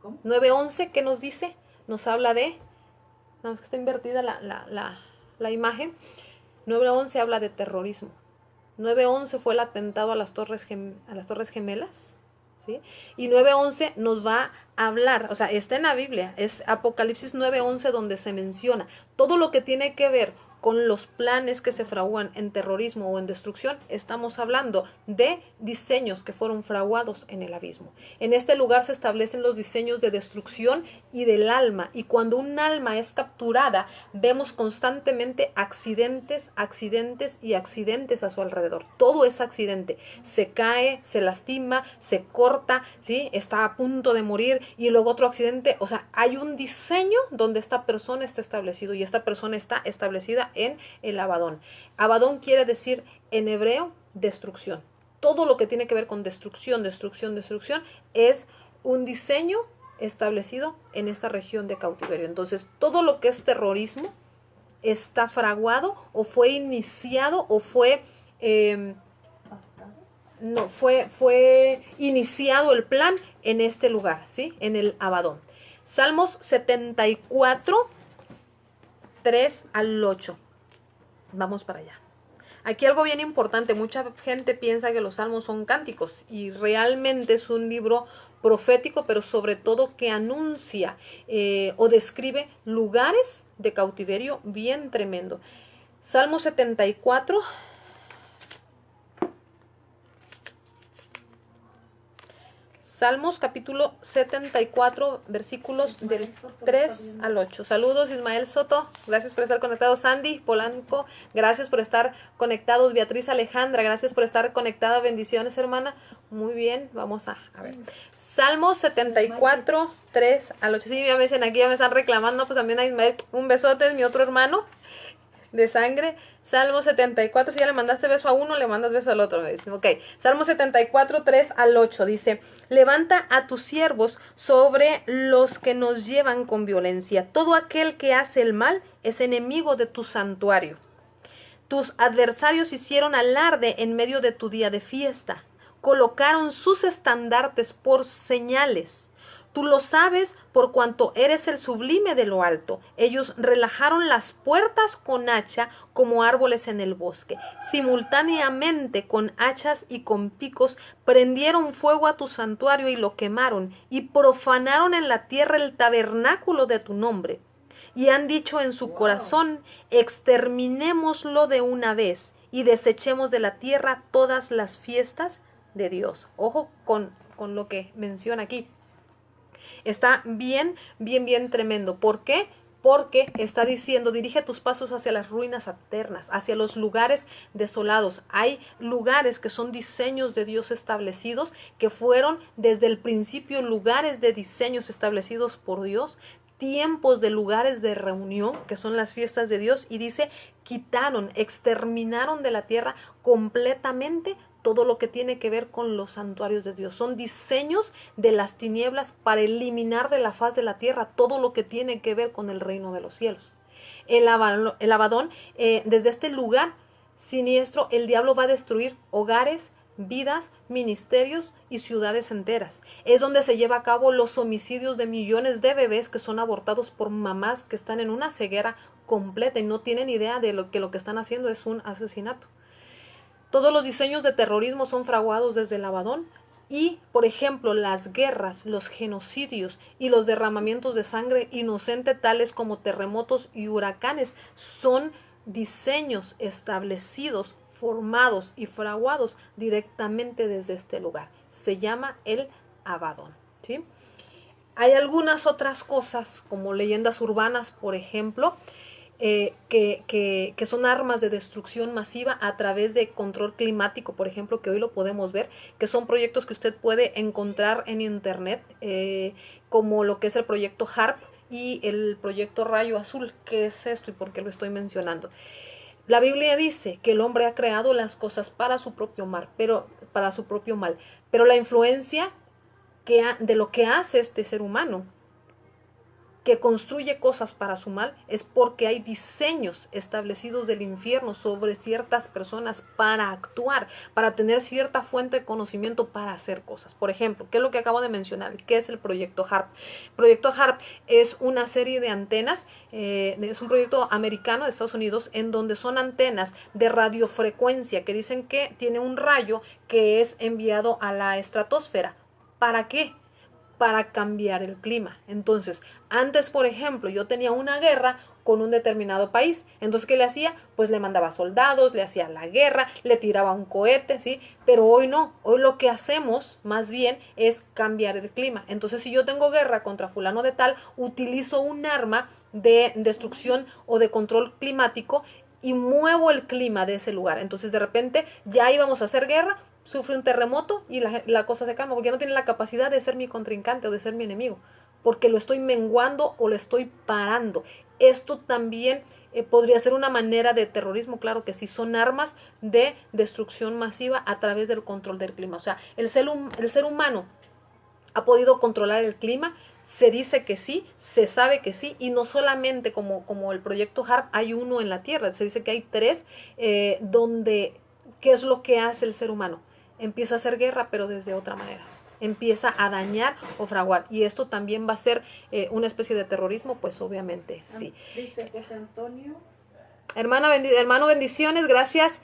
¿Cómo? 9:11, ¿qué nos dice? Nos habla de... No, es que está invertida la imagen. 9:11 habla de terrorismo. 9:11 fue el atentado a las Torres Gemelas, ¿sí? Y 9:11 nos va a hablar, o sea, está en la Biblia, es Apocalipsis 9:11 donde se menciona todo lo que tiene que ver con los planes que se fraguan en terrorismo o en destrucción, estamos hablando de diseños que fueron fraguados en el abismo. En este lugar se establecen los diseños de destrucción y del alma, y cuando un alma es capturada, vemos constantemente accidentes, accidentes y accidentes a su alrededor. Todo es accidente. Se cae, se lastima, se corta, ¿sí? Está a punto de morir y luego otro accidente. O sea, hay un diseño donde esta persona está establecido y esta persona está establecida en el Abadón. Abadón quiere decir en hebreo destrucción. Todo lo que tiene que ver con destrucción, destrucción, destrucción es un diseño establecido en esta región de cautiverio. Entonces, todo lo que es terrorismo está fraguado o fue iniciado o fue fue iniciado el plan en este lugar, ¿sí? En el Abadón. Salmos 74, 3 al 8. Vamos para allá. Aquí algo bien importante, mucha gente piensa que los salmos son cánticos y realmente es un libro profético, pero sobre todo que anuncia o describe lugares de cautiverio bien tremendo. Salmo 74. Salmos capítulo 74, versículos del 3 al 8. Saludos Ismael Soto, gracias por estar conectados. Sandy Polanco, gracias por estar conectados. Beatriz Alejandra, gracias por estar conectada. Bendiciones, hermana. Muy bien, vamos a ver. Salmos 74, 3 al 8. Sí, ya me dicen aquí, ya me están reclamando, pues también a Ismael. Un besote, es mi otro hermano de sangre. Salmo 74, si ya le mandaste beso a uno, le mandas beso al otro. Ok, Salmo 74, 3 al 8 dice: levanta a tus siervos sobre los que nos llevan con violencia. Todo aquel que hace el mal es enemigo de tu santuario. Tus adversarios hicieron alarde en medio de tu día de fiesta. Colocaron sus estandartes por señales. Tú lo sabes por cuanto eres el sublime de lo alto. Ellos relajaron las puertas con hacha como árboles en el bosque. Simultáneamente con hachas y con picos prendieron fuego a tu santuario y lo quemaron y profanaron en la tierra el tabernáculo de tu nombre. Y han dicho en su corazón: exterminémoslo de una vez y desechemos de la tierra todas las fiestas de Dios. Ojo con lo que menciona aquí. Está bien tremendo. ¿Por qué? Porque está diciendo: dirige tus pasos hacia las ruinas eternas, hacia los lugares desolados. Hay lugares que son diseños de Dios establecidos, que fueron desde el principio lugares de diseños establecidos por Dios, tiempos de lugares de reunión, que son las fiestas de Dios, y dice: quitaron, exterminaron de la tierra completamente todo lo que tiene que ver con los santuarios de Dios. Son diseños de las tinieblas para eliminar de la faz de la tierra todo lo que tiene que ver con el reino de los cielos. El Abadón, desde este lugar siniestro, el diablo va a destruir hogares, vidas, ministerios y ciudades enteras. Es donde se lleva a cabo los homicidios de millones de bebés que son abortados por mamás que están en una ceguera completa y no tienen idea de lo que están haciendo es un asesinato. Todos los diseños de terrorismo son fraguados desde el Abadón y, por ejemplo, las guerras, los genocidios y los derramamientos de sangre inocente, tales como terremotos y huracanes, son diseños establecidos, formados y fraguados directamente desde este lugar. Se llama el Abadón, ¿sí? Hay algunas otras cosas, como leyendas urbanas, por ejemplo, que son armas de destrucción masiva a través de control climático, por ejemplo, que hoy lo podemos ver, que son proyectos que usted puede encontrar en internet, como lo que es el proyecto HARP y el proyecto Rayo Azul. ¿Qué es esto y por qué lo estoy mencionando? La Biblia dice que el hombre ha creado las cosas para su propio mal, pero la influencia de lo que hace este ser humano, que construye cosas para su mal, es porque hay diseños establecidos del infierno sobre ciertas personas para actuar, para tener cierta fuente de conocimiento para hacer cosas. Por ejemplo, ¿qué es lo que acabo de mencionar? ¿Qué es el proyecto HARP? El proyecto HARP es una serie de antenas, es un proyecto americano de Estados Unidos, en donde son antenas de radiofrecuencia que dicen que tiene un rayo que es enviado a la estratosfera. ¿Para qué? para cambiar el clima. Entonces, antes, por ejemplo, yo tenía una guerra con un determinado país. Entonces, ¿qué le hacía? Pues le mandaba soldados, le hacía la guerra, le tiraba un cohete, ¿sí? Pero hoy no. Hoy lo que hacemos, más bien, es cambiar el clima. Entonces, si yo tengo guerra contra fulano de tal, utilizo un arma de destrucción o de control climático y muevo el clima de ese lugar. Entonces, de repente, ya íbamos a hacer guerra, sufre un terremoto y la cosa se calma, porque ya no tiene la capacidad de ser mi contrincante o de ser mi enemigo, porque lo estoy menguando o lo estoy parando. Esto también podría ser una manera de terrorismo, claro que sí, son armas de destrucción masiva a través del control del clima. O sea, el ser humano ha podido controlar el clima, se dice que sí, se sabe que sí, y no solamente como el proyecto HARP hay uno en la Tierra, se dice que hay tres, donde, ¿qué es lo que hace el ser humano? Empieza a hacer guerra, pero desde otra manera. Empieza a dañar o fraguar. Y esto también va a ser una especie de terrorismo, pues obviamente sí. Dice José Antonio. Hermano, bendiciones, gracias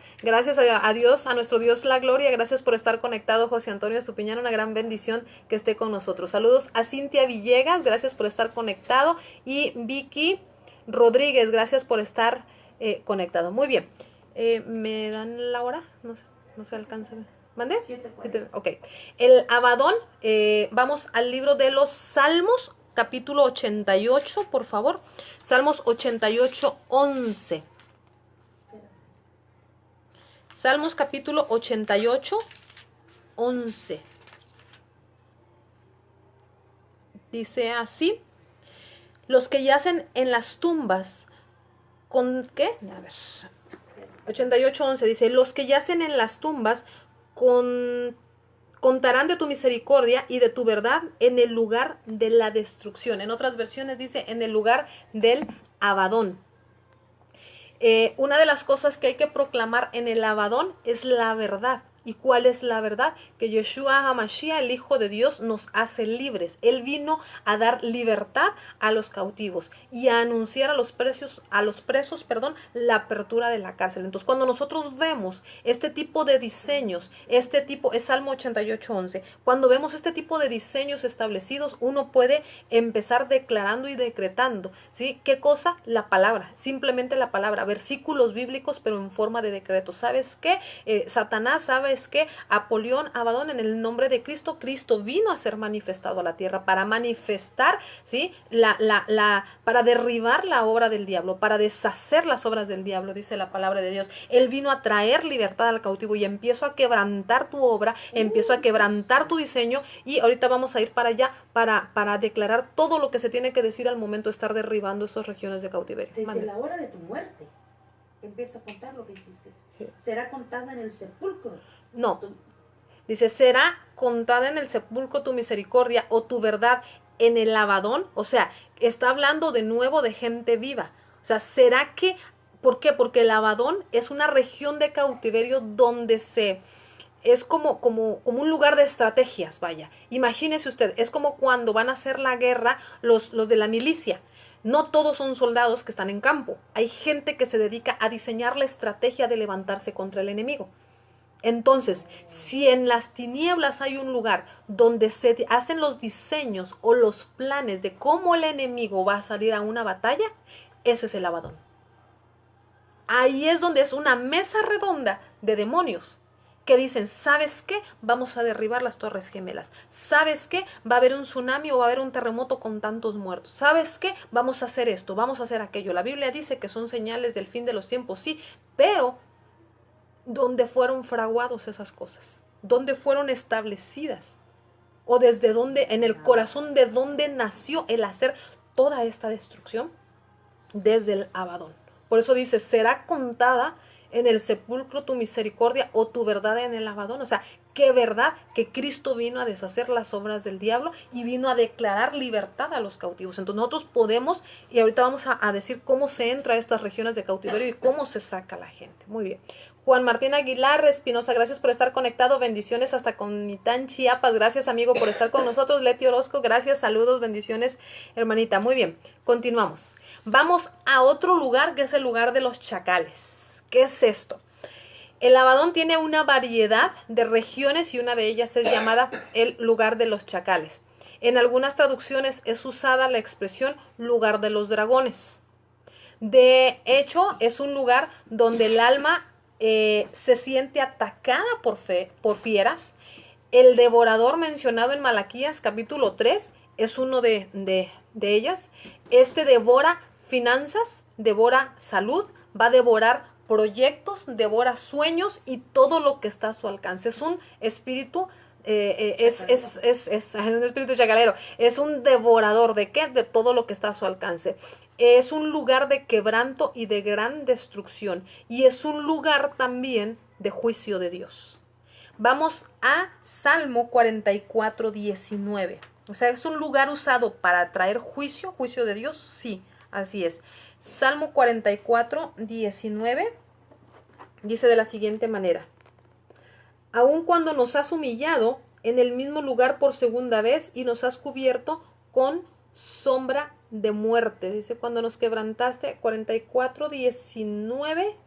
a Dios, a nuestro Dios la gloria, gracias por estar conectado, José Antonio Estupiñán, una gran bendición que esté con nosotros. Saludos a Cintia Villegas, gracias por estar conectado, y Vicky Rodríguez, gracias por estar conectado. Muy bien, ¿me dan la hora? No se alcanza. ¿Mandé? 7:40. Ok. El Abadón, vamos al libro de los Salmos, capítulo 88, por favor. Salmos 88, 11. Salmos capítulo 88, 11. Dice así: los que yacen en las tumbas, ¿con qué? A ver, 88, 11 dice: los que yacen en las tumbas contarán de tu misericordia y de tu verdad en el lugar de la destrucción. En otras versiones dice en el lugar del Abadón. Una de las cosas que hay que proclamar en el Abadón es la verdad. ¿Y cuál es la verdad? Que Yeshua HaMashiach, el Hijo de Dios, nos hace libres. Él vino a dar libertad a los cautivos y a anunciar a los presos, la apertura de la cárcel. Entonces, cuando nosotros vemos este tipo de diseños, es Salmo 88, 11, cuando vemos este tipo de diseños establecidos, uno puede empezar declarando y decretando, ¿sí? ¿Qué cosa? La palabra, simplemente la palabra, versículos bíblicos, pero en forma de decreto. ¿Sabes qué? Satanás, ¿sabes qué? Apolión, Abadón, en el nombre de Cristo, Cristo vino a ser manifestado a la tierra para manifestar, ¿sí? Para derribar la obra del diablo, para deshacer las obras del diablo, dice la palabra de Dios. Él vino a traer libertad al cautivo y empiezo a quebrantar tu obra, empiezo a quebrantar tu diseño, y ahorita vamos a ir para allá para declarar todo lo que se tiene que decir al momento de estar derribando estas regiones de cautiverio. Desde la hora de tu muerte empieza a contar lo que hiciste. Sí. Será contada en el sepulcro. No, dice, será contada en el sepulcro tu misericordia o tu verdad en el Abadón. O sea, está hablando de nuevo de gente viva. O sea, ¿será que? ¿Por qué? Porque el Abadón es una región de cautiverio donde es como un lugar de estrategias, vaya. Imagínese usted, es como cuando van a hacer la guerra los de la milicia. No todos son soldados que están en campo. Hay gente que se dedica a diseñar la estrategia de levantarse contra el enemigo. Entonces, si en las tinieblas hay un lugar donde se hacen los diseños o los planes de cómo el enemigo va a salir a una batalla, ese es el Abadón. Ahí es donde es una mesa redonda de demonios que dicen, ¿sabes qué? Vamos a derribar las Torres Gemelas. ¿Sabes qué? Va a haber un tsunami o va a haber un terremoto con tantos muertos. ¿Sabes qué? Vamos a hacer esto, vamos a hacer aquello. La Biblia dice que son señales del fin de los tiempos, sí, pero ¿dónde fueron fraguados esas cosas? ¿Dónde fueron establecidas? ¿O desde dónde, en el corazón de dónde nació el hacer toda esta destrucción? Desde el Abadón. Por eso dice, será contada en el sepulcro tu misericordia o tu verdad en el Abadón. O sea, qué verdad que Cristo vino a deshacer las obras del diablo y vino a declarar libertad a los cautivos. Entonces nosotros podemos, y ahorita vamos a decir cómo se entra a estas regiones de cautiverio y cómo se saca la gente. Muy bien. Juan Martín Aguilar Espinosa, gracias por estar conectado, bendiciones hasta Comitán, Chiapas, gracias amigo por estar con nosotros. Leti Orozco, gracias, saludos, bendiciones hermanita. Muy bien, continuamos. Vamos a otro lugar que es el lugar de los chacales. ¿Qué es esto? El Abadón tiene una variedad de regiones y una de ellas es llamada el lugar de los chacales. En algunas traducciones es usada la expresión lugar de los dragones. De hecho, es un lugar donde el alma se siente atacada por fieras. El devorador mencionado en Malaquías capítulo 3 es uno de ellas. Este devora finanzas, devora salud, va a devorar proyectos, devora sueños y todo lo que está a su alcance. Es un espíritu, es un espíritu chacalero, es un devorador ¿de qué? De todo lo que está a su alcance. Es un lugar de quebranto y de gran destrucción, y es un lugar también de juicio de Dios. Vamos a Salmo 44, 19. O sea, ¿es un lugar usado para traer juicio de Dios? Sí, así es. Salmo 44, 19 dice de la siguiente manera: aun cuando nos has humillado en el mismo lugar por segunda vez y nos has cubierto con sombra de muerte. Dice, cuando nos quebrantaste, 44, 19.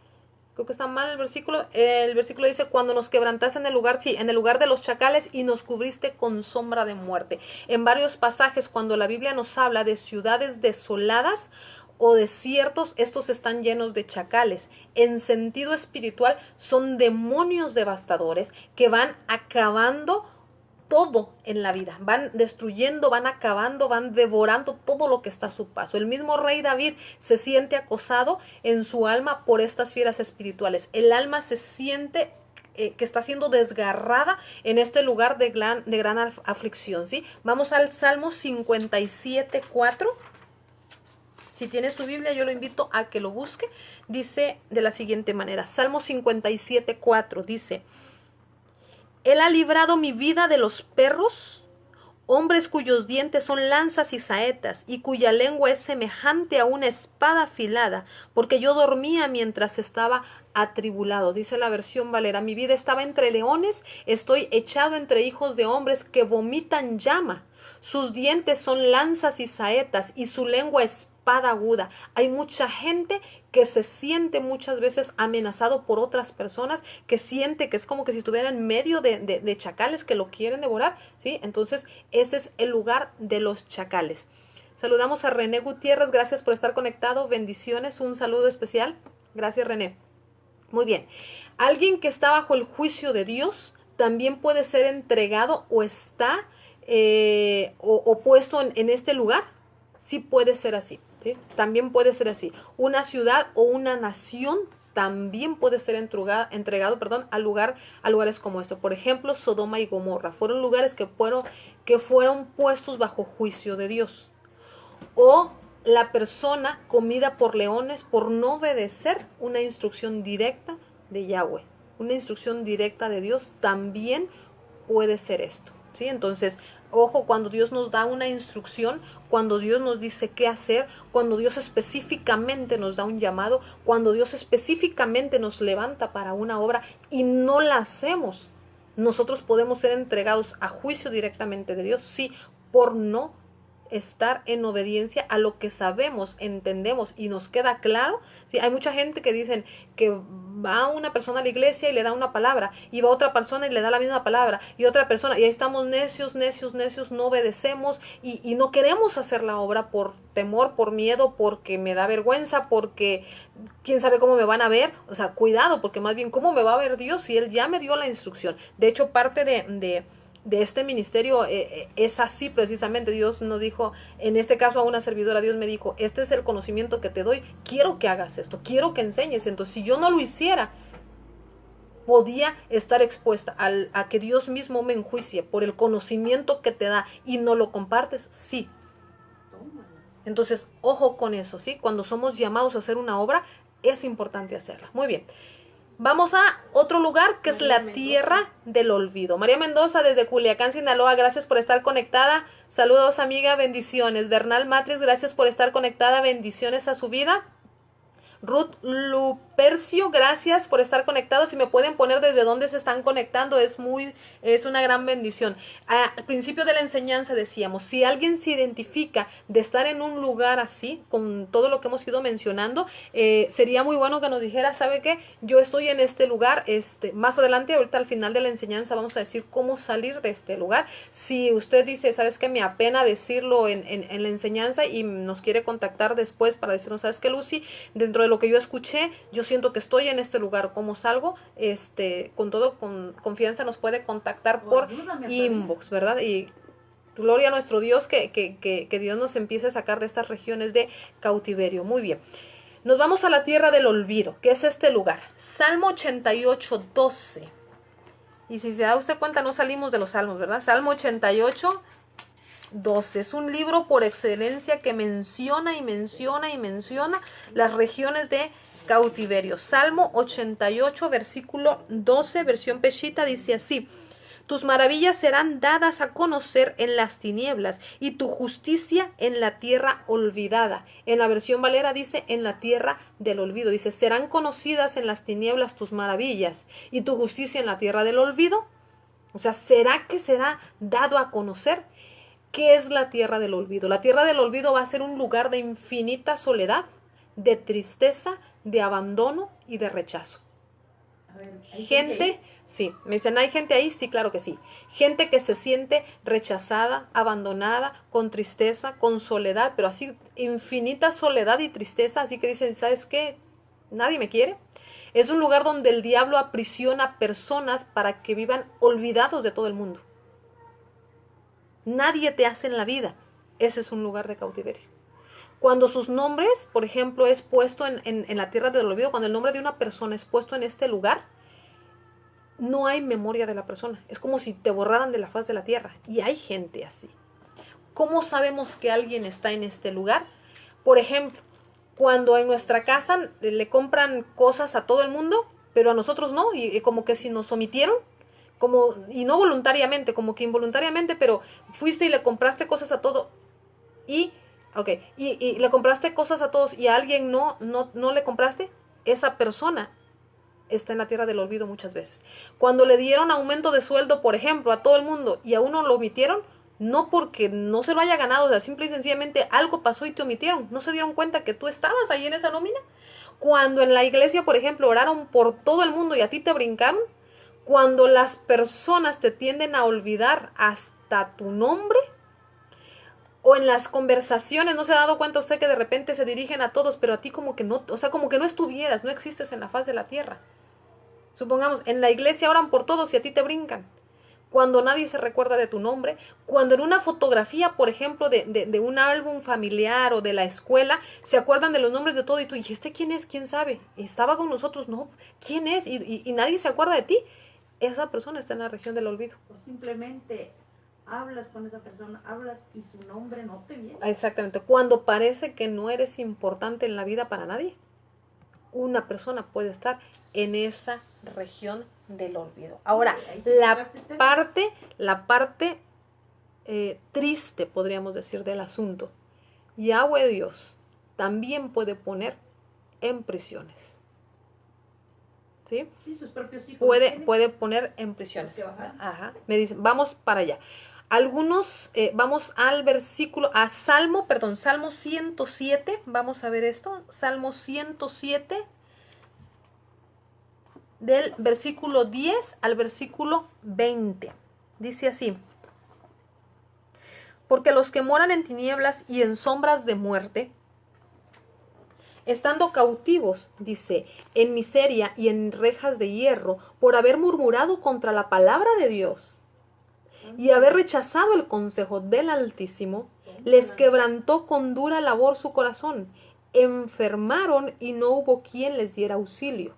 Creo que está mal el versículo. El versículo dice, cuando nos quebrantaste en el lugar, sí, en el lugar de los chacales y nos cubriste con sombra de muerte. En varios pasajes, cuando la Biblia nos habla de ciudades desoladas o desiertos, estos están llenos de chacales. En sentido espiritual, son demonios devastadores que van acabando todo en la vida, van destruyendo, van acabando, van devorando todo lo que está a su paso. El mismo rey David se siente acosado en su alma por estas fieras espirituales. El alma se siente que está siendo desgarrada en este lugar de gran aflicción, ¿sí? Vamos al Salmo 57, 4. Si tiene su Biblia, yo lo invito a que lo busque. Dice de la siguiente manera, Salmo 57, 4, dice: Él ha librado mi vida de los perros, hombres cuyos dientes son lanzas y saetas, y cuya lengua es semejante a una espada afilada, porque yo dormía mientras estaba atribulado. Dice la versión Valera, mi vida estaba entre leones, estoy echado entre hijos de hombres que vomitan llama. Sus dientes son lanzas y saetas, y su lengua espada aguda. Hay mucha gente que se siente muchas veces amenazado por otras personas, que siente que es como que si estuviera en medio de chacales que lo quieren devorar, ¿sí? Entonces, ese es el lugar de los chacales. Saludamos a René Gutiérrez, gracias por estar conectado, bendiciones, un saludo especial. Gracias, René. Muy bien. Alguien que está bajo el juicio de Dios también puede ser entregado o está o puesto en este lugar. Sí puede ser así, ¿sí? También puede ser así. Una ciudad o una nación también puede ser entregado, a lugares como esto. Por ejemplo, Sodoma y Gomorra fueron lugares que fueron puestos bajo juicio de Dios. O la persona comida por leones por no obedecer una instrucción directa de Yahweh. Una instrucción directa de Dios también puede ser esto, ¿sí? Entonces, ojo, cuando Dios nos da una instrucción, cuando Dios nos dice qué hacer, cuando Dios específicamente nos da un llamado, cuando Dios específicamente nos levanta para una obra y no la hacemos, nosotros podemos ser entregados a juicio directamente de Dios, sí, por no estar en obediencia a lo que sabemos, entendemos y nos queda claro. ¿Sí? Hay mucha gente que dicen que va una persona a la iglesia y le da una palabra, y va otra persona y le da la misma palabra, y otra persona, y ahí estamos necios, no obedecemos y no queremos hacer la obra por temor, por miedo, porque me da vergüenza, porque quién sabe cómo me van a ver. O sea, cuidado, porque más bien cómo me va a ver Dios si Él ya me dio la instrucción. De hecho, parte de este ministerio es así precisamente. Dios nos dijo, en este caso a una servidora, Dios me dijo, este es el conocimiento que te doy, quiero que hagas esto, quiero que enseñes. Entonces, si yo no lo hiciera, podía estar expuesta a que Dios mismo me enjuicie por el conocimiento que te da y no lo compartes, sí. Entonces, ojo con eso, ¿sí? Cuando somos llamados a hacer una obra, es importante hacerla. Muy bien. Vamos a otro lugar que es la tierra del olvido. María Mendoza desde Culiacán, Sinaloa, gracias por estar conectada. Saludos, amiga, bendiciones. Bernal Matrix, gracias por estar conectada, bendiciones a su vida. Ruth Percio, gracias por estar conectados. Si me pueden poner desde dónde se están conectando, es una gran bendición. Al principio de la enseñanza decíamos, si alguien se identifica de estar en un lugar así, con todo lo que hemos ido mencionando, sería muy bueno que nos dijera, ¿sabe qué? Yo estoy en este lugar, más adelante, ahorita al final de la enseñanza vamos a decir cómo salir de este lugar. Si usted dice, ¿sabes qué? Me apena decirlo en la enseñanza y nos quiere contactar después para decirnos, ¿sabes qué, Lucy? Dentro de lo que yo escuché, yo siento que estoy en este lugar, ¿cómo salgo? Con confianza nos puede contactar por inbox, ¿verdad? Y gloria a nuestro Dios que Dios nos empiece a sacar de estas regiones de cautiverio. Muy bien. Nos vamos a la tierra del olvido, que es este lugar. Salmo 88, 12. Y si se da usted cuenta, no salimos de los salmos, ¿verdad? Salmo 88, 12. Es un libro por excelencia que menciona y menciona y menciona las regiones de cautiverio. Salmo 88, versículo 12, versión Peshita, dice así: tus maravillas serán dadas a conocer en las tinieblas y tu justicia en la tierra olvidada. En la versión Valera dice en la tierra del olvido. Dice, serán conocidas en las tinieblas tus maravillas y tu justicia en la tierra del olvido. O sea, ¿será que será dado a conocer? ¿Qué es la tierra del olvido? La tierra del olvido va a ser un lugar de infinita soledad, de tristeza, de abandono y de rechazo. A ver, Gente, sí, me dicen, ¿hay gente ahí? Sí, claro que sí. Gente que se siente rechazada, abandonada, con tristeza, con soledad, pero así infinita soledad y tristeza, así que dicen, ¿sabes qué? Nadie me quiere. Es un lugar donde el diablo aprisiona personas para que vivan olvidados de todo el mundo. Nadie te hace en la vida. Ese es un lugar de cautiverio. Cuando sus nombres, por ejemplo, es puesto en la tierra del olvido, cuando el nombre de una persona es puesto en este lugar, no hay memoria de la persona. Es como si te borraran de la faz de la tierra. Y hay gente así. ¿Cómo sabemos que alguien está en este lugar? Por ejemplo, cuando en nuestra casa le compran cosas a todo el mundo, pero a nosotros no, y como que si nos omitieron, y no voluntariamente, como que involuntariamente, pero fuiste y le compraste cosas a todo, y le compraste cosas a todos y a alguien no le compraste, esa persona está en la tierra del olvido muchas veces. Cuando le dieron aumento de sueldo, por ejemplo, a todo el mundo y a uno lo omitieron, no porque no se lo haya ganado, o sea, simple y sencillamente algo pasó y te omitieron, no se dieron cuenta que tú estabas ahí en esa nómina. Cuando en la iglesia, por ejemplo, oraron por todo el mundo y a ti te brincaron, cuando las personas te tienden a olvidar hasta tu nombre, o en las conversaciones, ¿no se ha dado cuenta usted que de repente se dirigen a todos, pero a ti como que no, o sea, como que no estuvieras, no existes en la faz de la tierra? Supongamos, en la iglesia oran por todos y a ti te brincan. Cuando nadie se recuerda de tu nombre, cuando en una fotografía, por ejemplo, de un álbum familiar o de la escuela, se acuerdan de los nombres de todo y tú, ¿y este quién es? ¿Quién sabe? ¿Estaba con nosotros? No, ¿quién es? Y nadie se acuerda de ti. Esa persona está en la región del olvido. O simplemente hablas con esa persona, hablas y su nombre no te viene. Exactamente. Cuando parece que no eres importante en la vida para nadie, una persona puede estar en esa región del olvido. Ahora, la parte triste, podríamos decir, del asunto, Yahweh Dios también puede poner en prisiones. ¿Sí? Sí, sus propios hijos. Puede poner en prisiones. Ajá. Me dicen, vamos para allá. Algunos, vamos al versículo, Salmo 107, vamos a ver esto, Salmo 107, del versículo 10 al versículo 20, dice así: porque los que moran en tinieblas y en sombras de muerte, estando cautivos, dice, en miseria y en rejas de hierro, por haber murmurado contra la palabra de Dios y haber rechazado el consejo del Altísimo, les quebrantó con dura labor su corazón, enfermaron y no hubo quien les diera auxilio.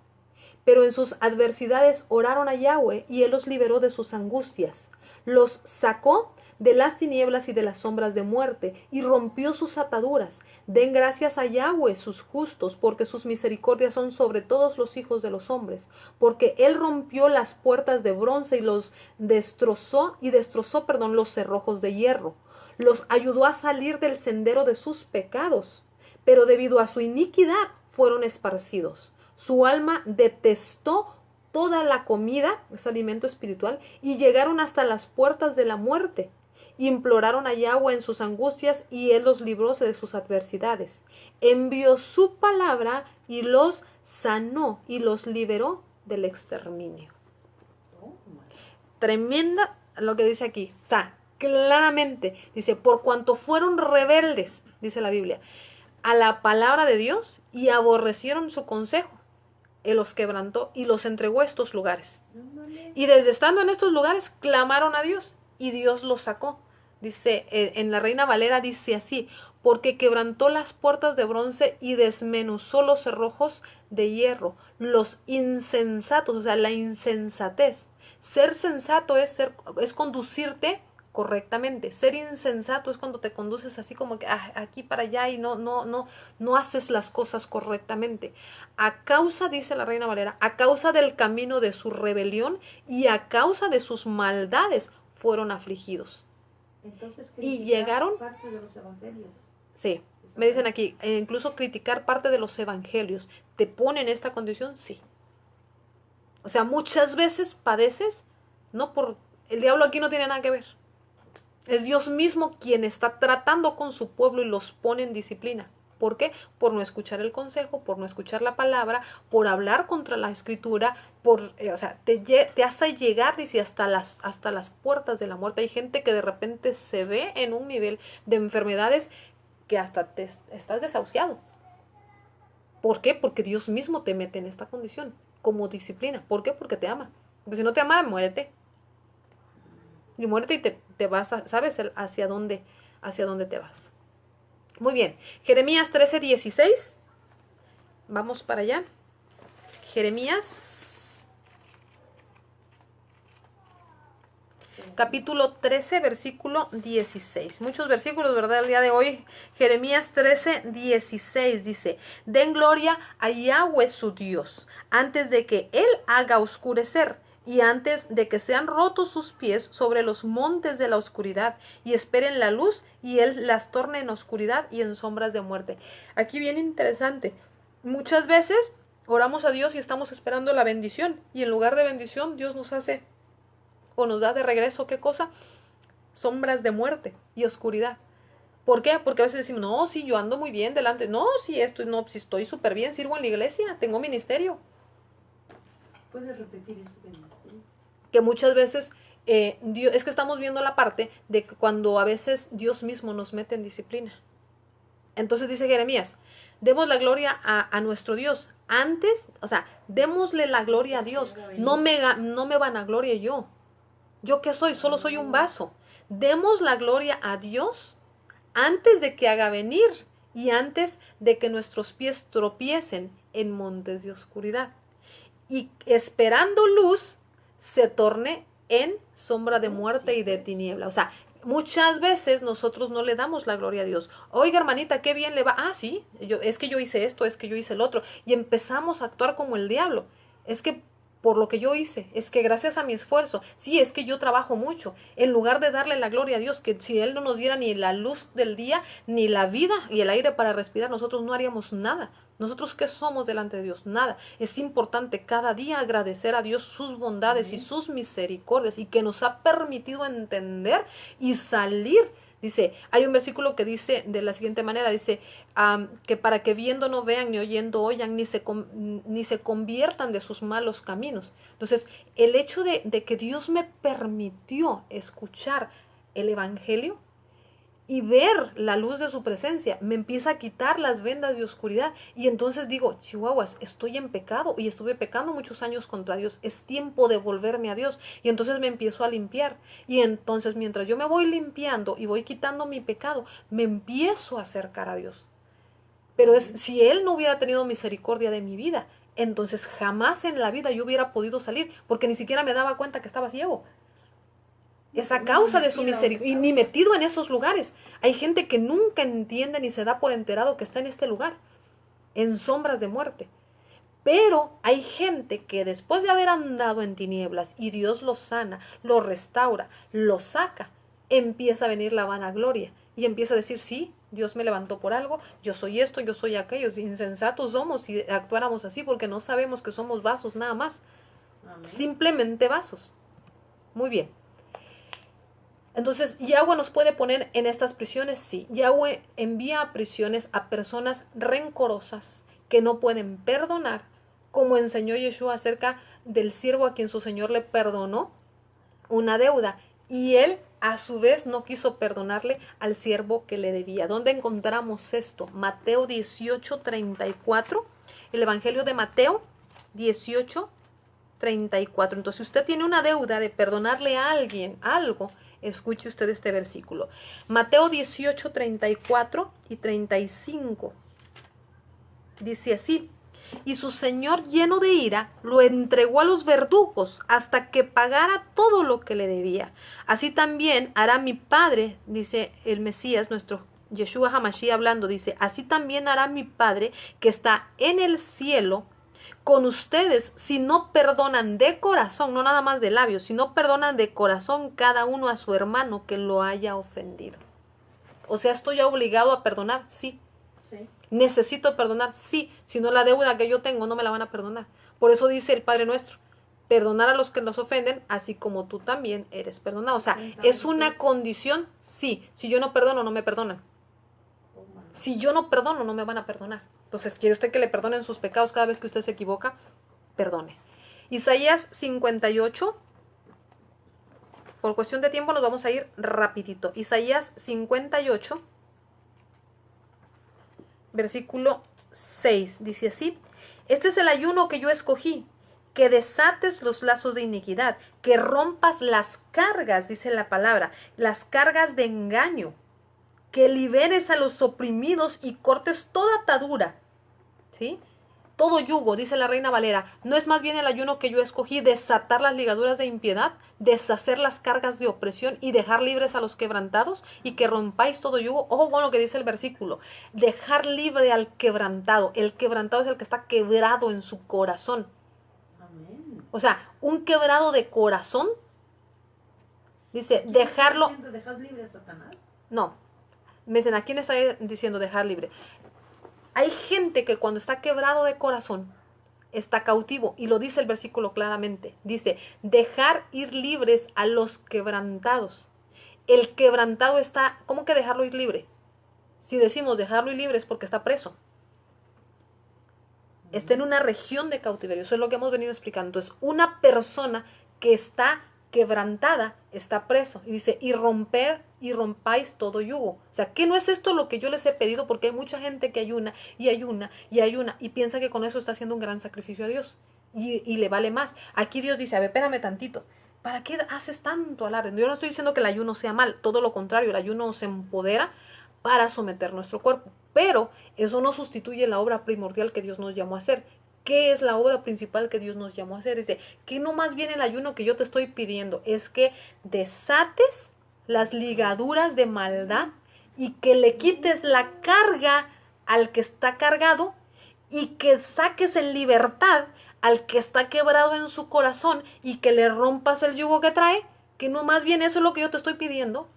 Pero en sus adversidades oraron a Yahweh y Él los liberó de sus angustias. Los sacó de las tinieblas y de las sombras de muerte y rompió sus ataduras. Den gracias a Yahweh sus justos, porque sus misericordias son sobre todos los hijos de los hombres. Porque Él rompió las puertas de bronce y los destrozó los cerrojos de hierro. Los ayudó a salir del sendero de sus pecados, pero debido a su iniquidad fueron esparcidos. Su alma detestó toda la comida, ese alimento espiritual, y llegaron hasta las puertas de la muerte. Imploraron a Yahweh en sus angustias y Él los libró de sus adversidades. Envió su palabra y los sanó y los liberó del exterminio. Tremenda lo que dice aquí. O sea, claramente dice, por cuanto fueron rebeldes, dice la Biblia, a la palabra de Dios y aborrecieron su consejo, Él los quebrantó y los entregó a estos lugares. Y desde estando en estos lugares, clamaron a Dios y Dios los sacó. Dice, en la Reina Valera dice así, porque quebrantó las puertas de bronce y desmenuzó los cerrojos de hierro. Los insensatos, o sea, la insensatez. Ser sensato es conducirte correctamente. Ser insensato es cuando te conduces así como que aquí para allá y no haces las cosas correctamente. A causa, dice la Reina Valera, a causa del camino de su rebelión y a causa de sus maldades fueron afligidos. Entonces, y llegaron parte de los evangelios. Sí, me dicen aquí, incluso criticar parte de los evangelios. ¿Te pone en esta condición? Sí. O sea, muchas veces padeces, no por... El diablo aquí no tiene nada que ver. Es Dios mismo quien está tratando con su pueblo y los pone en disciplina. ¿Por qué? Por no escuchar el consejo, por no escuchar la palabra, por hablar contra la escritura, o sea, te hace llegar, dice, hasta las puertas de la muerte. Hay gente que de repente se ve en un nivel de enfermedades que hasta te estás desahuciado. ¿Por qué? Porque Dios mismo te mete en esta condición como disciplina. ¿Por qué? Porque te ama. Porque si no te ama, muérete. Y muérete y te vas, ¿sabes? Hacia dónde te vas. Muy bien. Jeremías 13:16. Vamos para allá. Jeremías capítulo 13, versículo 16. Muchos versículos, ¿verdad? El día de hoy. Jeremías 13:16 dice, den gloria a Yahweh su Dios, antes de que Él haga oscurecer y antes de que sean rotos sus pies sobre los montes de la oscuridad y esperen la luz y Él las torne en oscuridad y en sombras de muerte. Aquí bien interesante. Muchas veces oramos a Dios y estamos esperando la bendición y en lugar de bendición Dios nos hace o nos da de regreso, ¿qué cosa? Sombras de muerte y oscuridad. ¿Por qué? Porque a veces decimos, no, sí, yo ando muy bien delante. No, sí, si estoy súper bien, sirvo en la iglesia, tengo ministerio. ¿Puedes repetir eso del ministerio? Que muchas veces, Dios, es que estamos viendo la parte de que cuando a veces Dios mismo nos mete en disciplina. Entonces dice Jeremías, demos la gloria a nuestro Dios. Antes, o sea, démosle la gloria a Dios. No me vanaglorie yo. ¿Yo qué soy? Solo soy un vaso. Demos la gloria a Dios antes de que haga venir y antes de que nuestros pies tropiecen en montes de oscuridad. Y esperando luz, se torne en sombra de muerte y de tiniebla. O sea, muchas veces nosotros no le damos la gloria a Dios. Oiga, hermanita, qué bien le va. Ah, sí, es que yo hice esto, es que yo hice el otro. Y empezamos a actuar como el diablo. Es que por lo que yo hice, es que gracias a mi esfuerzo, sí, es que yo trabajo mucho, en lugar de darle la gloria a Dios, que si Él no nos diera ni la luz del día, ni la vida y el aire para respirar, nosotros no haríamos nada. ¿Nosotros qué somos delante de Dios? Nada. Es importante cada día agradecer a Dios sus bondades y sus misericordias y que nos ha permitido entender y salir. Dice, hay un versículo que dice de la siguiente manera, dice que para que viendo no vean, ni oyendo oyan, ni se conviertan de sus malos caminos. Entonces, el hecho de que Dios me permitió escuchar el Evangelio y ver la luz de su presencia, me empieza a quitar las vendas de oscuridad. Y entonces digo, chihuahuas, estoy en pecado y estuve pecando muchos años contra Dios. Es tiempo de volverme a Dios. Y entonces me empiezo a limpiar. Y entonces mientras yo me voy limpiando y voy quitando mi pecado, me empiezo a acercar a Dios. Pero si Él no hubiera tenido misericordia de mi vida, entonces jamás en la vida yo hubiera podido salir, porque ni siquiera me daba cuenta que estaba ciego. Es a causa de su misericordia, y ni metido en esos lugares. Hay gente que nunca entiende ni se da por enterado que está en este lugar, en sombras de muerte. Pero hay gente que después de haber andado en tinieblas y Dios los sana, los restaura, los saca, empieza a venir la vanagloria y empieza a decir, sí, Dios me levantó por algo, yo soy esto, yo soy aquello. Insensatos somos si actuáramos así, porque no sabemos que somos vasos nada más. Amén. Simplemente vasos. Muy bien. Entonces, ¿Yahweh nos puede poner en estas prisiones? Sí. Yahweh envía a prisiones a personas rencorosas que no pueden perdonar, como enseñó Yeshua acerca del siervo a quien su Señor le perdonó una deuda. Y él, a su vez, no quiso perdonarle al siervo que le debía. ¿Dónde encontramos esto? Mateo 18:34. El Evangelio de Mateo 18:34. Entonces, si usted tiene una deuda de perdonarle a alguien algo, escuche usted este versículo. Mateo 18:34 y 35. Dice así: y su señor, lleno de ira, lo entregó a los verdugos hasta que pagara todo lo que le debía. Así también hará mi Padre, dice el Mesías, nuestro Yeshua HaMashiach hablando, dice, así también hará mi Padre que está en el cielo con ustedes si no perdonan de corazón, no nada más de labios, si no perdonan de corazón cada uno a su hermano que lo haya ofendido. O sea, ¿estoy obligado a perdonar? Sí. Sí. ¿Necesito perdonar? Sí. Si no, la deuda que yo tengo no me la van a perdonar. Por eso dice el Padre Nuestro, perdonar a los que nos ofenden, así como tú también eres perdonado. O sea, ¿es una condición? Sí. Si yo no perdono, no me perdonan. Si yo no perdono, no me van a perdonar. Entonces, ¿quiere usted que le perdonen sus pecados cada vez que usted se equivoca? Perdone. Isaías 58. Por cuestión de tiempo nos vamos a ir rapidito. Isaías 58, versículo 6. Dice así: este es el ayuno que yo escogí, que desates los lazos de iniquidad, que rompas las cargas, dice la palabra, las cargas de engaño, que liberes a los oprimidos y cortes toda atadura, ¿sí? Todo yugo, dice la Reina Valera. ¿No es más bien el ayuno que yo escogí desatar las ligaduras de impiedad, deshacer las cargas de opresión y dejar libres a los quebrantados y que rompáis todo yugo? Ojo con lo que dice el versículo. Dejar libre al quebrantado. El quebrantado es el que está quebrado en su corazón. Amén. O sea, un quebrado de corazón, dice, dejarlo... ¿Dejar libre a Satanás? No. Me dicen, ¿a quién está diciendo dejar libre? Hay gente que cuando está quebrado de corazón, está cautivo, y lo dice el versículo claramente. Dice, dejar ir libres a los quebrantados. El quebrantado está, ¿cómo que dejarlo ir libre? Si decimos dejarlo ir libre es porque está preso. Está en una región de cautiverio. Eso es lo que hemos venido explicando. Entonces, una persona que está quebrantada está preso. Y dice, y rompáis todo yugo. O sea, ¿qué no es esto lo que yo les he pedido? Porque hay mucha gente que ayuna y ayuna y ayuna y piensa que con eso está haciendo un gran sacrificio a Dios. Y le vale más. Aquí Dios dice, a ver, espérame tantito. ¿Para qué haces tanto alarde? Yo no estoy diciendo que el ayuno sea mal. Todo lo contrario, el ayuno nos empodera para someter nuestro cuerpo. Pero eso no sustituye la obra primordial que Dios nos llamó a hacer. ¿Qué es la obra principal que Dios nos llamó a hacer? Dice, que no más bien el ayuno que yo te estoy pidiendo es que desates las ligaduras de maldad y que le quites la carga al que está cargado y que saques en libertad al que está quebrado en su corazón y que le rompas el yugo que trae. Que no más bien eso es lo que yo te estoy pidiendo.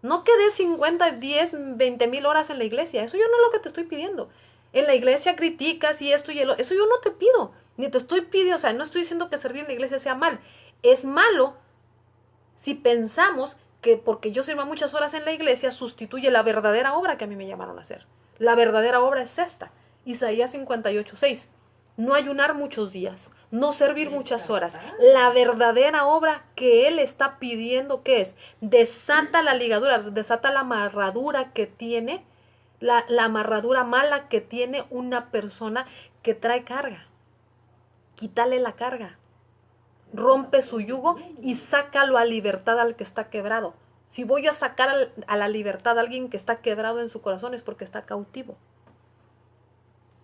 No quedes 50, 10, 20 mil horas en la iglesia. Eso yo no es lo que te estoy pidiendo. En la iglesia criticas y esto y el otro. Eso yo no te pido. Ni te estoy pidiendo, o sea, no estoy diciendo que servir en la iglesia sea mal. Es malo si pensamos que porque yo sirva muchas horas en la iglesia sustituye la verdadera obra que a mí me llamaron a hacer. La verdadera obra es esta. Isaías 58:6. No ayunar muchos días, no servir muchas horas. La verdadera obra que Él está pidiendo, ¿qué es? Desata la ligadura, desata la amarradura que tiene, la amarradura mala que tiene una persona que trae carga. Quítale la carga. Rompe su yugo y sácalo a libertad al que está quebrado. Si voy a sacar a la libertad a alguien que está quebrado en su corazón es porque está cautivo.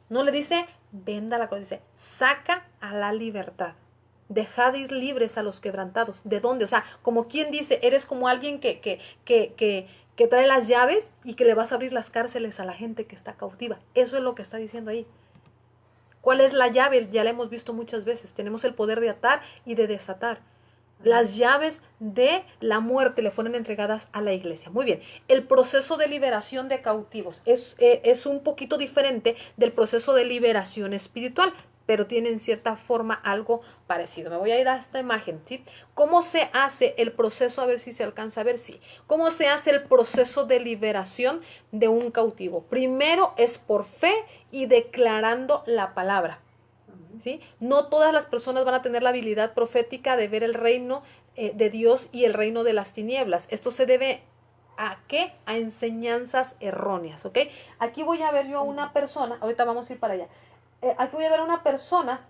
No le dice, venda la cosa, dice, saca a la libertad. Dejad ir libres a los quebrantados. ¿De dónde? O sea, como quien dice, eres como alguien que trae las llaves y que le vas a abrir las cárceles a la gente que está cautiva. Eso es lo que está diciendo ahí. ¿Cuál es la llave? Ya la hemos visto muchas veces. Tenemos el poder de atar y de desatar. Las llaves de la muerte le fueron entregadas a la iglesia. Muy bien, el proceso de liberación de cautivos es un poquito diferente del proceso de liberación espiritual, pero tiene en cierta forma algo parecido. Me voy a ir a esta imagen, ¿sí? ¿Cómo se hace el proceso? A ver si se alcanza a ver, sí. ¿Cómo se hace el proceso de liberación de un cautivo? Primero es por fe y declarando la palabra. ¿Sí? No todas las personas van a tener la habilidad profética de ver el reino de Dios y el reino de las tinieblas. Esto se debe ¿a qué? A enseñanzas erróneas, ¿ok? Aquí voy a ver yo a una persona, ahorita vamos a ir para allá. Aquí voy a ver a una persona.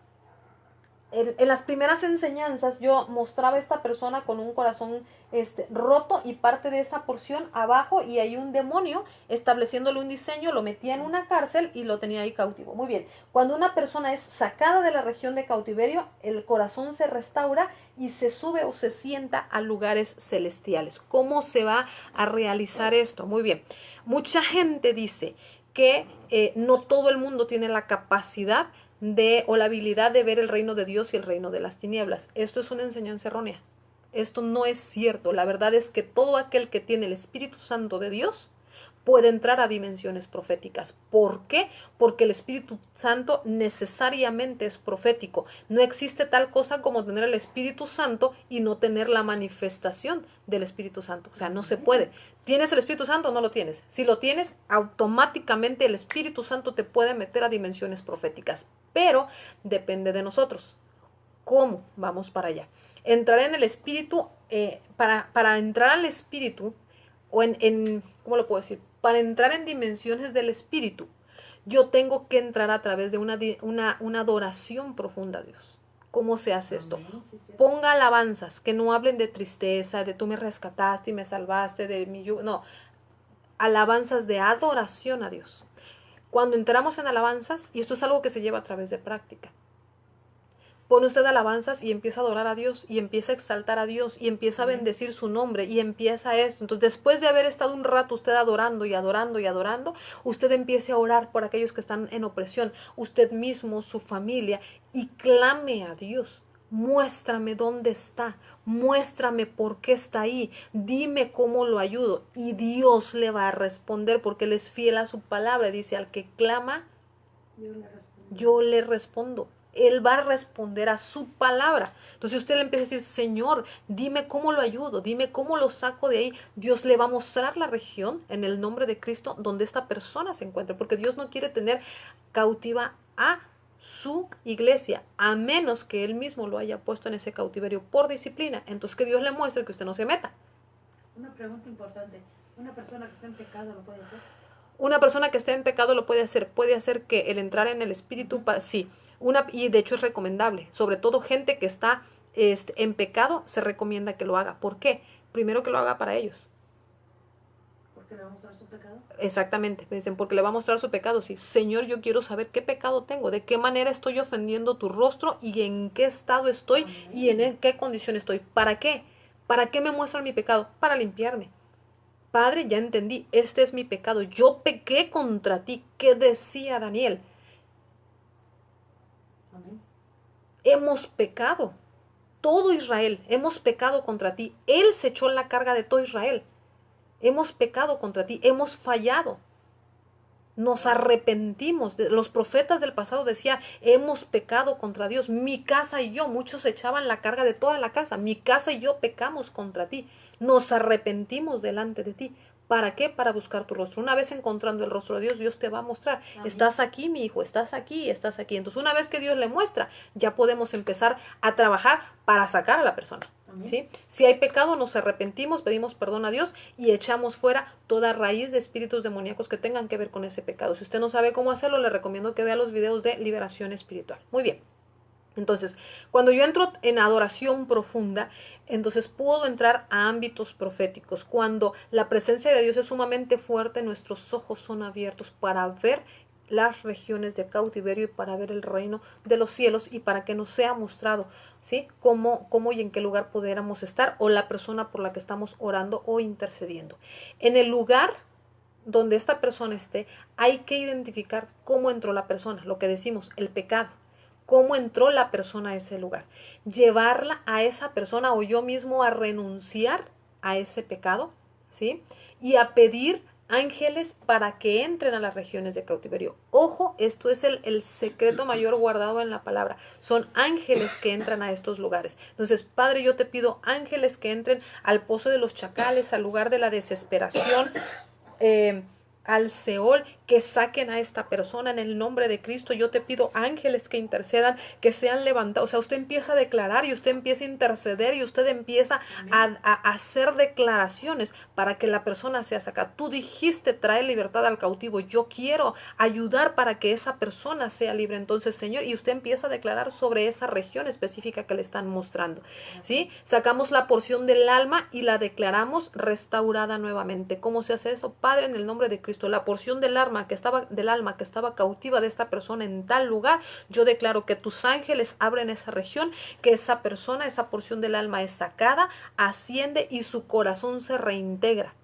En las primeras enseñanzas yo mostraba a esta persona con un corazón roto y parte de esa porción abajo, y hay un demonio estableciéndole un diseño, lo metía en una cárcel y lo tenía ahí cautivo. Muy bien, cuando una persona es sacada de la región de cautiverio, el corazón se restaura y se sube o se sienta a lugares celestiales. ¿Cómo se va a realizar esto? Muy bien, mucha gente dice que no todo el mundo tiene la capacidad o la habilidad de ver el reino de Dios y el reino de las tinieblas. Esto es una enseñanza errónea. Esto no es cierto. La verdad es que todo aquel que tiene el Espíritu Santo de Dios puede entrar a dimensiones proféticas. ¿Por qué? Porque el Espíritu Santo necesariamente es profético. No existe tal cosa como tener el Espíritu Santo y no tener la manifestación del Espíritu Santo. O sea, no se puede. ¿Tienes el Espíritu Santo o no lo tienes? Si lo tienes, automáticamente el Espíritu Santo te puede meter a dimensiones proféticas. Pero depende de nosotros. ¿Cómo? Vamos para allá. Entrar en el Espíritu, para entrar al Espíritu, o ¿cómo lo puedo decir? Para entrar en dimensiones del Espíritu, yo tengo que entrar a través de una adoración profunda a Dios. ¿Cómo se hace esto? Ponga alabanzas que no hablen de tristeza, de tú me rescataste y me salvaste de mi yugo. No, alabanzas de adoración a Dios. Cuando entramos en alabanzas, y esto es algo que se lleva a través de práctica, pone usted alabanzas y empieza a adorar a Dios y empieza a exaltar a Dios y empieza a bendecir su nombre y empieza esto. Entonces, después de haber estado un rato usted adorando y adorando y adorando, usted empiece a orar por aquellos que están en opresión, usted mismo, su familia, y clame a Dios. Muéstrame dónde está, muéstrame por qué está ahí, dime cómo lo ayudo, y Dios le va a responder porque Él es fiel a su palabra. Dice, al que clama, yo le respondo. Él va a responder a su palabra. Entonces usted le empieza a decir, Señor, dime cómo lo ayudo, dime cómo lo saco de ahí. Dios le va a mostrar la región en el nombre de Cristo donde esta persona se encuentra, porque Dios no quiere tener cautiva a su iglesia, a menos que Él mismo lo haya puesto en ese cautiverio por disciplina. Entonces que Dios le muestre que usted no se meta. Una pregunta importante, ¿una persona que está en pecado lo puede hacer? Una persona que esté en pecado lo puede hacer que el entrar en el Espíritu, sí, y de hecho es recomendable, sobre todo gente que está en pecado, se recomienda que lo haga. ¿Por qué? Primero que lo haga para ellos. ¿Porque le va a mostrar su pecado? Exactamente, me dicen, porque le va a mostrar su pecado. Sí, Señor, yo quiero saber qué pecado tengo, de qué manera estoy ofendiendo tu rostro y en qué estado estoy. Amén. Y en qué condición estoy. ¿Para qué? ¿Para qué me muestran mi pecado? Para limpiarme. Padre, ya entendí, este es mi pecado, yo pequé contra ti. ¿Qué decía Daniel? Amén. Hemos pecado, todo Israel, hemos pecado contra ti. Él se echó la carga de todo Israel. Hemos pecado contra ti, hemos fallado. Nos arrepentimos. Los profetas del pasado decían, hemos pecado contra Dios. Mi casa y yo, muchos echaban la carga de toda la casa. Mi casa y yo pecamos contra ti. Nos arrepentimos delante de ti. ¿Para qué? Para buscar tu rostro. Una vez encontrando el rostro de Dios, Dios te va a mostrar. Amén. Estás aquí, mi hijo, estás aquí, estás aquí. Entonces, una vez que Dios le muestra, ya podemos empezar a trabajar para sacar a la persona. ¿Sí? Si hay pecado, nos arrepentimos, pedimos perdón a Dios y echamos fuera toda raíz de espíritus demoníacos que tengan que ver con ese pecado. Si usted no sabe cómo hacerlo, le recomiendo que vea los videos de liberación espiritual. Muy bien. Entonces, cuando yo entro en adoración profunda, entonces puedo entrar a ámbitos proféticos. Cuando la presencia de Dios es sumamente fuerte, nuestros ojos son abiertos para ver las regiones de cautiverio y para ver el reino de los cielos y para que nos sea mostrado, ¿sí? Cómo y en qué lugar pudiéramos estar, o la persona por la que estamos orando o intercediendo. En el lugar donde esta persona esté, hay que identificar cómo entró la persona, lo que decimos, el pecado. cómo entró la persona a ese lugar. Llevarla a esa persona o yo mismo a renunciar a ese pecado, ¿sí? Y a pedir ángeles para que entren a las regiones de cautiverio. Ojo, esto es el secreto mayor guardado en la palabra. Son ángeles que entran a estos lugares. Entonces, Padre, yo te pido ángeles que entren al pozo de los chacales, al lugar de la desesperación, al Seol, que saquen a esta persona en el nombre de Cristo. Yo te pido ángeles que intercedan, que sean levantados. O sea, usted empieza a declarar y usted empieza a interceder y usted empieza a hacer declaraciones para que la persona sea sacada. Tú dijiste trae libertad al cautivo. Yo quiero ayudar para que esa persona sea libre. Entonces, Señor, y usted empieza a declarar sobre esa región específica que le están mostrando, ¿sí? Sacamos la porción del alma y la declaramos restaurada nuevamente. ¿Cómo se hace eso? Padre, en el nombre de Cristo, la porción del alma que estaba cautiva de esta persona en tal lugar, yo declaro que tus ángeles abren esa región, que esa persona, esa porción del alma es sacada, asciende y su corazón se reintegra.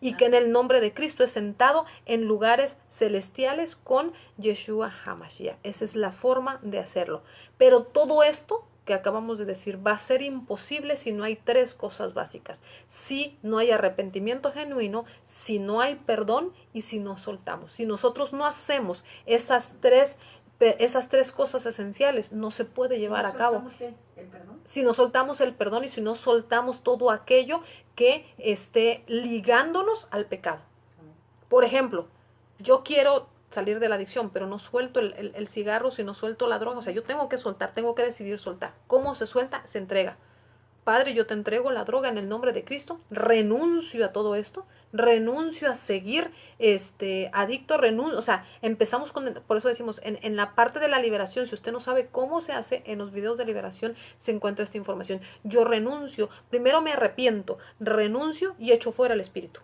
Y que en el nombre de Cristo es sentado en lugares celestiales con Yeshua HaMashiach. Esa es la forma de hacerlo. Pero todo esto que acabamos de decir va a ser imposible si no hay tres cosas básicas: si no hay arrepentimiento genuino, si no hay perdón y si no soltamos. Si nosotros no hacemos esas tres cosas esenciales, no se puede llevar a cabo. Si no soltamos el perdón y si no soltamos todo aquello que esté ligándonos al pecado. Por ejemplo, yo quiero salir de la adicción, pero no suelto el cigarro, si no suelto la droga. O sea, yo tengo que soltar, tengo que decidir soltar. ¿Cómo se suelta? Se entrega. Padre, yo te entrego la droga en el nombre de Cristo, renuncio a todo esto, renuncio a seguir adicto, renuncio, o sea, empezamos por eso decimos, en la parte de la liberación, si usted no sabe cómo se hace, en los videos de liberación se encuentra esta información. Yo renuncio, primero me arrepiento, renuncio y echo fuera el espíritu.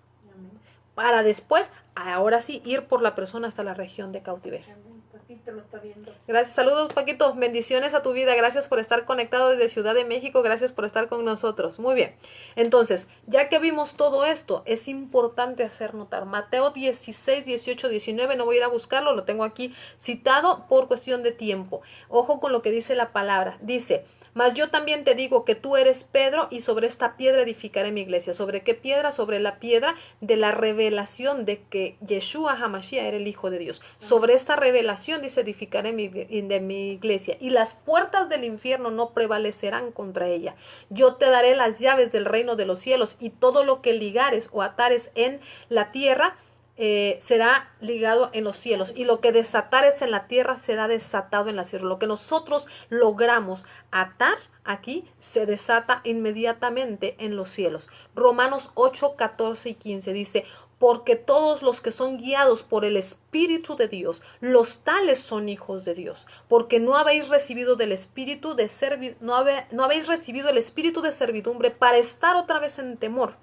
Para después, ahora sí, ir por la persona hasta la región de cautiverio. Paquito lo está viendo. Gracias, saludos Paquito, bendiciones a tu vida, gracias por estar conectado desde Ciudad de México, gracias por estar con nosotros. Muy bien, entonces, ya que vimos todo esto, es importante hacer notar, Mateo 16, 18, 19, no voy a ir a buscarlo, lo tengo aquí citado por cuestión de tiempo. Ojo con lo que dice la palabra, dice: mas yo también te digo que tú eres Pedro y sobre esta piedra edificaré mi iglesia. ¿Sobre qué piedra? Sobre la piedra de la revelación de que Yeshua HaMashiach era el Hijo de Dios. Sobre esta revelación, dice, edificaré mi iglesia y las puertas del infierno no prevalecerán contra ella. Yo te daré las llaves del reino de los cielos y todo lo que ligares o atares en la tierra será ligado en los cielos, y lo que desatares en la tierra será desatado en la tierra. Lo que nosotros logramos atar aquí se desata inmediatamente en los cielos. Romanos 8, 14 y 15 dice: porque todos los que son guiados por el Espíritu de Dios, los tales son hijos de Dios. Porque no habéis recibido del espíritu de no habéis recibido el espíritu de servidumbre para estar otra vez en temor,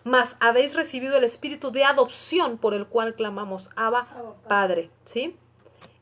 mas habéis recibido el espíritu de adopción por el cual clamamos Abba, Padre. ¿Sí?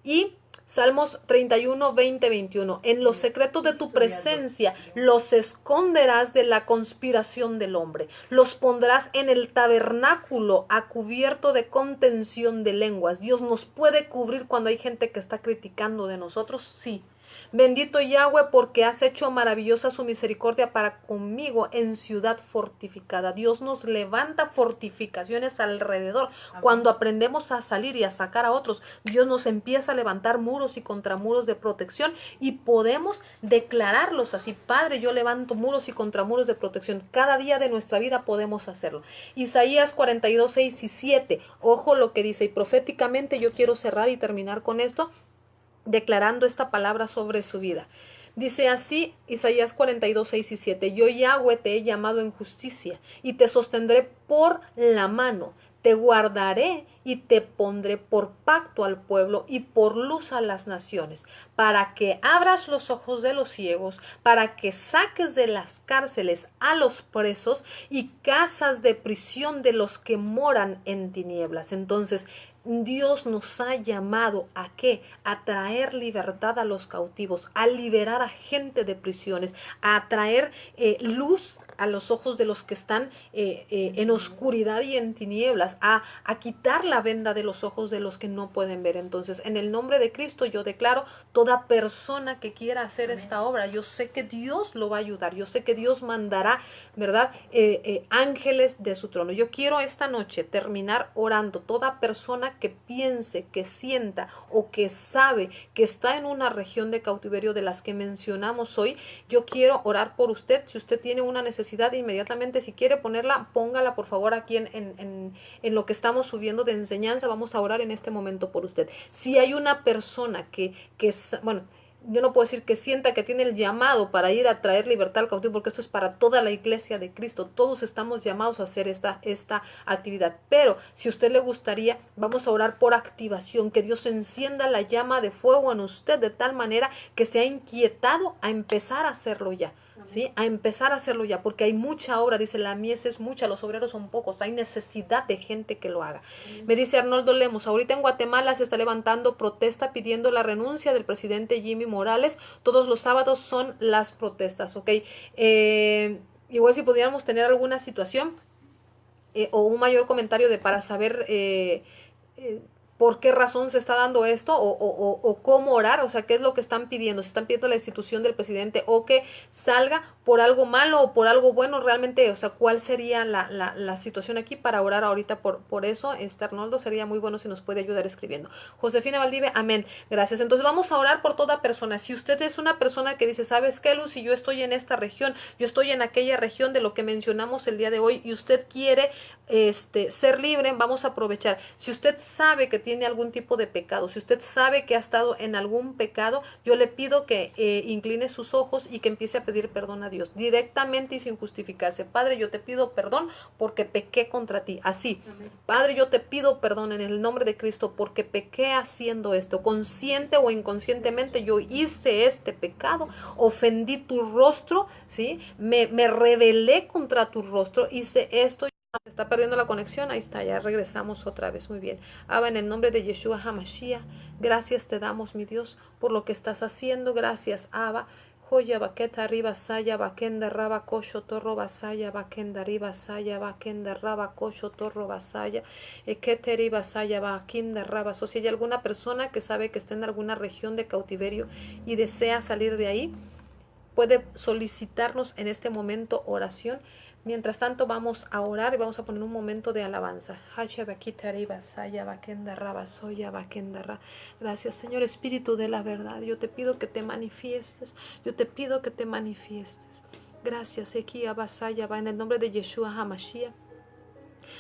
Y Salmos 31, 20, 21. En los secretos de tu presencia los esconderás de la conspiración del hombre. Los pondrás en el tabernáculo a cubierto de contención de lenguas. Dios nos puede cubrir cuando hay gente que está criticando de nosotros. Sí. Bendito Yahweh, porque has hecho maravillosa su misericordia para conmigo en ciudad fortificada. Dios nos levanta fortificaciones alrededor. Amén. Cuando aprendemos a salir y a sacar a otros, Dios nos empieza a levantar muros y contramuros de protección y podemos declararlos así. Padre, yo levanto muros y contramuros de protección. Cada día de nuestra vida podemos hacerlo. Isaías 42, 6 y 7. Ojo lo que dice, y proféticamente yo quiero cerrar y terminar con esto, declarando esta palabra sobre su vida. Dice así Isaías 42, 6 y 7. Yo Yahweh te he llamado en justicia y te sostendré por la mano. Te guardaré y te pondré por pacto al pueblo y por luz a las naciones, para que abras los ojos de los ciegos, para que saques de las cárceles a los presos y casas de prisión de los que moran en tinieblas. Entonces, Dios nos ha llamado ¿a qué? A traer libertad a los cautivos, a liberar a gente de prisiones, a traer luz a los ojos de los que están en oscuridad y en tinieblas, a quitar la venda de los ojos de los que no pueden ver. Entonces, en el nombre de Cristo yo declaro, toda persona que quiera hacer esta obra, yo sé que Dios lo va a ayudar, yo sé que Dios mandará, ¿verdad? Ángeles de su trono. Yo quiero esta noche terminar orando. Toda persona que piense, que sienta o que sabe que está en una región de cautiverio de las que mencionamos hoy, yo quiero orar por usted. Si usted tiene una necesidad, inmediatamente, si quiere ponerla, póngala por favor aquí en lo que estamos subiendo de enseñanza. Vamos a orar en este momento por usted. Si hay una persona bueno, yo no puedo decir que sienta que tiene el llamado para ir a traer libertad al cautivo, porque esto es para toda la iglesia de Cristo. Todos estamos llamados a hacer esta actividad. Pero si a usted le gustaría, vamos a orar por activación, que Dios encienda la llama de fuego en usted de tal manera que se ha inquietado a empezar a hacerlo ya. ¿Sí? A empezar a hacerlo ya, porque hay mucha obra. Dice, la mies es mucha, los obreros son pocos, hay necesidad de gente que lo haga. Me dice Arnoldo Lemos, ahorita en Guatemala se está levantando protesta pidiendo la renuncia del presidente Jimmy Morales. Todos los sábados son las protestas, ¿ok? Igual si pudiéramos tener alguna situación o un mayor comentario para saber por qué razón se está dando esto o cómo orar, o sea, qué es lo que están pidiendo. Si están pidiendo la institución del presidente o que salga por algo malo o por algo bueno, realmente, o sea, cuál sería la situación aquí para orar ahorita por eso. Arnoldo, sería muy bueno si nos puede ayudar escribiendo. Josefina Valdivia, amén, gracias. Entonces vamos a orar por toda persona. Si usted es una persona que dice, ¿sabes qué, Luz? Si yo estoy en esta región, yo estoy en aquella región de lo que mencionamos el día de hoy y usted quiere ser libre, vamos a aprovechar. Si usted sabe que tiene algún tipo de pecado, si usted sabe que ha estado en algún pecado, yo le pido que incline sus ojos y que empiece a pedir perdón a Dios, directamente y sin justificarse. Padre, yo te pido perdón porque pequé contra ti. Así, Padre, yo te pido perdón en el nombre de Cristo porque pequé haciendo esto, consciente o inconscientemente yo hice este pecado, ofendí tu rostro, ¿sí? Me rebelé contra tu rostro, hice esto. Se está perdiendo la conexión, ahí está, ya regresamos otra vez, muy bien. Abba, en el nombre de Yeshua HaMashiach, gracias te damos, mi Dios, por lo que estás haciendo, gracias, Abba. Joya baqueta arriba saya baquenda raba cocho torro basaya baquenda arriba saya baquenda raba cocho torro basaya equete basaya baquenda raba. Si hay alguna persona que sabe que está en alguna región de cautiverio y desea salir de ahí, puede solicitarnos en este momento oración. Mientras tanto vamos a orar y vamos a poner un momento de alabanza. Gracias, Señor Espíritu de la verdad. Yo te pido que te manifiestes. Yo te pido que te manifiestes. Gracias, en el nombre de Yeshua HaMashiach.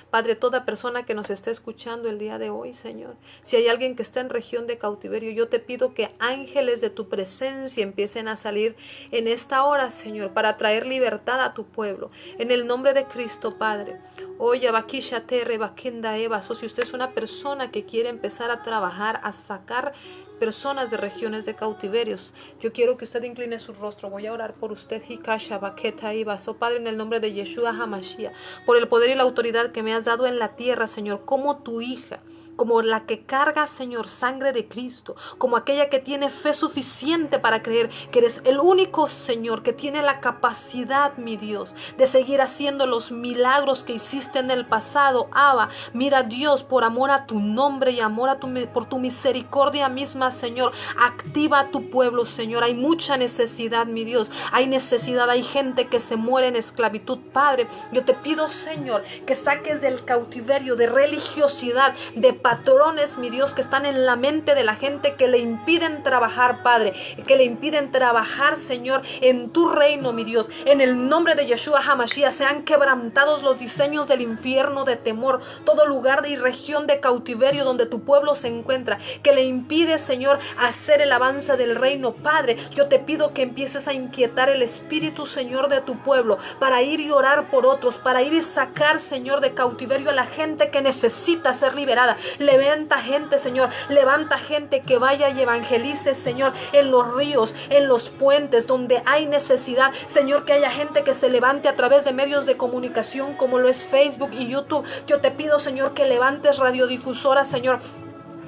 Padre, toda persona que nos esté escuchando el día de hoy, Señor, si hay alguien que está en región de cautiverio, yo te pido que ángeles de tu presencia empiecen a salir en esta hora, Señor, para traer libertad a tu pueblo. En el nombre de Cristo, Padre. Oye, Bakisha Terre, Bakenda Eva. Si usted es una persona que quiere empezar a trabajar, a sacar personas de regiones de cautiverios, yo quiero que usted incline su rostro. Voy a orar por usted. Hikasha Baketa Iba. Padre, en el nombre de Yeshua HaMashiach, por el poder y la autoridad que me has dado en la tierra, Señor, como tu hija, como la que carga, Señor, sangre de Cristo, como aquella que tiene fe suficiente para creer que eres el único, Señor, que tiene la capacidad, mi Dios, de seguir haciendo los milagros que hiciste en el pasado. Abba, mira, Dios, por amor a tu nombre y amor por tu misericordia misma, Señor, activa a tu pueblo, Señor. Hay mucha necesidad, mi Dios, hay necesidad, hay gente que se muere en esclavitud. Padre, yo te pido, Señor, que saques del cautiverio de religiosidad, de patrones, mi Dios, que están en la mente de la gente, que le impiden trabajar, Padre, que le impiden trabajar, Señor, en tu reino, mi Dios. En el nombre de Yeshua HaMashiach sean quebrantados los diseños del infierno de temor, todo lugar y región de cautiverio donde tu pueblo se encuentra, que le impide, Señor, hacer el avance del reino. Padre, yo te pido que empieces a inquietar el espíritu, Señor, de tu pueblo, para ir y orar por otros, para ir y sacar, Señor, de cautiverio a la gente que necesita ser liberada. Levanta gente, Señor. Levanta gente que vaya y evangelice, Señor, en los ríos, en los puentes, donde hay necesidad. Señor, que haya gente que se levante a través de medios de comunicación como lo es Facebook y YouTube. Yo te pido, Señor, que levantes radiodifusoras, Señor,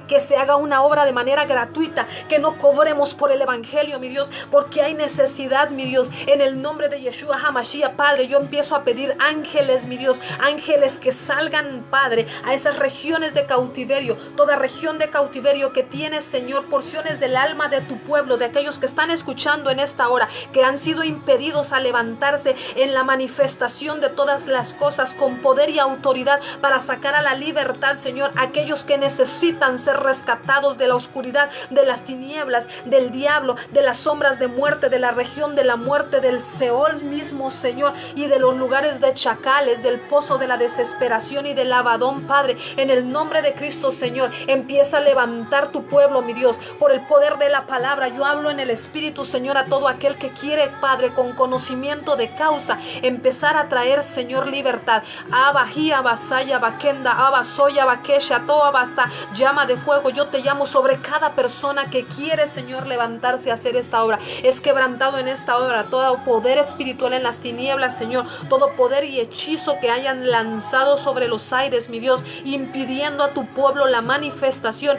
que se haga una obra de manera gratuita, que no cobremos por el evangelio, mi Dios, porque hay necesidad, mi Dios. En el nombre de Yeshua HaMashiach, Padre, yo empiezo a pedir ángeles, mi Dios, ángeles que salgan, Padre, a esas regiones de cautiverio, toda región de cautiverio que tiene, Señor, porciones del alma de tu pueblo, de aquellos que están escuchando en esta hora, que han sido impedidos a levantarse en la manifestación de todas las cosas con poder y autoridad para sacar a la libertad, Señor, aquellos que necesitan ser rescatados de la oscuridad, de las tinieblas, del diablo, de las sombras de muerte, de la región de la muerte, del Seol mismo, Señor, y de los lugares de chacales, del pozo de la desesperación y del Abadón, Padre. En el nombre de Cristo, Señor, empieza a levantar tu pueblo, mi Dios, por el poder de la palabra. Yo hablo en el Espíritu, Señor, a todo aquel que quiere, Padre, con conocimiento de causa, empezar a traer, Señor, libertad. Abajía, Basaya, Bakenda, Abasoya, Bakesha, Toa, Basta, llama de fuego, yo te llamo sobre cada persona que quiere, Señor, levantarse a hacer esta obra. Es quebrantado en esta obra todo poder espiritual en las tinieblas, Señor, todo poder y hechizo que hayan lanzado sobre los aires, mi Dios, impidiendo a tu pueblo la manifestación,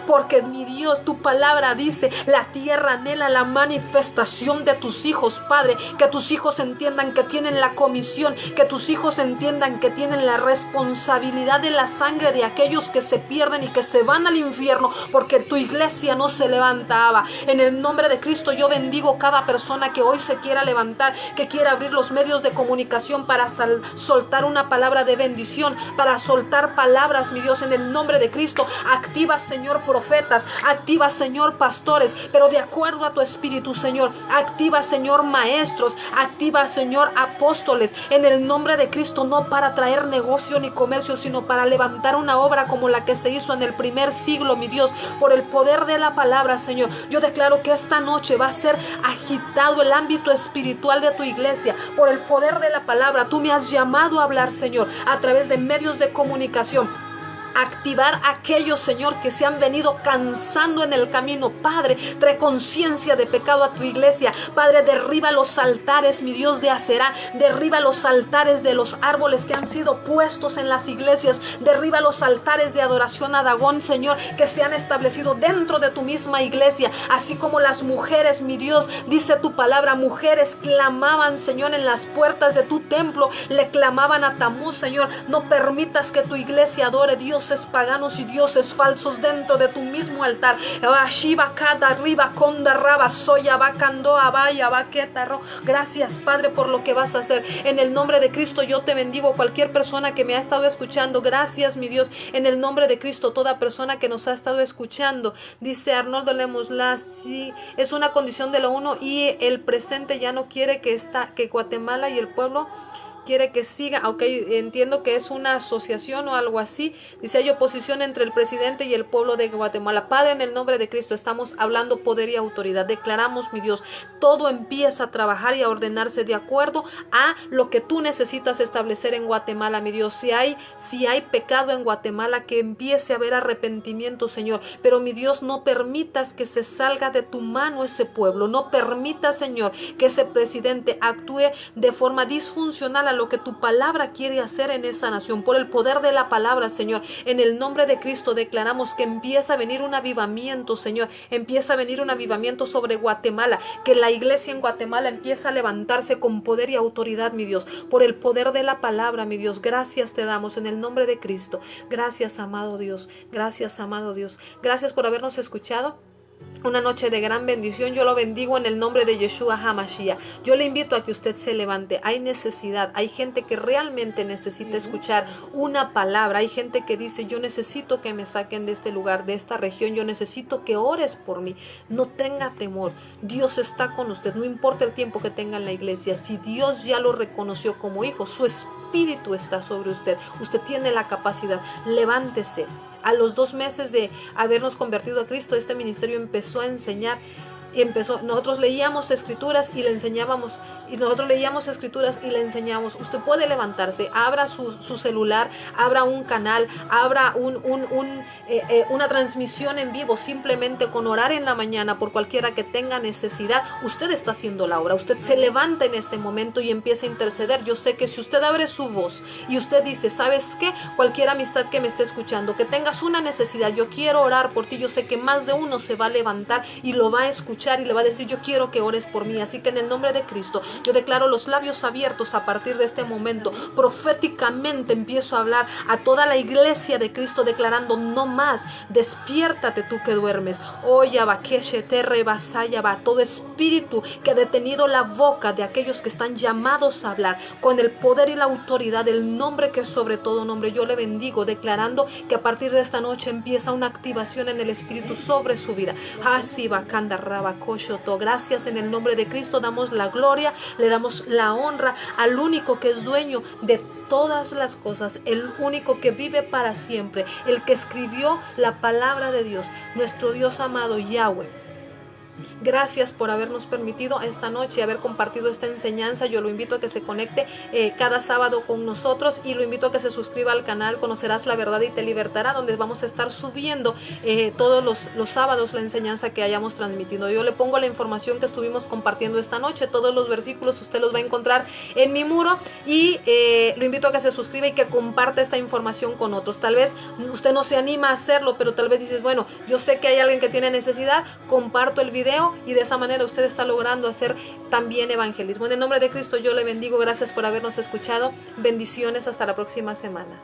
porque, mi Dios, tu palabra dice, la tierra anhela la manifestación de tus hijos, Padre, que tus hijos entiendan que tienen la comisión, que tus hijos entiendan que tienen la responsabilidad de la sangre de aquellos que se pierden y que se van al infierno porque tu iglesia no se levanta, Abba. En el nombre de Cristo yo bendigo cada persona que hoy se quiera levantar, que quiera abrir los medios de comunicación para soltar una palabra de bendición, para soltar palabras, mi Dios, en el nombre de Cristo. Activa, Señor, profetas, activa, Señor, pastores, pero de acuerdo a tu espíritu, Señor. Activa, Señor, maestros, activa, Señor, apóstoles, en el nombre de Cristo, no para traer negocio ni comercio, sino para levantar una obra como la que se hizo en el primer siglo, mi Dios, por el poder de la palabra, Señor. Yo declaro que esta noche va a ser agitado el ámbito espiritual de tu iglesia por el poder de la palabra. Tú me has llamado a hablar, Señor, a través de medios de comunicación. Activar a aquellos, Señor, que se han venido cansando en el camino. Padre, trae conciencia de pecado a tu iglesia. Padre, derriba los altares, mi Dios, de Aserá. Derriba los altares de los árboles que han sido puestos en las iglesias. Derriba los altares de adoración a Dagón, Señor, que se han establecido dentro de tu misma iglesia. Así como las mujeres, mi Dios, dice tu palabra, mujeres clamaban, Señor, en las puertas de tu templo. Le clamaban a Tamuz, Señor. No permitas que tu iglesia adore dioses paganos y dioses falsos dentro de tu mismo altar. Gracias, Padre, por lo que vas a hacer. En el nombre de Cristo yo te bendigo. Cualquier persona que me ha estado escuchando, gracias, mi Dios. En el nombre de Cristo, toda persona que nos ha estado escuchando, dice Arnoldo Lemos, sí, es una condición de lo uno y el presente ya no quiere que Guatemala y el pueblo quiere que siga, aunque entiendo que es una asociación o algo así. Dice, hay oposición entre el presidente y el pueblo de Guatemala. Padre, en el nombre de Cristo estamos hablando poder y autoridad. Declaramos, mi Dios, todo empieza a trabajar y a ordenarse de acuerdo a lo que tú necesitas establecer en Guatemala, mi Dios. Si hay pecado en Guatemala, que empiece a haber arrepentimiento, Señor. Pero, mi Dios, no permitas que se salga de tu mano ese pueblo. No permitas, Señor, que ese presidente actúe de forma disfuncional a lo que tu palabra quiere hacer en esa nación. Por el poder de la palabra, Señor, en el nombre de Cristo declaramos que empieza a venir un avivamiento, Señor. Empieza a venir un avivamiento sobre Guatemala, que la iglesia en Guatemala empieza a levantarse con poder y autoridad, mi Dios, por el poder de la palabra, mi Dios. Gracias te damos en el nombre de Cristo. Gracias, amado Dios. Gracias, amado Dios. Gracias por habernos escuchado. Una noche de gran bendición. Yo lo bendigo en el nombre de Yeshua HaMashiach. Yo le invito a que usted se levante. Hay necesidad. Hay gente que realmente necesita escuchar una palabra. Hay gente que dice, yo necesito que me saquen de este lugar, de esta región. Yo necesito que ores por mí. No tenga temor. Dios está con usted. No importa el tiempo que tenga en la iglesia. Si Dios ya lo reconoció como hijo, su espíritu está sobre usted. Usted tiene la capacidad. Levántese. A los 2 meses de habernos convertido a Cristo, este ministerio empezó a enseñar Y nosotros leíamos escrituras y le enseñábamos, Usted puede levantarse, abra su celular, abra un canal, abra una transmisión en vivo, simplemente con orar en la mañana por cualquiera que tenga necesidad. Usted está haciendo la obra, usted se levanta en ese momento y empieza a interceder. Yo sé que si usted abre su voz y usted dice, ¿sabes qué? Cualquier amistad que me esté escuchando, que tengas una necesidad, yo quiero orar por ti, yo sé que más de uno se va a levantar y lo va a escuchar y le va a decir, yo quiero que ores por mí. Así que en el nombre de Cristo, yo declaro los labios abiertos a partir de este momento. Proféticamente empiezo a hablar a toda la iglesia de Cristo, declarando, no más, despiértate tú que duermes. Oye, todo espíritu que ha detenido la boca de aquellos que están llamados a hablar con el poder y la autoridad del nombre que es sobre todo nombre, yo le bendigo, declarando que a partir de esta noche empieza una activación en el espíritu sobre su vida. Gracias, en el nombre de Cristo damos la gloria, le damos la honra al único que es dueño de todas las cosas, el único que vive para siempre, el que escribió la palabra de Dios, nuestro Dios amado Yahweh. Gracias por habernos permitido esta noche haber compartido esta enseñanza. Yo lo invito a que se conecte cada sábado con nosotros y lo invito a que se suscriba al canal Conocerás la Verdad y Te Libertará, donde vamos a estar subiendo todos los sábados la enseñanza que hayamos transmitido. Yo le pongo la información que estuvimos compartiendo esta noche, todos los versículos usted los va a encontrar en mi muro y lo invito a que se suscriba y que comparta esta información con otros. Tal vez usted no se anima a hacerlo, pero tal vez dices, bueno, yo sé que hay alguien que tiene necesidad, comparto el video y de esa manera usted está logrando hacer también evangelismo. En el nombre de Cristo yo le bendigo. Gracias por habernos escuchado. Bendiciones, hasta la próxima semana.